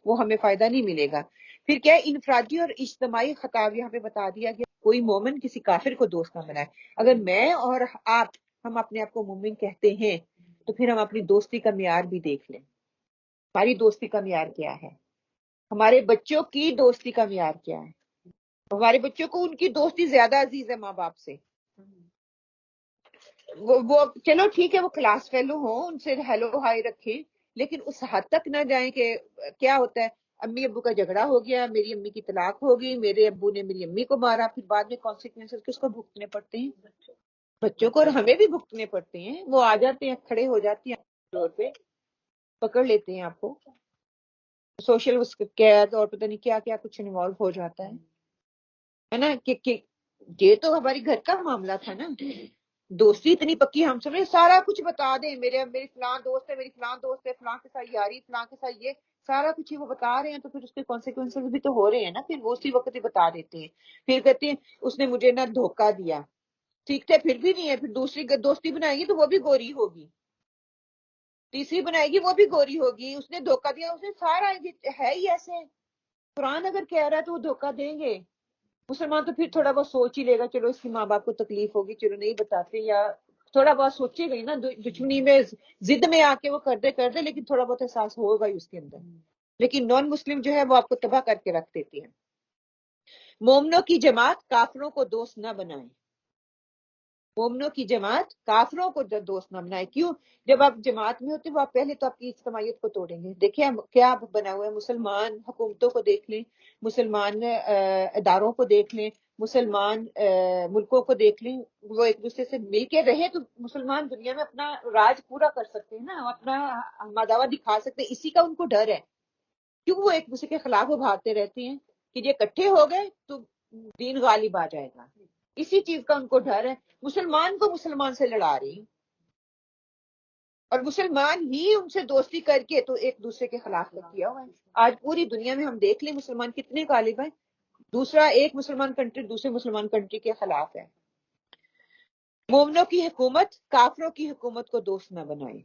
وہ ہمیں فائدہ نہیں ملے گا۔ پھر کیا انفرادی اور اجتماعی خطاب یہاں پہ بتا دیا گیا، کوئی مومن کسی کافر کو دوست نہ بنائے۔ اگر میں اور آپ، ہم اپنے آپ کو مومن کہتے ہیں تو پھر ہم اپنی دوستی کا معیار بھی دیکھ لیں، ہماری دوستی کا معیار کیا ہے، ہمارے بچوں کی دوستی کا معیار کیا ہے۔ ہمارے بچوں کو ان کی دوستی زیادہ عزیز ہے ماں باپ سے، وہ چلو ٹھیک ہے وہ کلاس فیلو ہوں، ان سے ہیلو ہائی رکھیں، لیکن اس حد تک نہ جائیں کہ کیا ہوتا ہے امی ابو کا جھگڑا ہو گیا، میری امی کی طلاق ہوگی، میرے ابو نے میری امی کو مارا، پھر بعد میں کانسیکوینسز کس کو بھگتنے پڑتے ہیں؟ بچوں کو، اور ہمیں بھی بھگتنے پڑتے ہیں۔ وہ آ جاتے ہیں، کھڑے ہو جاتے ہیں فلور پہ، پکڑ لیتے ہیں آپ کو، سوشل قید اور پتہ نہیں کیا کیا کچھ انوالو ہو جاتا ہے نا، کہ یہ تو ہماری گھر کا معاملہ تھا نا۔ دوستی اتنی پکی، ہم سب نے سارا کچھ بتا دیں، میری فلاں دوست ہے، میری فلاں دوست ہے، فلاں کے ساتھ یاری، فلاں کے ساتھ یہ سارا کچھ ہی وہ بتا رہے ہیں، تو پھر اس کے کانسیکوینسز بھی تو ہو رہے ہیں نا، پھر وہ اسی وقت ہی بتا دیتے ہیں، پھر کہتے ہیں اس نے مجھے نہ دھوکہ دیا، ٹھیک ہے پھر بھی نہیں ہے، پھر دوسری دوستی بنائے گی تو وہ بھی گوری ہوگی، تیسری بنائے گی وہ بھی گوری ہوگی، اس نے دھوکہ دیا، اس نے سارا ہے ہی ایسے، قرآن اگر کہہ رہا ہے تو وہ دھوکہ دیں گے۔ مسلمان تو پھر تھوڑا بہت سوچ ہی لے گا، چلو اس کی ماں باپ کو تکلیف ہوگی، چلو نہیں بتاتے، یا تھوڑا بہت سوچے گئی نا، دشمنی میں ضد میں آ کے وہ کر دے، لیکن تھوڑا بہت احساس ہوگا ہی اس کے اندر۔ لیکن نان مسلم جو ہے وہ آپ کو تباہ کر کے رکھ دیتی ہے۔ مومنوں کی جماعت کافروں کو دوست نہ بنائے، مومنوں کی جماعت کافروں کو دوست نہ بنائے۔ کیوں؟ جب آپ جماعت میں ہوتے وہ آپ پہلے تو آپ کی اجتماعیت کو توڑیں گے۔ دیکھیں کیا بنا ہوا ہے، مسلمان حکومتوں کو دیکھ لیں، مسلمان اداروں کو دیکھ لیں، مسلمان ملکوں کو دیکھ لیں، وہ ایک دوسرے سے مل کے رہیں تو مسلمان دنیا میں اپنا راج پورا کر سکتے ہیں نا، اپنا ماداوا دکھا سکتے ہیں۔ اسی کا ان کو ڈر ہے، کیوں وہ ایک دوسرے کے خلاف ابھارتے رہتے ہیں کہ یہ اکٹھے ہو گئے تو دین غالب آ جائے گا، اسی چیز کا ان کو ڈر ہے۔ مسلمان کو مسلمان سے لڑا رہی، اور مسلمان ہی ان سے دوستی کر کے تو ایک دوسرے کے خلاف کیا ہوا ہے. آج پوری دنیا میں ہم دیکھ لیں مسلمان کتنے غالب ہیں، دوسرا ایک مسلمان کنٹری دوسرے مسلمان کنٹری کے خلاف ہے. مومنوں کی حکومت کافروں کی حکومت کو دوست نہ بنائے.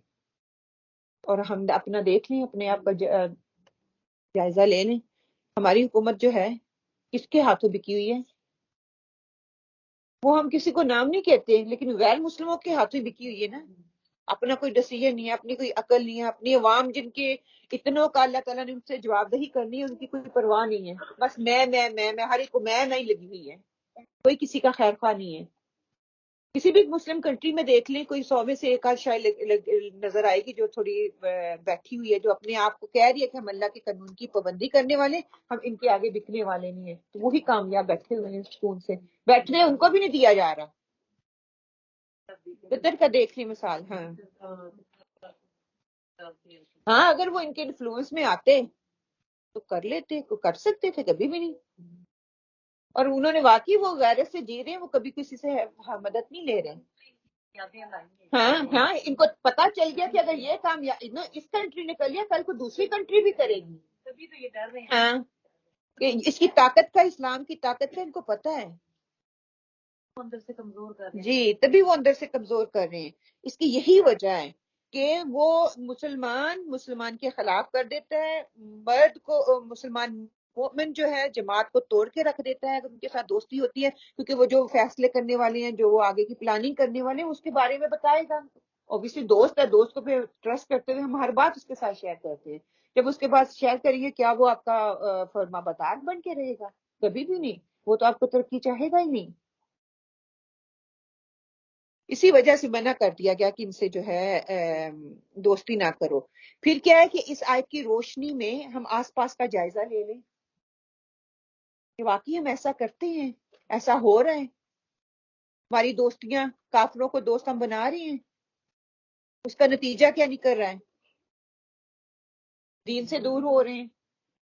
اور ہم اپنا دیکھ لیں، اپنے آپ کا جائزہ لے لیں، ہماری حکومت جو ہے کس کے ہاتھوں بکی ہوئی ہے. وہ ہم کسی کو نام نہیں کہتے لیکن غیر مسلموں کے ہاتھوں بکی ہوئی ہے نا. اپنا کوئی ڈیسیژن نہیں ہے، اپنی کوئی عقل نہیں ہے، اپنی عوام جن کے اتنوں کا اللہ تعالیٰ نے ان سے جواب دہی کرنی ہے، ان کی کوئی پرواہ نہیں ہے. بس میں ہر ایک کو میں نہیں لگی ہوئی ہے، کوئی کسی کا خیر خواہ نہیں ہے. کسی بھی مسلم کنٹری میں دیکھ لیں، کوئی 100 میں سے ایک آدھ شاید نظر آئے گی جو تھوڑی بیٹھی ہوئی ہے، جو اپنے آپ کو کہہ رہی ہے کہ ہم اللہ کے قانون کی پابندی کرنے والے، ہم ان کے آگے بکنے والے نہیں ہیں. تو وہی کامیاب بیٹھے ہوئے ہیں سکون سے. بیٹھنے ان کو بھی نہیں دیا جا رہا. قطر کا دیکھ لی مثال. ہاں اگر وہ ان کے انفلوئنس میں آتے تو کر لیتے، کر سکتے تھے، کبھی بھی نہیں. اور انہوں نے واقعی وہ غیرت سے جی رہے ہیں، وہ کبھی کسی سے مدد نہیں لے رہے. ہاں ان کو پتا چل گیا کہ اگر یہ کام اس کنٹری نے کر لیا کل کو دوسری کنٹری بھی کرے گی. تبھی تو یہ ڈر رہے ہیں. ہاں کہ اس کی طاقت کا، اسلام کی طاقت کا ان کو پتا ہے. اندر سے کمزور کر رہے ہیں. جی تبھی وہ اندر سے کمزور کر رہے ہیں. اس کی یہی وجہ ہے کہ وہ مسلمان کے خلاف کر دیتا ہے. مرد کو مسلمان مومن جو ہے جماعت کو توڑ کے رکھ دیتا ہے اگر ان کے ساتھ دوستی ہوتی ہے، کیونکہ وہ جو فیصلے کرنے والے ہیں، جو وہ آگے کی پلاننگ کرنے والے ہیں، اس کے بارے میں بتائے گا. اوبیسلی دوست ہے، دوست کو پھر ٹرسٹ کرتے ہوئے ہم ہر بات اس کے ساتھ شیئر کرتے ہیں. جب اس کے بعد شیئر کریے کیا وہ آپ کا فرما بردار بن کے رہے گا؟ کبھی بھی نہیں. وہ تو آپ کو ترقی چاہے گا ہی نہیں. اسی وجہ سے منع کر دیا گیا کہ ان سے جو ہے دوستی نہ کرو. پھر کیا ہے کہ اس آیت کی روشنی میں ہم آس پاس کا جائزہ لے لیں کہ واقعی ہم ایسا کرتے ہیں، ایسا ہو رہا ہے. ہماری دوستیاں کافروں کو دوست ہم بنا رہے ہیں، اس کا نتیجہ کیا نکل رہا ہے؟ دین سے دور ہو رہے ہیں.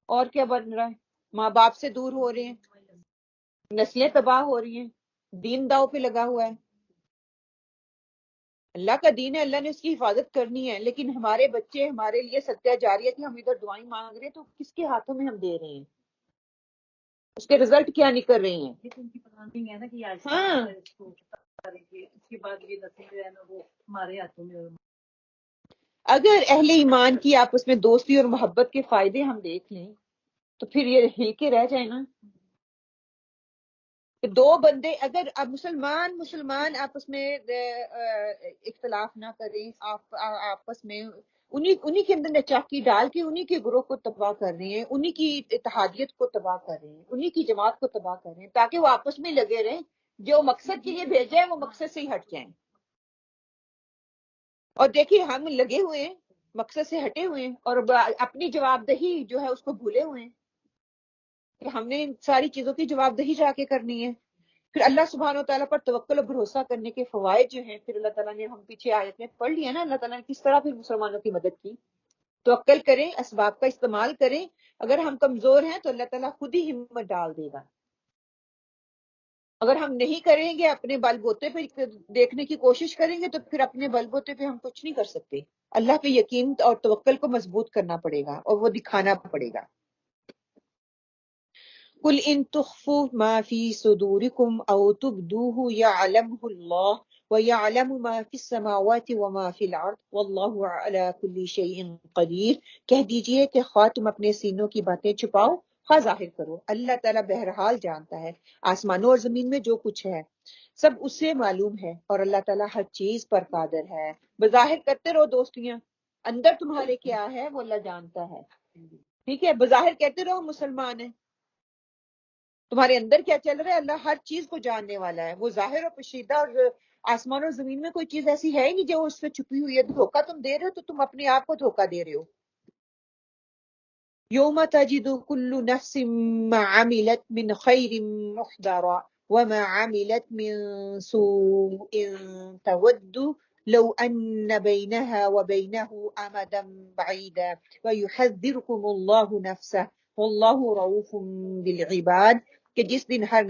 اور کیا بن رہا ہے؟ ماں باپ سے دور ہو رہے ہیں، نسلیں تباہ ہو رہی ہیں، دین داؤ پہ لگا ہوا ہے. اللہ کا دین ہے، اللہ نے اس کی حفاظت کرنی ہے، لیکن ہمارے بچے ہمارے لیے صدقہ جاریہ کہ ہم ادھر دعائیں مانگ رہے ہیں تو کس کے ہاتھوں میں ہم دے رہے ہیں؟ اس کے رزلٹ کیا نکل رہے ہیں؟ ہاں اس کے بعد یہ نسل جو ہے نا وہ ہمارے ہاتھوں میں. اگر اہل ایمان کی آپس میں دوستی اور محبت کے فائدے ہم دیکھ لیں تو پھر یہ ہل کے رہ جائے نا. دو بندے اگر اب مسلمان آپس میں اختلاف نہ کریں، آپس میں انہی کے اندر چاکی ڈال کے انہی کے گروہ کو تباہ کر رہے ہیں، انہی کی اتحادیت کو تباہ کر رہے ہیں، انہی کی جماعت کو تباہ کر رہے ہیں، تاکہ وہ آپس میں لگے رہیں، جو مقصد کے لیے بھیجا ہے وہ مقصد سے ہی ہٹ جائیں. اور دیکھیے ہم لگے ہوئے ہیں، مقصد سے ہٹے ہوئے ہیں، اور اپنی جواب دہی جو ہے اس کو بھولے ہوئے ہیں کہ ہم نے ان ساری چیزوں کی جواب دہی جا کے کرنی ہے. پھر اللہ سبحانہ و تعالیٰ پر توکل اور بھروسہ کرنے کے فوائد جو ہیں، پھر اللہ تعالیٰ نے ہم پیچھے آیت میں پڑھ لیا نا، اللہ تعالیٰ نے کس طرح پھر مسلمانوں کی مدد کی. توکل کریں، اسباب کا استعمال کریں. اگر ہم کمزور ہیں تو اللہ تعالیٰ خود ہی ہمت ڈال دے گا. اگر ہم نہیں کریں گے، اپنے بل بوتے پہ دیکھنے کی کوشش کریں گے، تو پھر اپنے بل بوتے پہ ہم کچھ نہیں کر سکتے. اللہ پہ یقین اور توکل کو مضبوط کرنا پڑے گا اور وہ دکھانا پڑے گا. قل ان تخفوا ما في صدوركم او تبدوه يعلمه الله ويعلم ما في السماوات وما في الارض والله على كل شيء قدير. کہہ دیجئے کہ خواہ تم اپنے سینوں کی باتیں چھپاؤ خواہ ظاہر کرو، اللہ تعالیٰ بہرحال جانتا ہے. آسمانوں اور زمین میں جو کچھ ہے سب اس سے معلوم ہے، اور اللہ تعالیٰ ہر چیز پر قادر ہے. بظاہر کرتے رہو دوستیاں، اندر تمہارے کیا ہے وہ اللہ جانتا ہے. ٹھیک ہے، بظاہر کہتے رہو مسلمان ہیں، تمہارے اندر کیا چل رہا ہے اللہ ہر چیز کو جاننے والا ہے. وہ ظاہر اور پوشیدہ، اور آسمان اور زمین میں کوئی چیز ایسی ہے ہی نہیں جو اس سے چھپی ہوئی ہے. دھوکہ تم دے رہے ہو تو تم اپنے آپ کو دھوکہ دے رہے ہو. یوم تجد کل نفس ما عملت من خیر محضرا وما عملت من سوء تود لو ان بينها وبينه امدا بعيدا ويحذركم الله نفسه والله رؤوف بالعباد. کہ جس دن ہر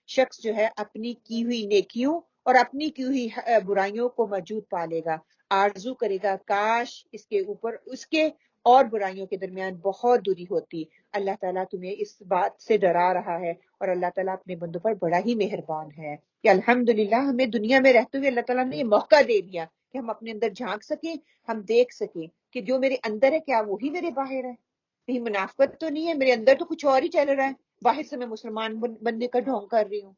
شخص جو ہے اپنی کی ہوئی نیکیوں اور اپنی کی ہوئی برائیوں کو موجود پالے گا. آرزو کرے گا کاش اس کے اوپر اس کے اور برائیوں کے درمیان بہت دوری ہوتی۔ اللہ تعالیٰ تمہیں اس بات سے ڈرا رہا ہے، اور اللہ تعالیٰ اپنے بندوں پر بڑا ہی مہربان ہے کہ الحمدللہ ہمیں دنیا میں رہتے ہوئے اللہ تعالیٰ نے یہ موقع دے دیا کہ ہم اپنے اندر جھانک سکیں، ہم دیکھ سکیں کہ جو میرے اندر ہے کیا وہی میرے باہر ہے، کہیں منافقت تو نہیں ہے، میرے اندر تو کچھ اور ہی چل رہا ہے، باہر سے میں مسلمان بننے کا ڈھونگ کر رہی ہوں۔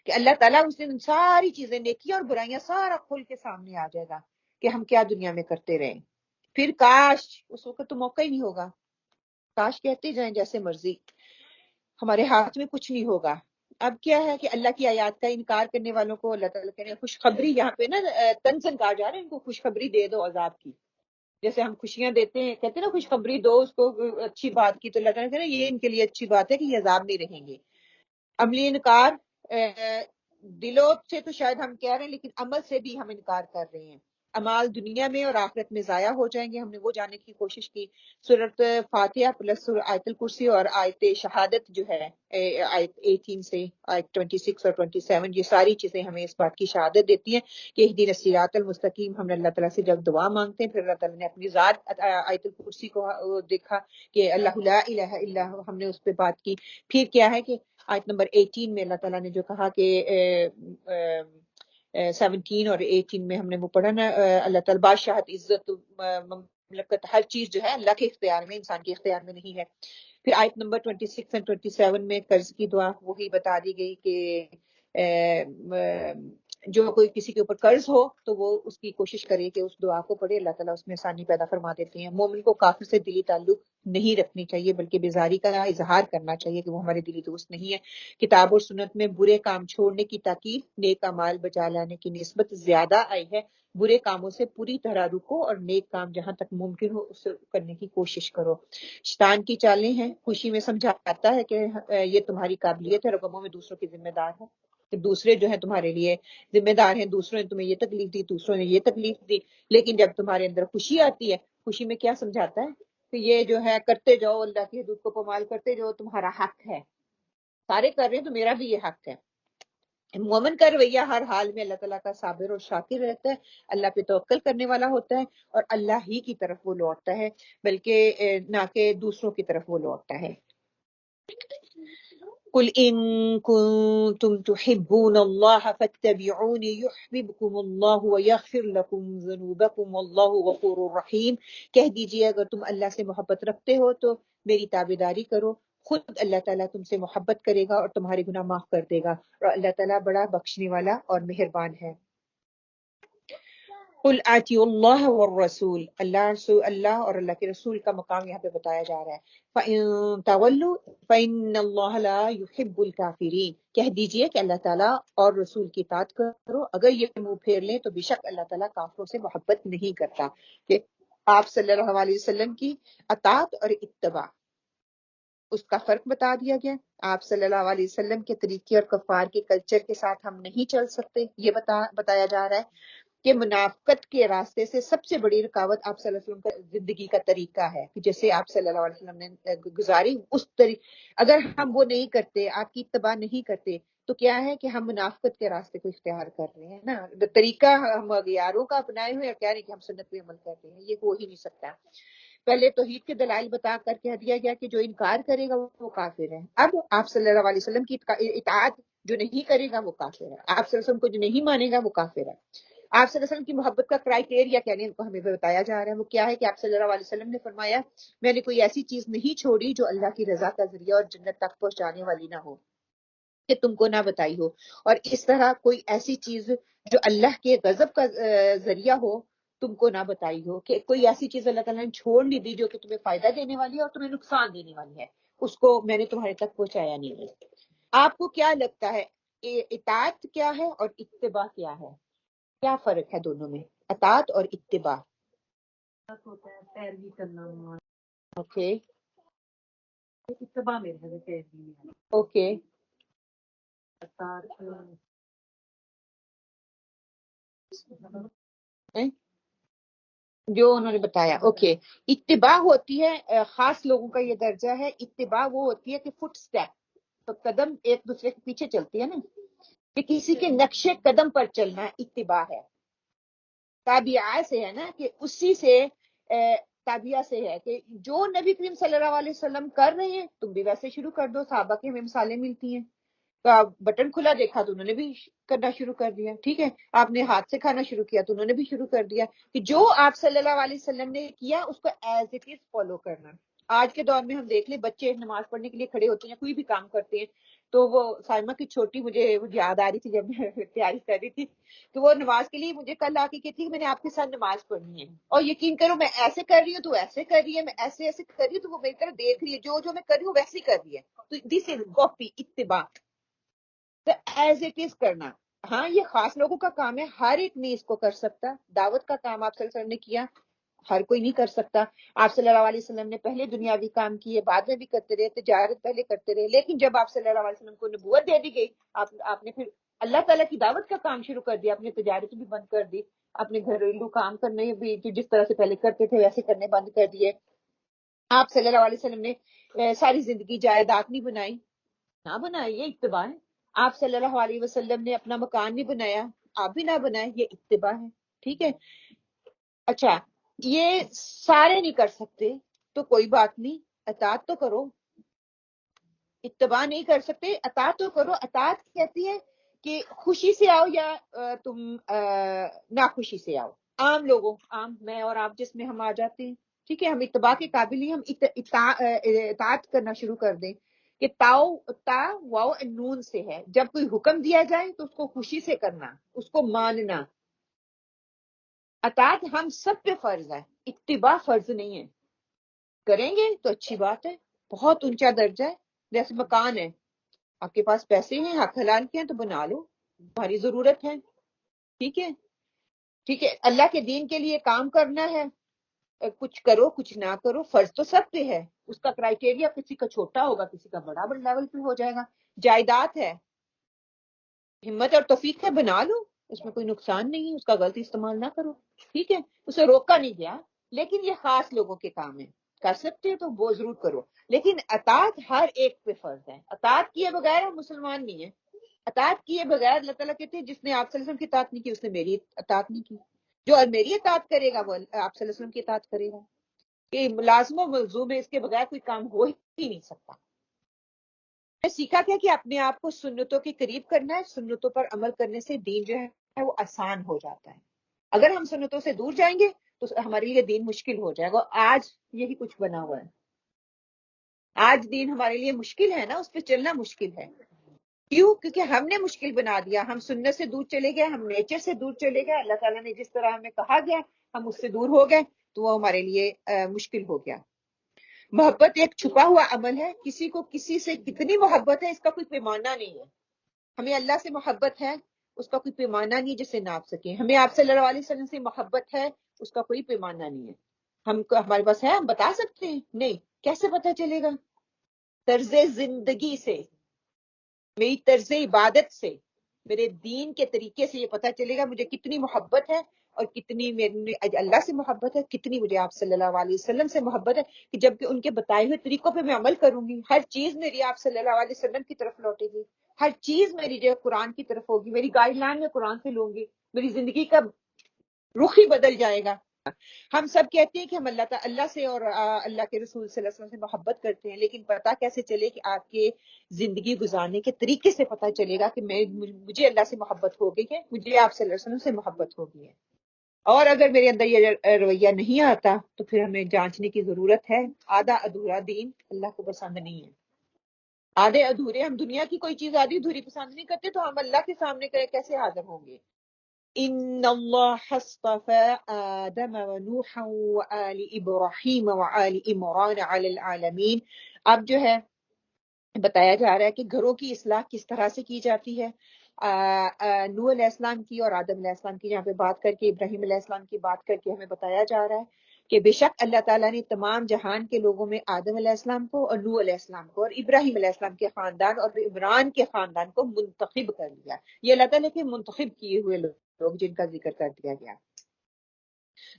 کہ اللہ تعالیٰ اس دن ساری چیزیں نیکیاں اور برائیاں سارا کھول کے سامنے آ جائے گا کہ ہم کیا دنیا میں کرتے رہیں۔ پھر کاش، اس وقت تو موقع ہی نہیں ہوگا، کاش کہتے جائیں جیسے مرضی، ہمارے ہاتھ میں کچھ نہیں ہوگا۔ اب کیا ہے کہ اللہ کی آیات کا انکار کرنے والوں کو اللہ تعالیٰ کہنے خوشخبری، یہاں پہ نا تنزن کہا جا رہا ہے ان کو خوشخبری دے دو عذاب کی، جیسے ہم خوشیاں دیتے ہیں، کہتے ہیں نا خوشخبری دو اس کو اچھی بات کی، تو اللہ تعالیٰ کہنا یہ ان کے لیے اچھی بات ہے کہ یہ عذاب نہیں رہیں گے۔ عملی انکار، دلوں سے تو شاید ہم کہہ رہے ہیں لیکن عمل سے بھی ہم انکار کر رہے ہیں۔ اعمال دنیا میں اور آخرت میں ضائع ہو جائیں گے، ہم نے وہ جاننے کی کوشش کی۔ سورۃ فاتحہ پلس آیت الکرسی اور آیت شہادت جو ہے آیت 18 سے آیت 26 اور 27، یہ ساری چیزیں ہمیں اس بات کی شہادت دیتی ہیں کہ اہدنا الصراط المستقیم۔ ہم نے اللہ تعالیٰ سے جب دعا مانگتے ہیں، پھر اللہ تعالیٰ نے اپنی ذات آیت الکرسی کو دیکھا کہ اللہ لا الہ الا ہو، ہم نے اس پہ بات کی۔ پھر کیا ہے کہ آیت نمبر 18 میں اللہ تعالیٰ نے جو کہا کہ 17 اور 18 میں ہم نے وہ پڑھا نا، اللہ تعالیٰ بادشاہت، عزت، مملکت، ہر چیز جو ہے اللہ کے اختیار میں، انسان کے اختیار میں نہیں ہے۔ پھر آیت نمبر 26 اور 27 میں قرض کی دعا وہی بتا دی گئی کہ جو کوئی کسی کے اوپر قرض ہو تو وہ اس کی کوشش کرے کہ اس دعا کو پڑھے، اللہ تعالیٰ اس میں آسانی پیدا فرما دیتے ہیں۔ مومن کو کافر سے دلی تعلق نہیں رکھنی چاہیے، بلکہ بیزاری کا اظہار کرنا چاہیے کہ وہ ہمارے دلی دوست نہیں ہے۔ کتاب اور سنت میں برے کام چھوڑنے کی تاکید نیک اعمال بجا لانے کی نسبت زیادہ آئی ہے۔ برے کاموں سے پوری طرح رکو اور نیک کام جہاں تک ممکن ہو اسے کرنے کی کوشش کرو۔ شیطان کی چالیں ہیں، خوشی میں سمجھاتا ہے کہ یہ تمہاری قابلیت ہے اور غموں میں دوسروں کی ذمہ دار ہو، کہ دوسرے جو ہیں تمہارے لیے ذمہ دار ہیں، دوسروں نے تمہیں یہ تکلیف دی، دوسروں نے یہ تکلیف دی، لیکن جب تمہارے اندر خوشی آتی ہے، خوشی میں کیا سمجھاتا ہے کہ یہ جو ہے کرتے جاؤ، اللہ کی حدود کو پامال کرتے جاؤ، تمہارا حق ہے، سارے کر رہے ہیں تو میرا بھی یہ حق ہے۔ مومن کا رویہ ہر حال میں اللہ تعالیٰ کا صابر اور شاکر رہتا ہے، اللہ پہ توکل کرنے والا ہوتا ہے اور اللہ ہی کی طرف وہ لوٹتا ہے، بلکہ نہ کہ دوسروں کی طرف وہ لوٹتا ہے۔ قل ان کنتم تحبون اللہ فاتبعونی یحببکم اللہ ویغفر لکم ذنوبکم واللہ غفور رحیم۔ کہہ دیجئے اگر تم اللہ سے محبت رکھتے ہو تو میری تابعداری کرو، خود اللہ تعالیٰ تم سے محبت کرے گا اور تمہارے گناہ معاف کر دے گا، اور اللہ تعالیٰ بڑا بخشنے والا اور مہربان ہے۔ قل آتیوا اللہ والرسول، اللہ اور اللہ کے رسول کا مقام یہاں پہ بتایا جا رہا ہے۔ فَإِن تَوَلُّوا فَإِنَّ اللَّهَ لَا يُحِبُّ الْكَافِرِينَ، کہہ دیجئے کہ اللہ تعالیٰ اور رسول کی اطاعت کرو، اگر یہ منہ پھیر لیں تو بے شک اللہ تعالیٰ کافروں سے محبت نہیں کرتا۔ کہ آپ صلی اللہ علیہ وسلم کی اطاعت اور اتباع، اس کا فرق بتا دیا گیا۔ آپ صلی اللہ علیہ وسلم کے طریقے اور کفار کے کلچر کے ساتھ ہم نہیں چل سکتے، یہ بتایا جا رہا ہے کہ منافقت کے راستے سے سب سے بڑی رکاوٹ آپ صلی اللہ علیہ وسلم کا زندگی کا طریقہ ہے، کہ جیسے آپ صلی اللہ علیہ وسلم نے گزاری اس اگر ہم وہ نہیں کرتے، آپ کی اتباع نہیں کرتے، تو کیا ہے کہ ہم منافقت کے راستے کو اختیار کر رہے ہیں نا، طریقہ ہم اغیاروں کا اپنائے ہوئے اور کہہ رہے ہیں کہ ہم سنت پہ عمل کر رہے ہیں، یہ ہو ہی نہیں سکتا۔ پہلے توحید کے دلائل بتا کر کہہ دیا گیا کہ جو انکار کرے گا وہ کافر ہے۔ اب آپ صلی اللہ علیہ وسلم کی اطاعت جو نہیں کرے گا وہ کافر ہے، آپ صلی اللہ علیہ وسلم کو جو نہیں مانے گا وہ کافر ہے۔ آپ صلی اللہ علیہ وسلم کی محبت کا کرائیٹیریا کہنے کو ہمیں بتایا جا رہا ہے، وہ کیا ہے کہ آپ صلی اللہ علیہ وسلم نے فرمایا میں نے کوئی ایسی چیز نہیں چھوڑی جو اللہ کی رضا کا ذریعہ اور جنت تک پہنچانے والی نہ ہو کہ تم کو نہ بتائی ہو، اور اس طرح کوئی ایسی چیز جو اللہ کے غضب کا ذریعہ ہو تم کو نہ بتائی ہو، کہ کوئی ایسی چیز اللہ تعالیٰ نے چھوڑ نہیں دی جو کہ تمہیں فائدہ دینے والی ہے اور تمہیں نقصان دینے والی ہے، اس کو میں نے تمہارے تک پہنچایا نہیں ہے۔ آپ کو کیا لگتا ہے اطاعت کیا ہے اور اتباع کیا ہے؟ کیا فرق ہے دونوں میں، اطاعت اور اتباع؟ ہوتا ہے پیروی کرنا، اوکے اتباع میرے ہے پیروی ہے، اوکے جو انہوں نے بتایا۔ اوکے، اتباع ہوتی ہے خاص لوگوں کا یہ درجہ ہے، اتباع وہ ہوتی ہے کہ فٹ سٹیپ، تو قدم ایک دوسرے کے پیچھے چلتی ہے نا، کہ کسی کے نقشے قدم پر چلنا اتباع ہے۔ تابعہ سے ہے نا، کہ اسی سے تابعہ سے ہے کہ جو نبی کریم صلی اللہ علیہ وسلم کر رہے ہیں تم بھی ویسے شروع کر دو. صحابہ کے ہمیں مثالیں ملتی ہیں. بٹن کھلا دیکھا تو انہوں نے بھی کرنا شروع کر دیا. ٹھیک ہے، آپ نے ہاتھ سے کھانا شروع کیا تو انہوں نے بھی شروع کر دیا. کہ جو آپ صلی اللہ علیہ وسلم نے کیا اس کو ایز اٹ از فالو کرنا. آج کے دور میں ہم دیکھ لیں بچے نماز پڑھنے کے لیے کھڑے ہوتے ہیں، کوئی بھی کام کرتے ہیں تو وہ سائمہ کی چھوٹی مجھے یاد آ رہی تھی جب میں تیاری کر رہی تھی، تو وہ نماز کے لیے مجھے کل آ کے کہتی کہ میں نے آپ کے ساتھ نماز پڑھنی ہے، اور یقین کرو میں ایسے کر رہی ہوں تو ایسے کر رہی ہے، میں ایسے ایسے کر رہی ہوں تو وہ میری طرف دیکھ رہی ہے، جو میں کر رہی ہوں ویسے ہی کر رہی ہے. تو دس از کاپی، اتباع، ایز اٹ از کرنا. ہاں یہ خاص لوگوں کا کام ہے، ہر ایک نہیں اس کو کر سکتا. دعوت کا کام آپ صلی اللہ علیہ وسلم نے کیا، ہر کوئی نہیں کر سکتا. آپ صلی اللہ علیہ وسلم نے پہلے دنیاوی کام کیے، بعد میں بھی کرتے رہے، تجارت پہلے کرتے رہے، لیکن جب آپ صلی اللہ علیہ وسلم کو نبوت دے دی گئی، آپ نے پھر اللہ تعالیٰ کی دعوت کا کام شروع کر دیا. اپنی تجارت بھی بند کر دی، اپنے گھریلو کام کرنے بھی جس طرح سے پہلے کرتے تھے ویسے کرنے بند کر دیے. آپ صلی اللہ علیہ وسلم نے ساری زندگی جائیداد نہیں بنائی، نہ بنائی، یہ اتباع ہے. آپ صلی اللہ علیہ وسلم نے اپنا مکان نہیں بنایا، آپ بھی نہ بنائے، یہ اتباع ہے. ٹھیک ہے. اچھا یہ سارے نہیں کر سکتے تو کوئی بات نہیں، اطاعت تو کرو. اتباع نہیں کر سکتے، اطاعت تو کرو. اطاعت کہتی ہے کہ خوشی سے آؤ یا تم ناخوشی سے آؤ. عام لوگوں، عام میں اور آپ جس میں ہم آ جاتے ہیں. ٹھیک ہے، ہم اتباع کے قابل ہی، ہم اطاعت کرنا شروع کر دیں کہ تا واو نون سے ہے. جب کوئی حکم دیا جائے تو اس کو خوشی سے کرنا، اس کو ماننا. اطاعت ہم سب پہ فرض ہے، اتباع فرض نہیں ہے. کریں گے تو اچھی بات ہے، بہت اونچا درجہ ہے. جیسے مکان ہے، آپ کے پاس پیسے ہیں، حق حلال کے ہیں تو بنا لو، تمہاری ضرورت ہے. ٹھیک ہے، ٹھیک ہے. اللہ کے دین کے لیے کام کرنا ہے، کچھ کرو کچھ نہ کرو، فرض تو سب پہ ہے. اس کا کرائٹیریا کسی کا چھوٹا ہوگا، کسی کا بڑا لیول پہ ہو جائے گا. جائیداد ہے، ہمت اور توفیق ہے، بنا لو، اس میں کوئی نقصان نہیں، اس کا غلط استعمال نہ کرو. ٹھیک ہے، اسے روکا نہیں گیا. لیکن یہ خاص لوگوں کے کام ہے، کر سکتے ہیں تو وہ ضرور کرو. لیکن اطاعت ہر ایک پہ فرض ہے. اطاعت کیے بغیر ہم مسلمان نہیں ہیں. اطاعت کیے بغیر اللہ تعالیٰ کہتے ہیں جس نے آپ صلی اللہ علیہ وسلم کی اطاعت نہیں کی اس نے میری اطاعت نہیں کی. جو میری اطاعت کرے گا وہ آپ صلی اللہ علیہ وسلم کی اطاعت کرے گا. کہ لازم و ملزوم ہے، اس کے بغیر کوئی کام ہو ہی نہیں سکتا. سیکھا کیا کہ اپنے آپ کو سنتوں کے قریب کرنا ہے. سنتوں پر عمل کرنے سے دین جو ہے وہ آسان ہو جاتا ہے. اگر ہم سنتوں سے دور جائیں گے تو ہمارے لیے دین مشکل ہو جائے گا. آج یہی کچھ بنا ہوا ہے. آج دین ہمارے لیے مشکل ہے نا، اس پہ چلنا مشکل ہے. کیوں؟ کیونکہ ہم نے مشکل بنا دیا. ہم سنت سے دور چلے گئے، ہم نیچر سے دور چلے گئے. اللہ تعالیٰ نے جس طرح ہمیں کہا گیا ہم اس سے دور ہو گئے تو وہ ہمارے لیے مشکل ہو گیا. محبت ایک چھپا ہوا عمل ہے. کسی کو کسی سے کتنی محبت ہے اس کا کوئی پیمانہ نہیں ہے. ہمیں اللہ سے محبت ہے، اس کا کوئی پیمانہ نہیں جسے ناپ سکیں. ہمیں آپ صلی اللہ علیہ وسلم سے محبت ہے، اس کا کوئی پیمانہ نہیں ہے. ہمارے پاس ہے، ہم بتا سکتے ہیں؟ نہیں. کیسے پتہ چلے گا؟ طرز زندگی سے، میری طرز عبادت سے، میرے دین کے طریقے سے یہ پتہ چلے گا مجھے کتنی محبت ہے اور کتنی اللہ سے محبت ہے، کتنی مجھے آپ صلی اللہ علیہ وسلم سے محبت ہے. کہ جب کہ ان کے بتائے ہوئے طریقوں پہ میں عمل کروں گی، ہر چیز میری آپ صلی اللہ علیہ وسلم کی طرف لوٹے گی. ہر چیز میری جو قرآن کی طرف ہوگی. میری گائیڈ لائن میں قرآن سے لوں گی. میری زندگی کا رخ ہی بدل جائے گا. ہم سب کہتے ہیں کہ ہم اللہ سے اور اللہ کے رسول صلی اللہ علیہ وسلم سے محبت کرتے ہیں، لیکن پتہ کیسے چلے کہ آپ کے زندگی گزارنے کے طریقے سے پتہ چلے گا کہ مجھے اللہ سے محبت ہو گئی ہے، مجھے آپ صلی اللہ علیہ وسلم سے محبت ہو گئی ہے. اور اگر میرے اندر یہ رویہ نہیں آتا تو پھر ہمیں جانچنے کی ضرورت ہے. آدھا ادھورا دین اللہ کو پسند نہیں ہے. آدھے ادھورے، ہم دنیا کی کوئی چیز آدھی ادھوری پسند نہیں کرتے تو ہم اللہ کے سامنے کیسے حاضر ہوں گے؟ ان اللہ اصطفى آدم ونوحا وآل ابراہیم وآل عمران علی العالمین. اب جو ہے بتایا جا رہا ہے کہ گھروں کی اصلاح کس طرح سے کی جاتی ہے. نوح علیہ السلام کی اور آدم علیہ السلام کی یہاں پہ بات کر کے، ابراہیم علیہ السلام کی بات کر کے ہمیں بتایا جا رہا ہے کہ بے شک اللہ تعالیٰ نے تمام جہان کے لوگوں میں آدم علیہ السلام کو اور نوح علیہ السلام کو اور ابراہیم علیہ السلام کے خاندان اور عمران کے خاندان کو منتخب کر لیا. یہ اللہ تعالیٰ کے منتخب کیے ہوئے لوگ جن کا ذکر کر دیا گیا.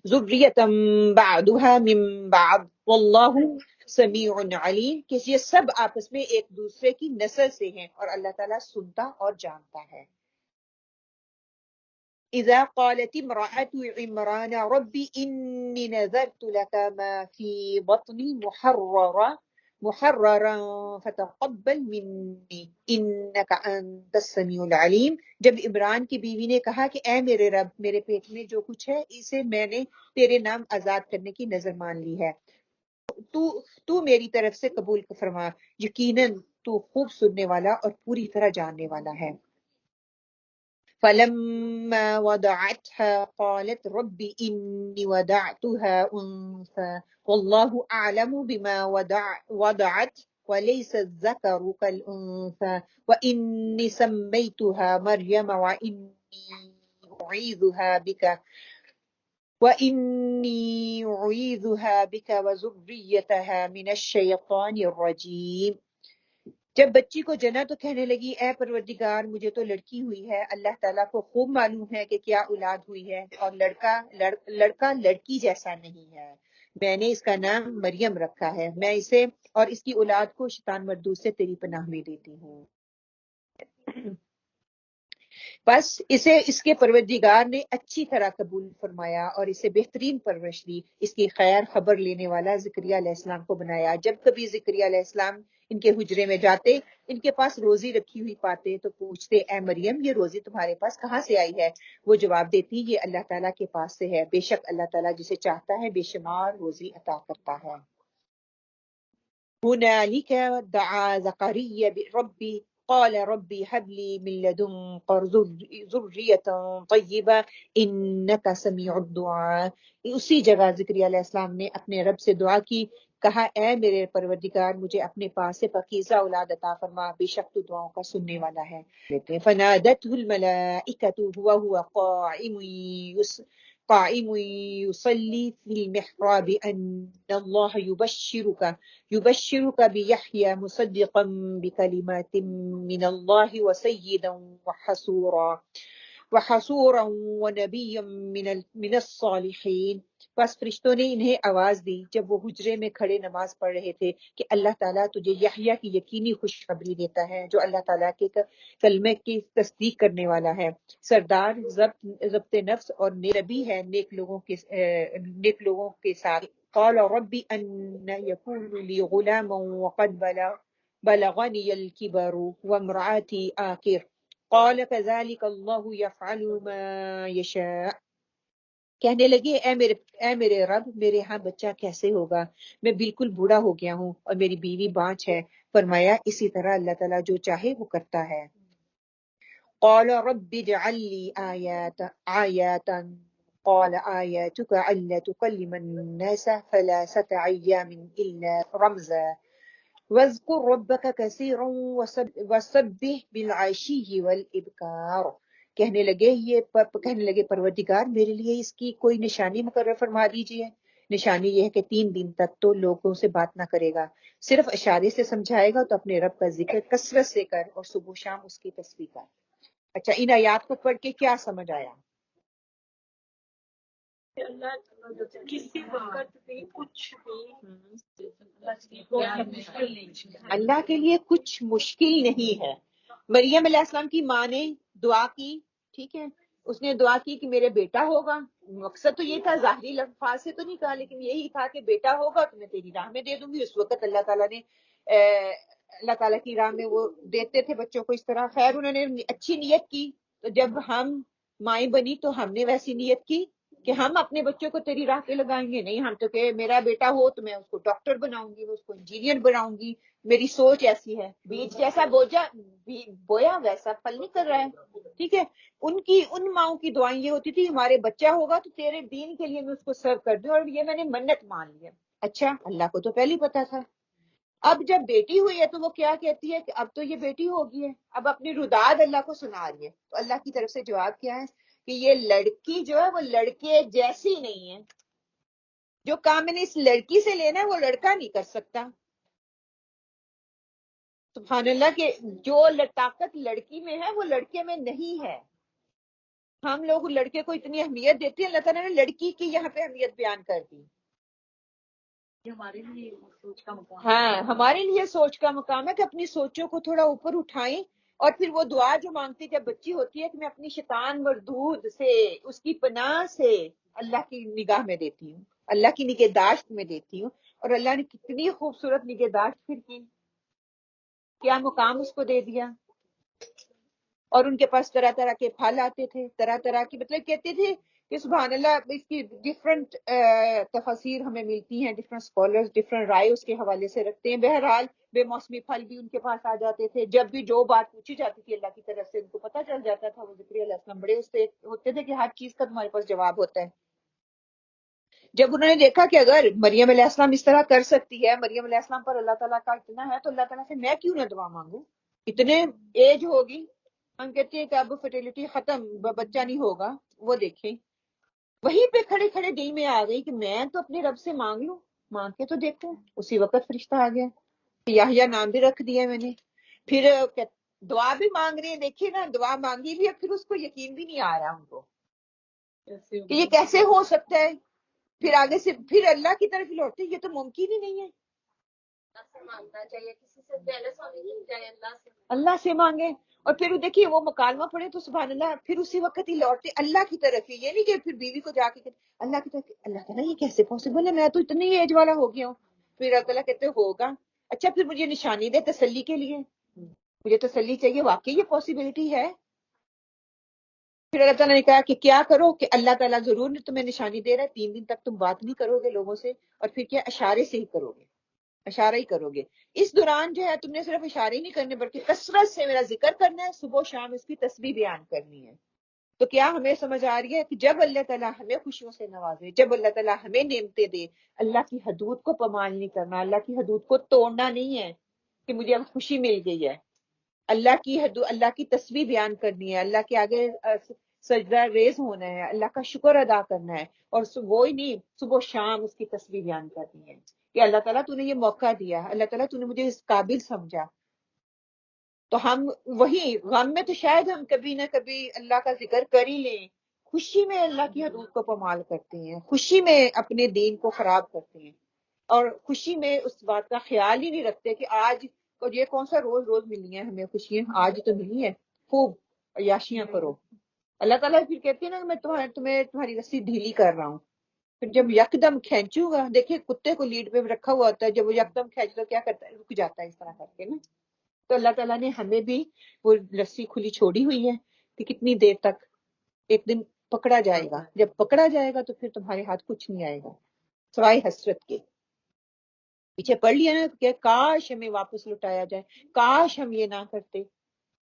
ذریۃ بعضها من بعض واللہ سمیع علیم، کہ یہ سب آپس میں ایک دوسرے کی نسل سے ہیں اور اللہ تعالیٰ سنتا اور جانتا ہے. اذا قالت امرأة عمران رب انی نذرت لك ما في بطنی محررا فتقبل منی انک انت السمیع العلیم. جب عمران کی بیوی نے کہا کہ اے میرے رب، میرے پیٹ میں جو کچھ ہے اسے میں نے تیرے نام آزاد کرنے کی نظر مان لی ہے، تو میری طرف سے قبول فرما، یقیناً تو خوب سننے والا اور پوری طرح جاننے والا ہے. فلما وضعتها قالت رب إني وضعتها أنثى والله أعلم بما وضعت وليس الذكر كالأنثى وإني سميتها مريم وإني أعيذها بك وذريتها من الشيطان الرجيم. جب بچی کو جنا تو کہنے لگی اے پروردگار مجھے تو لڑکی ہوئی ہے، اللہ تعالیٰ کو خوب معلوم ہے کہ کیا اولاد ہوئی ہے، اور لڑکا لڑکی جیسا نہیں ہے، میں نے اس کا نام مریم رکھا ہے، میں اسے اور اس کی اولاد کو شیطان مردود سے تیری پناہ میں دیتی ہوں. بس اسے اس کے پروردگار نے اچھی طرح قبول فرمایا اور اسے بہترین پرورش دی، اس کی خیر خبر لینے والا زکریا علیہ السلام کو بنایا. جب کبھی زکریا علیہ السلام ان کے حجرے میں جاتے، ان کے پاس روزی رکھی ہوئی پاتے تو پوچھتے اے مریم یہ روزی تمہارے پاس کہاں سے آئی ہے؟ وہ جواب دیتی یہ اللہ تعالیٰ کے پاس سے ہے، بے شک اللہ تعالیٰ جسے چاہتا ہے بے شمار روزی عطا کرتا ہے. هنالك دعا زكريا ربي قال ربي هب لي من لدنك ذرية طيبة إنك سميع الدعاء. اسی جگہ زکریا علیہ السلام نے اپنے رب سے دعا کی، کہا اے میرے پروردگار مجھے اپنے پاس سے پاکیزہ اولاد عطا فرما، بے شک تو دعاؤں کا سننے والا ہے. فنادته الملائكة وهو قائم يصلي في المحراب أن الله يبشرك بيحيى مصدقا بكلمات من الله وسيدا وحصورا ونبيا من الصالحين. بس فرشتوں نے انہیں آواز دی جب وہ حجرے میں کھڑے نماز پڑھ رہے تھے کہ اللہ تعالیٰ تجھے یحییٰ کی یقینی خوشخبری دیتا ہے جو اللہ تعالیٰ کے کلمے کی تصدیق کرنے والا ہے، سردار ضبط نفس اور نبی ہے نیک لوگوں کے ساتھ. قال رب ان يكون لي غلام وقد بلغني الكبر وامرأتي آكر قال كذلك الله يفعل ما يشاء. کہنے لگے اے میرے رب میرے ہاں بچہ کیسے ہوگا، میں بالکل بوڑھا ہو گیا ہوں اور میری بیوی بانجھ ہے. فرمایا اسی طرح اللہ تعالیٰ جو چاہے وہ کرتا ہے. قال رب اجعل لي آيات قال آياتك ألا تكلم الناس 3 أيام إلا رمزا واذكر ربك كثيرا وسبح بالعشي والإبكار. کہنے لگے پروردگار میرے لیے اس کی کوئی نشانی مقرر فرما دیجئے. نشانی یہ ہے کہ 3 دن تک تو لوگوں سے بات نہ کرے گا، صرف اشارے سے سمجھائے گا، تو اپنے رب کا ذکر کثرت سے کر اور صبح و شام اس کی تسبیح کر. اچھا ان آیات کو پڑھ کے کیا سمجھ آیا؟ اللہ کے لیے کچھ مشکل نہیں ہے. مریم علیہ السلام کی ماں نے دعا کی، ٹھیک ہے، اس نے دعا کی کہ میرے بیٹا ہوگا. مقصد تو یہ تھا، ظاہری لفظ سے تو نہیں کہا، لیکن یہی تھا کہ بیٹا ہوگا تو میں تیری راہ میں دے دوں گی. اس وقت اللہ تعالیٰ کی راہ میں وہ دیتے تھے بچوں کو اس طرح. خیر انہوں نے اچھی نیت کی، تو جب ہم مائیں بنی تو ہم نے ویسی نیت کی کہ ہم اپنے بچوں کو تیری راہ پہ لگائیں گے. نہیں، ہم تو کہ میرا بیٹا ہو تو میں اس کو ڈاکٹر بناؤں گی، اس کو انجینئر بناؤں گی. میری سوچ ایسی ہے. بیج جیسا بویا ویسا پھل نہیں کر رہا ہے. ٹھیک ہے، ان ماؤں کی دعائیں یہ ہوتی تھی ہمارے بچہ ہوگا تو تیرے دین کے لیے میں اس کو سرو کر دوں، اور یہ میں نے منت مان لی ہے. اچھا اللہ کو تو پہلے ہی پتا تھا. اب جب بیٹی ہوئی ہے تو وہ کیا کہتی ہے کہ اب تو یہ بیٹی ہوگی ہے، اب اپنی روداد اللہ کو سنا رہی ہے. تو اللہ کی طرف سے جواب کیا ہے کہ یہ لڑکی جو ہے وہ لڑکے جیسی نہیں ہے. جو کام میں نے اس لڑکی سے لینا ہے وہ لڑکا نہیں کر سکتا. سبحان اللہ کہ جو طاقت لڑکی میں ہے وہ لڑکے میں نہیں ہے. ہم لوگ لڑکے کو اتنی اہمیت دیتے ہیں، اللہ تعالیٰ نے لڑکی کی یہاں پہ اہمیت بیان کر دی. ہمارے لیے سوچ کا مقام ہاں ہمارے لیے سوچ کا مقام ہے کہ اپنی سوچوں کو تھوڑا اوپر اٹھائیں. اور پھر وہ دعا جو مانگتی جب بچی ہوتی ہے کہ میں اپنی شیطان مردود سے، اس کی پناہ سے اللہ کی نگاہ میں دیتی ہوں، اللہ کی نگہداشت میں دیتی ہوں. اور اللہ نے کتنی خوبصورت نگہداشت پھر کی، کیا مقام اس کو دے دیا. اور ان کے پاس طرح طرح کے پھل آتے تھے، طرح طرح کی، مطلب کہتے تھے کہ سبحان اللہ اس کی ڈفرنٹ تفاسیر ہمیں ملتی ہیں، ڈفرنٹ اسکالرز ڈفرنٹ رائے اس کے حوالے سے رکھتے ہیں. بہرحال بے موسمی پھل بھی ان کے پاس آ جاتے تھے. جب بھی جو بات پوچھی جاتی تھی اللہ کی طرف سے ان کو پتہ چل جاتا تھا. وہ ذکر علیہ السلام بڑے اس سے ہوتے تھے کہ ہر چیز کا تمہارے پاس جواب ہوتا ہے. جب انہوں نے دیکھا کہ اگر مریم علیہ السلام اس طرح کر سکتی ہے، مریم علیہ السلام پر اللہ تعالیٰ کا اتنا ہے، تو اللہ تعالیٰ سے میں کیوں نہ دعا مانگوں. اتنے ایج ہوگی، ہم کہتے ہیں کہ اب فرٹیلٹی ختم، بچہ نہیں ہوگا. وہ دیکھیں وہیں پہ کھڑے کھڑے دل میں آ گئی کہ میں تو اپنے رب سے مانگ لوں، مانگ کے تو دیکھوں. اسی وقت فرشتہ آ گیا. یحییٰ نام بھی رکھ دیا میں نے. پھر دعا بھی مانگ رہے ہیں، دیکھیے نا دعا مانگی بھی، پھر اس کو یقین بھی نہیں آ رہا ان کو کہ یہ کیسے ہو سکتا ہے. پھر آگے سے پھر اللہ کی طرف لوٹتے، یہ تو ممکن ہی نہیں ہے. مانگنا چاہیے کسی سے پہلے چاہے اللہ سے مانگے. اور پھر دیکھیے وہ مکالمہ پڑھے تو سبحان اللہ پھر اسی وقت ہی لوٹتے اللہ کی طرف ہی. یہ نہیں کہ پھر بیوی کو جا کے کہتے اللہ کی طرف، اللہ تعالیٰ یہ کیسے پاسبل ہے، میں تو اتنی ایج والا ہو گیا ہوں. پھر اللہ تعالیٰ کہتے ہوگا. اچھا پھر مجھے نشانی دے تسلی کے لیے، مجھے تسلی چاہیے واقعی یہ پاسبلٹی ہے. پھر اللہ تعالیٰ نے کہا کہ کیا کرو کہ اللہ تعالیٰ ضرور تمہیں نشانی دے رہا ہے، 3 دن تک تم بات نہیں کرو گے لوگوں سے، اور پھر کیا اشارے سے ہی کرو گے، اشارہ ہی کرو گے. اس دوران جو ہے تم نے صرف اشارے ہی نہیں کرنے بلکہ کثرت سے میرا ذکر کرنا ہے، صبح و شام اس کی تسبیح بیان کرنی ہے. تو کیا ہمیں سمجھ آ رہی ہے کہ جب اللہ تعالیٰ ہمیں خوشیوں سے نوازے، جب اللہ تعالیٰ ہمیں نعمتیں دے، اللہ کی حدود کو پامال نہیں کرنا، اللہ کی حدود کو توڑنا نہیں ہے کہ مجھے اب خوشی مل گئی ہے. اللہ کی حدود، اللہ کی تسبیح بیان کرنی ہے، اللہ کے آگے سجدہ ریز ہونا ہے، اللہ کا شکر ادا کرنا ہے. اور وہی نہیں، صبح و شام اس کی تسبیح بیان کرنی ہے کہ اللہ تعالیٰ تو نے یہ موقع دیا، اللہ تعالیٰ تو نے مجھے اس قابل سمجھا. تو ہم وہی غم میں تو شاید ہم کبھی نہ کبھی اللہ کا ذکر کر ہی لیں، خوشی میں اللہ کی حدود کو پامال کرتے ہیں، خوشی میں اپنے دین کو خراب کرتے ہیں، اور خوشی میں اس بات کا خیال ہی نہیں رکھتے کہ آج یہ کون سا روز روز ملی ہیں ہمیں خوشیاں، آج تو ملی ہے، خوب عیاشیاں کرو. اللہ تعالیٰ پھر کہتی ہے نا کہ میں تمہیں تمہاری رسی ڈھیلی کر رہا ہوں. پھر جب یکدم کھینچوں گا، دیکھیے کتے کو لیڈ پہ رکھا ہوا ہوتا ہے، جب وہ یکدم کھینچتا کیا کرتا ہے، رک جاتا ہے اس طرح کر کے نا. تو اللہ تعالیٰ نے ہمیں بھی وہ رسی کھلی چھوڑی ہوئی ہے کہ کتنی دیر تک، ایک دن پکڑا جائے گا. جب پکڑا جائے گا تو پھر تمہارے ہاتھ کچھ نہیں آئے گا سوائے حسرت کے. پیچھے پڑھ لیا نا کہ کاش ہمیں واپس لوٹایا جائے، کاش ہم یہ نہ کرتے.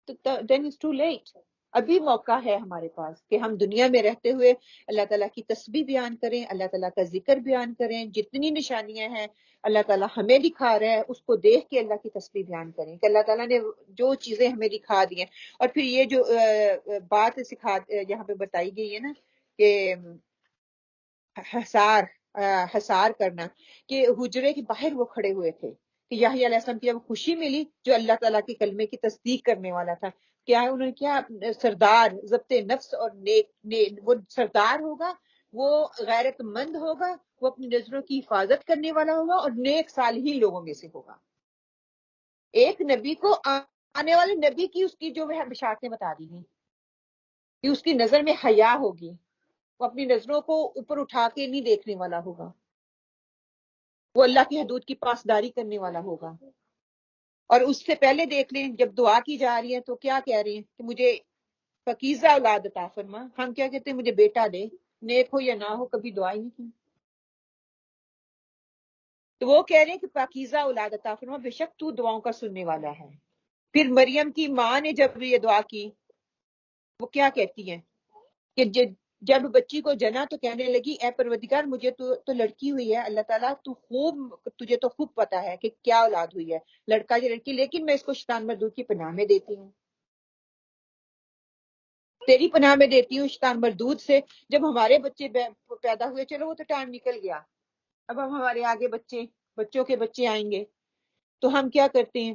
تو then it's too late. ابھی موقع ہے ہمارے پاس کہ ہم دنیا میں رہتے ہوئے اللہ تعالیٰ کی تسبیح بیان کریں، اللہ تعالیٰ کا ذکر بیان کریں. جتنی نشانیاں ہیں اللہ تعالیٰ ہمیں دکھا رہا ہے، اس کو دیکھ کے اللہ کی تسبیح بیان کریں کہ اللہ تعالیٰ نے جو چیزیں ہمیں دکھا دی ہیں. اور پھر یہ جو بات یہاں پہ بتائی گئی ہے نا کہ حصار کرنا، کہ حجرے کے باہر وہ کھڑے ہوئے تھے کہ یحییٰ علیہ السلام کی جب خوشی ملی جو اللہ تعالیٰ کے کلمے کی تصدیق کرنے والا تھا، کیا انہوں نے کیا سردار ضبط نفس اور وہ سردار ہوگا، وہ غیرت مند ہوگا، وہ اپنی نظروں کی حفاظت کرنے والا ہوگا اور نیک صالحین لوگوں میں سے ہوگا. ایک نبی کو آنے والے نبی کی اس کی جو ہے بشارتیں بتا دی ہیں کہ اس کی نظر میں حیا ہوگی، وہ اپنی نظروں کو اوپر اٹھا کے نہیں دیکھنے والا ہوگا، وہ اللہ کی حدود کی پاسداری کرنے والا ہوگا. اور اس سے پہلے دیکھ لیں جب دعا کی جا رہی ہے تو کیا کہہ رہی ہیں کہ مجھے پاکیزہ اولاد عطا فرما. ہم کیا کہتے ہیں مجھے بیٹا دے، نیک ہو یا نہ ہو، کبھی دعا ہی نہیں کی. تو وہ کہہ رہے ہیں کہ پاکیزہ اولاد عطا فرما، بے شک تو دعاؤں کا سننے والا ہے. پھر مریم کی ماں نے جب یہ دعا کی وہ کیا کہتی ہیں کہ جب بچی کو جنا تو کہنے لگی اے پروردگار مجھے تو لڑکی ہوئی ہے، اللہ تعالیٰ تجھے تو خوب پتا ہے کہ کیا اولاد ہوئی ہے، لڑکا یا لڑکی، لیکن میں اس کو شیطان مردود کی پناہ میں دیتی ہوں، تیری پناہ میں دیتی ہوں شیطان مردود سے. جب ہمارے بچے پیدا ہوئے، چلو وہ تو ٹائم نکل گیا، اب ہمارے آگے بچوں کے بچے آئیں گے، تو ہم کیا کرتے ہیں،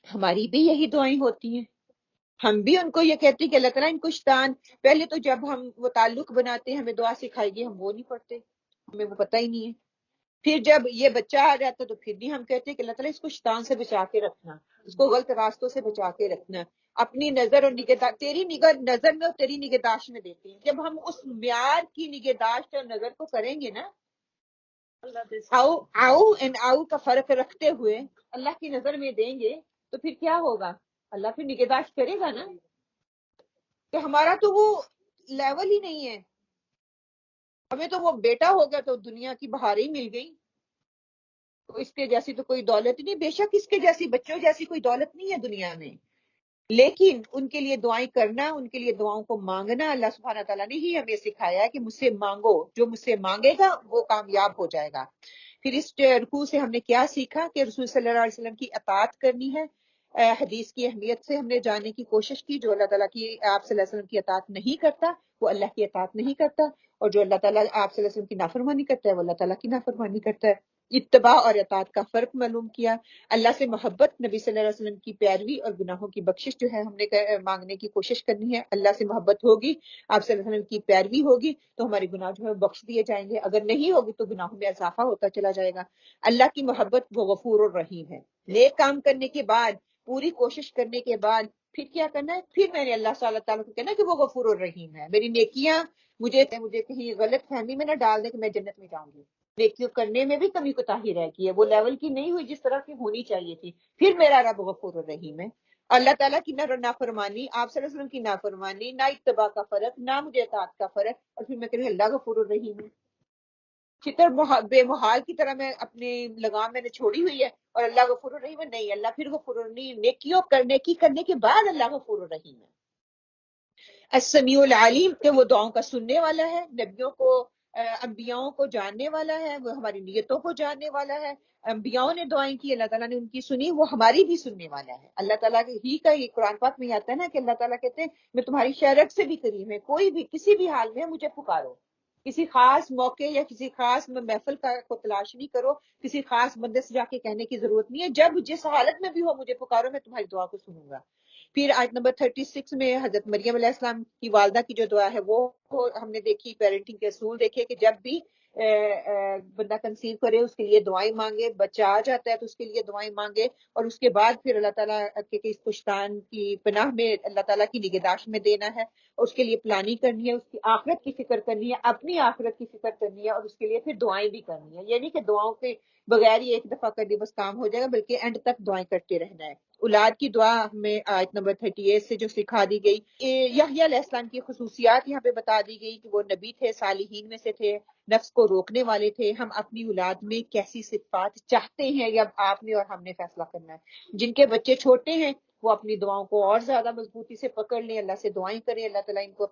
ہماری بھی یہی دعائیں ہوتی ہیں. ہم بھی ان کو یہ کہتے ہیں کہ اللہ تعالیٰ ان کو شیطان، پہلے تو جب ہم وہ تعلق بناتے ہیں ہمیں دعا سکھائے گی، ہم وہ نہیں پڑھتے، ہمیں وہ پتہ ہی نہیں ہے. پھر جب یہ بچہ آ جاتا تو پھر بھی ہم کہتے ہیں کہ اللہ تعالیٰ اس کو شیطان سے بچا کے رکھنا، اس کو غلط راستوں سے بچا کے رکھنا. اپنی نظر اور نگہداشت تیری نظر میں اور تیری نگہداشت میں دیتے ہیں. جب ہم اس معیار کی نگہداشت اور نظر کو کریں گے نا، آؤ کا فرق رکھتے ہوئے اللہ کی نظر میں دیں گے، تو پھر کیا ہوگا؟ اللہ پھر نگہداشت کرے گا نا. کہ ہمارا تو وہ لیول ہی نہیں ہے. ہمیں تو وہ بیٹا ہو گیا تو دنیا کی بہاریں مل گئی، تو اس کے جیسی تو کوئی دولت نہیں. بے شک اس کے جیسی بچوں جیسی کوئی دولت نہیں ہے دنیا میں، لیکن ان کے لیے دعائیں کرنا، ان کے لیے دعاؤں کو مانگنا اللہ سبحانہ تعالیٰ نے ہی ہمیں سکھایا ہے کہ مجھ سے مانگو، جو مجھ سے مانگے گا وہ کامیاب ہو جائے گا. پھر اس رکوع سے ہم نے کیا سیکھا؟ کہ رسول صلی اللہ علیہ وسلم کی اطاعت کرنی ہے. حدیث کی اہمیت سے ہم نے جاننے کی کوشش کی. جو اللہ تعالیٰ کی آپ صلی اللہ علیہ وسلم کی اطاعت نہیں کرتا وہ اللہ کی اطاعت نہیں کرتا، اور جو اللہ تعالیٰ آپ صلی اللہ علیہ وسلم کی نافرمانی کرتا ہے وہ اللہ تعالیٰ کی نافرمانی کرتا ہے. اتباع اور اطاعت کا فرق معلوم کیا. اللہ سے محبت، نبی صلی اللہ علیہ وسلم کی پیروی اور گناہوں کی بخشش جو ہے ہم نے مانگنے کی کوشش کرنی ہے. اللہ سے محبت ہوگی، آپ صلی اللہ علیہ وسلم کی پیروی ہوگی تو ہمارے گناہ جو ہے بخش دیے جائیں گے. اگر نہیں ہوگی تو گناہوں میں اضافہ ہوتا چلا جائے گا. اللہ کی محبت وہ غفور الرحیم ہے. نیک کام کرنے کے بعد، پوری کوشش کرنے کے بعد پھر کیا کرنا ہے؟ پھر میں نے اللہ تعالیٰ کو کہنا کہ وہ غفور الرحیم ہے. میری نیکیاں مجھے کہیں غلط فہمی میں نہ ڈال دے کہ میں جنت میں جاؤں گی. نیکیوں کرنے میں بھی کمی کوتاہی رہ گئی ہے، وہ لیول کی نہیں ہوئی جس طرح کی ہونی چاہیے تھی. پھر میرا رب غفور الرحیم ہے. اللہ تعالیٰ کی نہ نافرمانی، آپ صلی اللہ علیہ وسلم کی نافرمانی، نہ اتباع کا فرق، نہ مجھے اطاعت کا فرق، اور پھر میں کہہ رہی اللہ غفور الرحیم ہے. چتر بے محال کی طرح میں اپنی لگام میں نے چھوڑی ہوئی ہے، اور اللہ غفور الرحیم ہے. نہیں، اللہ پھر غفور الرحیم. نیکیوں کرنے کے بعد اللہ غفور الرحیم ہے. السمیع العلیم کہ وہ دعاؤں کا سننے والا ہے، نبیوں کو انبیاؤں کو جاننے والا ہے، وہ ہماری نیتوں کو جاننے والا ہے. انبیاؤں نے دعائیں کی، اللہ تعالیٰ نے ان کی سنی، وہ ہماری بھی سننے والا ہے. اللہ تعالیٰ ہی کا یہ قرآن پاک میں آتا ہے نا کہ اللہ تعالیٰ کہتے ہیں میں تمہاری شرط سے بھی قریب ہے. کوئی بھی کسی بھی حال میں مجھے پکارو. کسی خاص موقع یا کسی خاص محفل کو تلاش نہیں کرو، کسی خاص بندے سے جا کے کہنے کی ضرورت نہیں ہے. جب جس حالت میں بھی ہو مجھے پکارو، میں تمہاری دعا کو سنوں گا. پھر آیت نمبر 36 میں حضرت مریم علیہ السلام کی والدہ کی جو دعا ہے وہ ہم نے دیکھی. پیرنٹنگ کے اصول دیکھے کہ جب بھی بندہ کنسیو کرے اس کے لیے دعائیں مانگے، بچہ آ جاتا ہے تو اس کے لیے دعائیں مانگے، اور اس کے بعد پھر اللہ تعالیٰ کے اس پشتان کی پناہ میں اللہ تعالیٰ کی نگہداشت میں دینا ہے، اور اس کے لیے پلاننگ کرنی ہے، اس کی آخرت کی فکر کرنی ہے، اپنی آخرت کی فکر کرنی ہے، اور اس کے لیے پھر دعائیں بھی کرنی ہے. یعنی کہ دعاؤں کے بغیر ہی ایک دفعہ کر دی بس کام ہو جائے گا، بلکہ اینڈ تک دعائیں کرتے رہنا ہے. اولاد کی دعا ہمیں آیت نمبر 38 سے جو سکھا دی گئی. یحییٰ علیہ السلام کی خصوصیات یہاں پہ بتا دی گئی کہ وہ نبی تھے، صالحین میں سے تھے، نفس کو روکنے والے تھے. ہم اپنی اولاد میں کیسی صفات چاہتے ہیں یا آپ نے اور ہم نے فیصلہ کرنا ہے. جن کے بچے چھوٹے ہیں وہ اپنی دعاؤں کو اور زیادہ مضبوطی سے پکڑ لیں، اللہ سے دعائیں کریں، اللہ تعالیٰ ان کو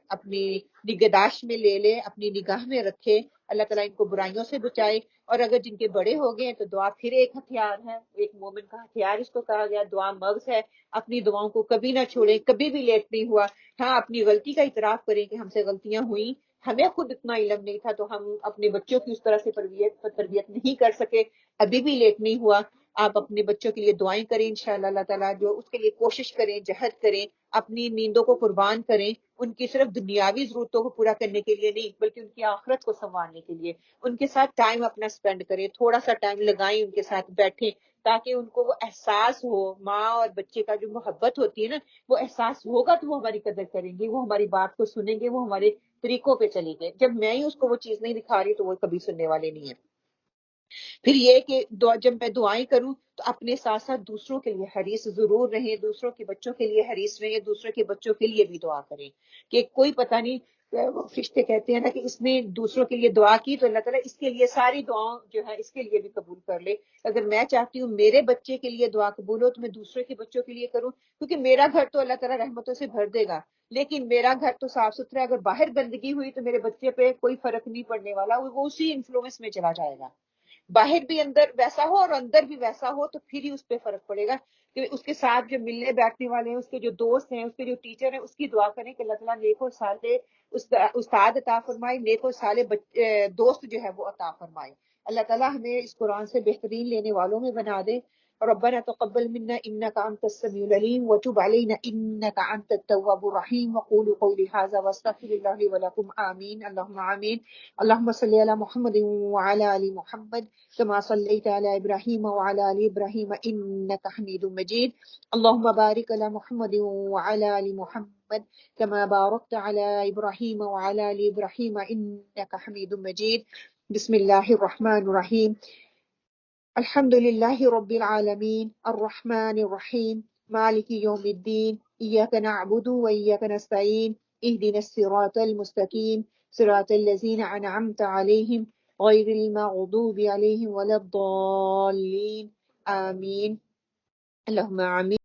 اپنی نگہداشت میں لے لے، اپنی نگاہ میں رکھے، اللہ تعالیٰ ان کو برائیوں سے بچائے. اور اگر جن کے بڑے ہو گئے ہیں تو دعا پھر ایک ہتھیار ہے، ایک مومن کا ہتھیار اس کو کہا گیا. دعا مغز ہے، اپنی دعاؤں کو کبھی نہ چھوڑیں، کبھی بھی لیٹ نہیں ہوا. ہاں، اپنی غلطی کا اعتراف کریں کہ ہم سے غلطیاں ہوئیں، ہمیں خود اتنا علم نہیں تھا تو ہم اپنے بچوں کی اس طرح سے تربیت نہیں کر سکے. ابھی بھی لیٹ نہیں ہوا. آپ اپنے بچوں کے لیے دعائیں کریں، انشاءاللہ اللہ تعالیٰ جو اس کے لیے کوشش کریں، جہد کریں، اپنی نیندوں کو قربان کریں، ان کی صرف دنیاوی ضرورتوں کو پورا کرنے کے لیے نہیں بلکہ ان کی آخرت کو سنوارنے کے لیے. ان کے ساتھ ٹائم اپنا سپینڈ کریں، تھوڑا سا ٹائم لگائیں، ان کے ساتھ بیٹھیں تاکہ ان کو وہ احساس ہو. ماں اور بچے کا جو محبت ہوتی ہے نا، وہ احساس ہوگا تو وہ ہماری قدر کریں گے، وہ ہماری بات کو سنیں گے، وہ ہمارے طریقوں پہ چلیں گے. جب میں ہی اس کو وہ چیز نہیں دکھا رہی تو وہ کبھی سننے والے نہیں ہیں. پھر یہ کہ جب میں دعائیں کروں تو اپنے ساتھ ساتھ دوسروں کے لیے حریص ضرور رہیں، دوسروں کے بچوں کے لیے حریص رہیں، دوسروں کے بچوں کے لیے بھی دعا کریں. کہ کوئی پتہ نہیں، فرشتے کہتے ہیں نا کہ اس نے دوسروں کے لیے دعا کی تو اللہ تعالیٰ اس کے لیے ساری دعاؤں جو ہے اس کے لیے بھی قبول کر لے. اگر میں چاہتی ہوں میرے بچے کے لیے دعا قبول ہو تو میں دوسروں کے بچوں کے لیے کروں، کیونکہ میرا گھر تو اللہ تعالیٰ رحمتوں سے بھر دے گا، لیکن میرا گھر تو صاف ستھرا ہے. اگر باہر گندگی ہوئی تو میرے بچے پہ کوئی فرق نہیں پڑنے والا، وہ اسی انفلوئنس میں چلا جائے گا. باہر بھی اندر ویسا ہو اور اندر بھی ویسا ہو تو پھر ہی اس پہ فرق پڑے گا. کہ اس کے ساتھ جو ملنے بیٹھنے والے ہیں، اس کے جو دوست ہیں، اس کے جو ٹیچر ہیں، اس کی دعا کریں کہ اللہ تعالیٰ نیک و صالح استاد عطا فرمائے، نیک و صالح دوست جو ہے وہ عطا فرمائے. اللہ تعالیٰ ہمیں اس قرآن سے بہترین لینے والوں میں بنا دے. ربنا تقبل منا إنك أنت السميع العليم وتب علينا إنك أنت التواب الرحيم وقولوا قولي هذا واستغفر الله لي ولكم آمين اللهم آمين. اللهم صل على محمد وعلى آل محمد كما صليت على إبراهيم وعلى آل إبراهيم إنك حميد مجيد. اللهم بارك على محمد وعلى آل محمد كما باركت على إبراهيم وعلى آل إبراهيم إنك حميد مجيد. بسم الله الرحمن الرحيم. الحمد لله رب العالمين الرحمن الرحيم مالك يوم الدين إياك نعبد وإياك نستعين اهدنا الصراط المستقيم صراط الذين أنعمت عليهم غير المغضوب عليهم ولا الضالين آمين. اللهم آمين.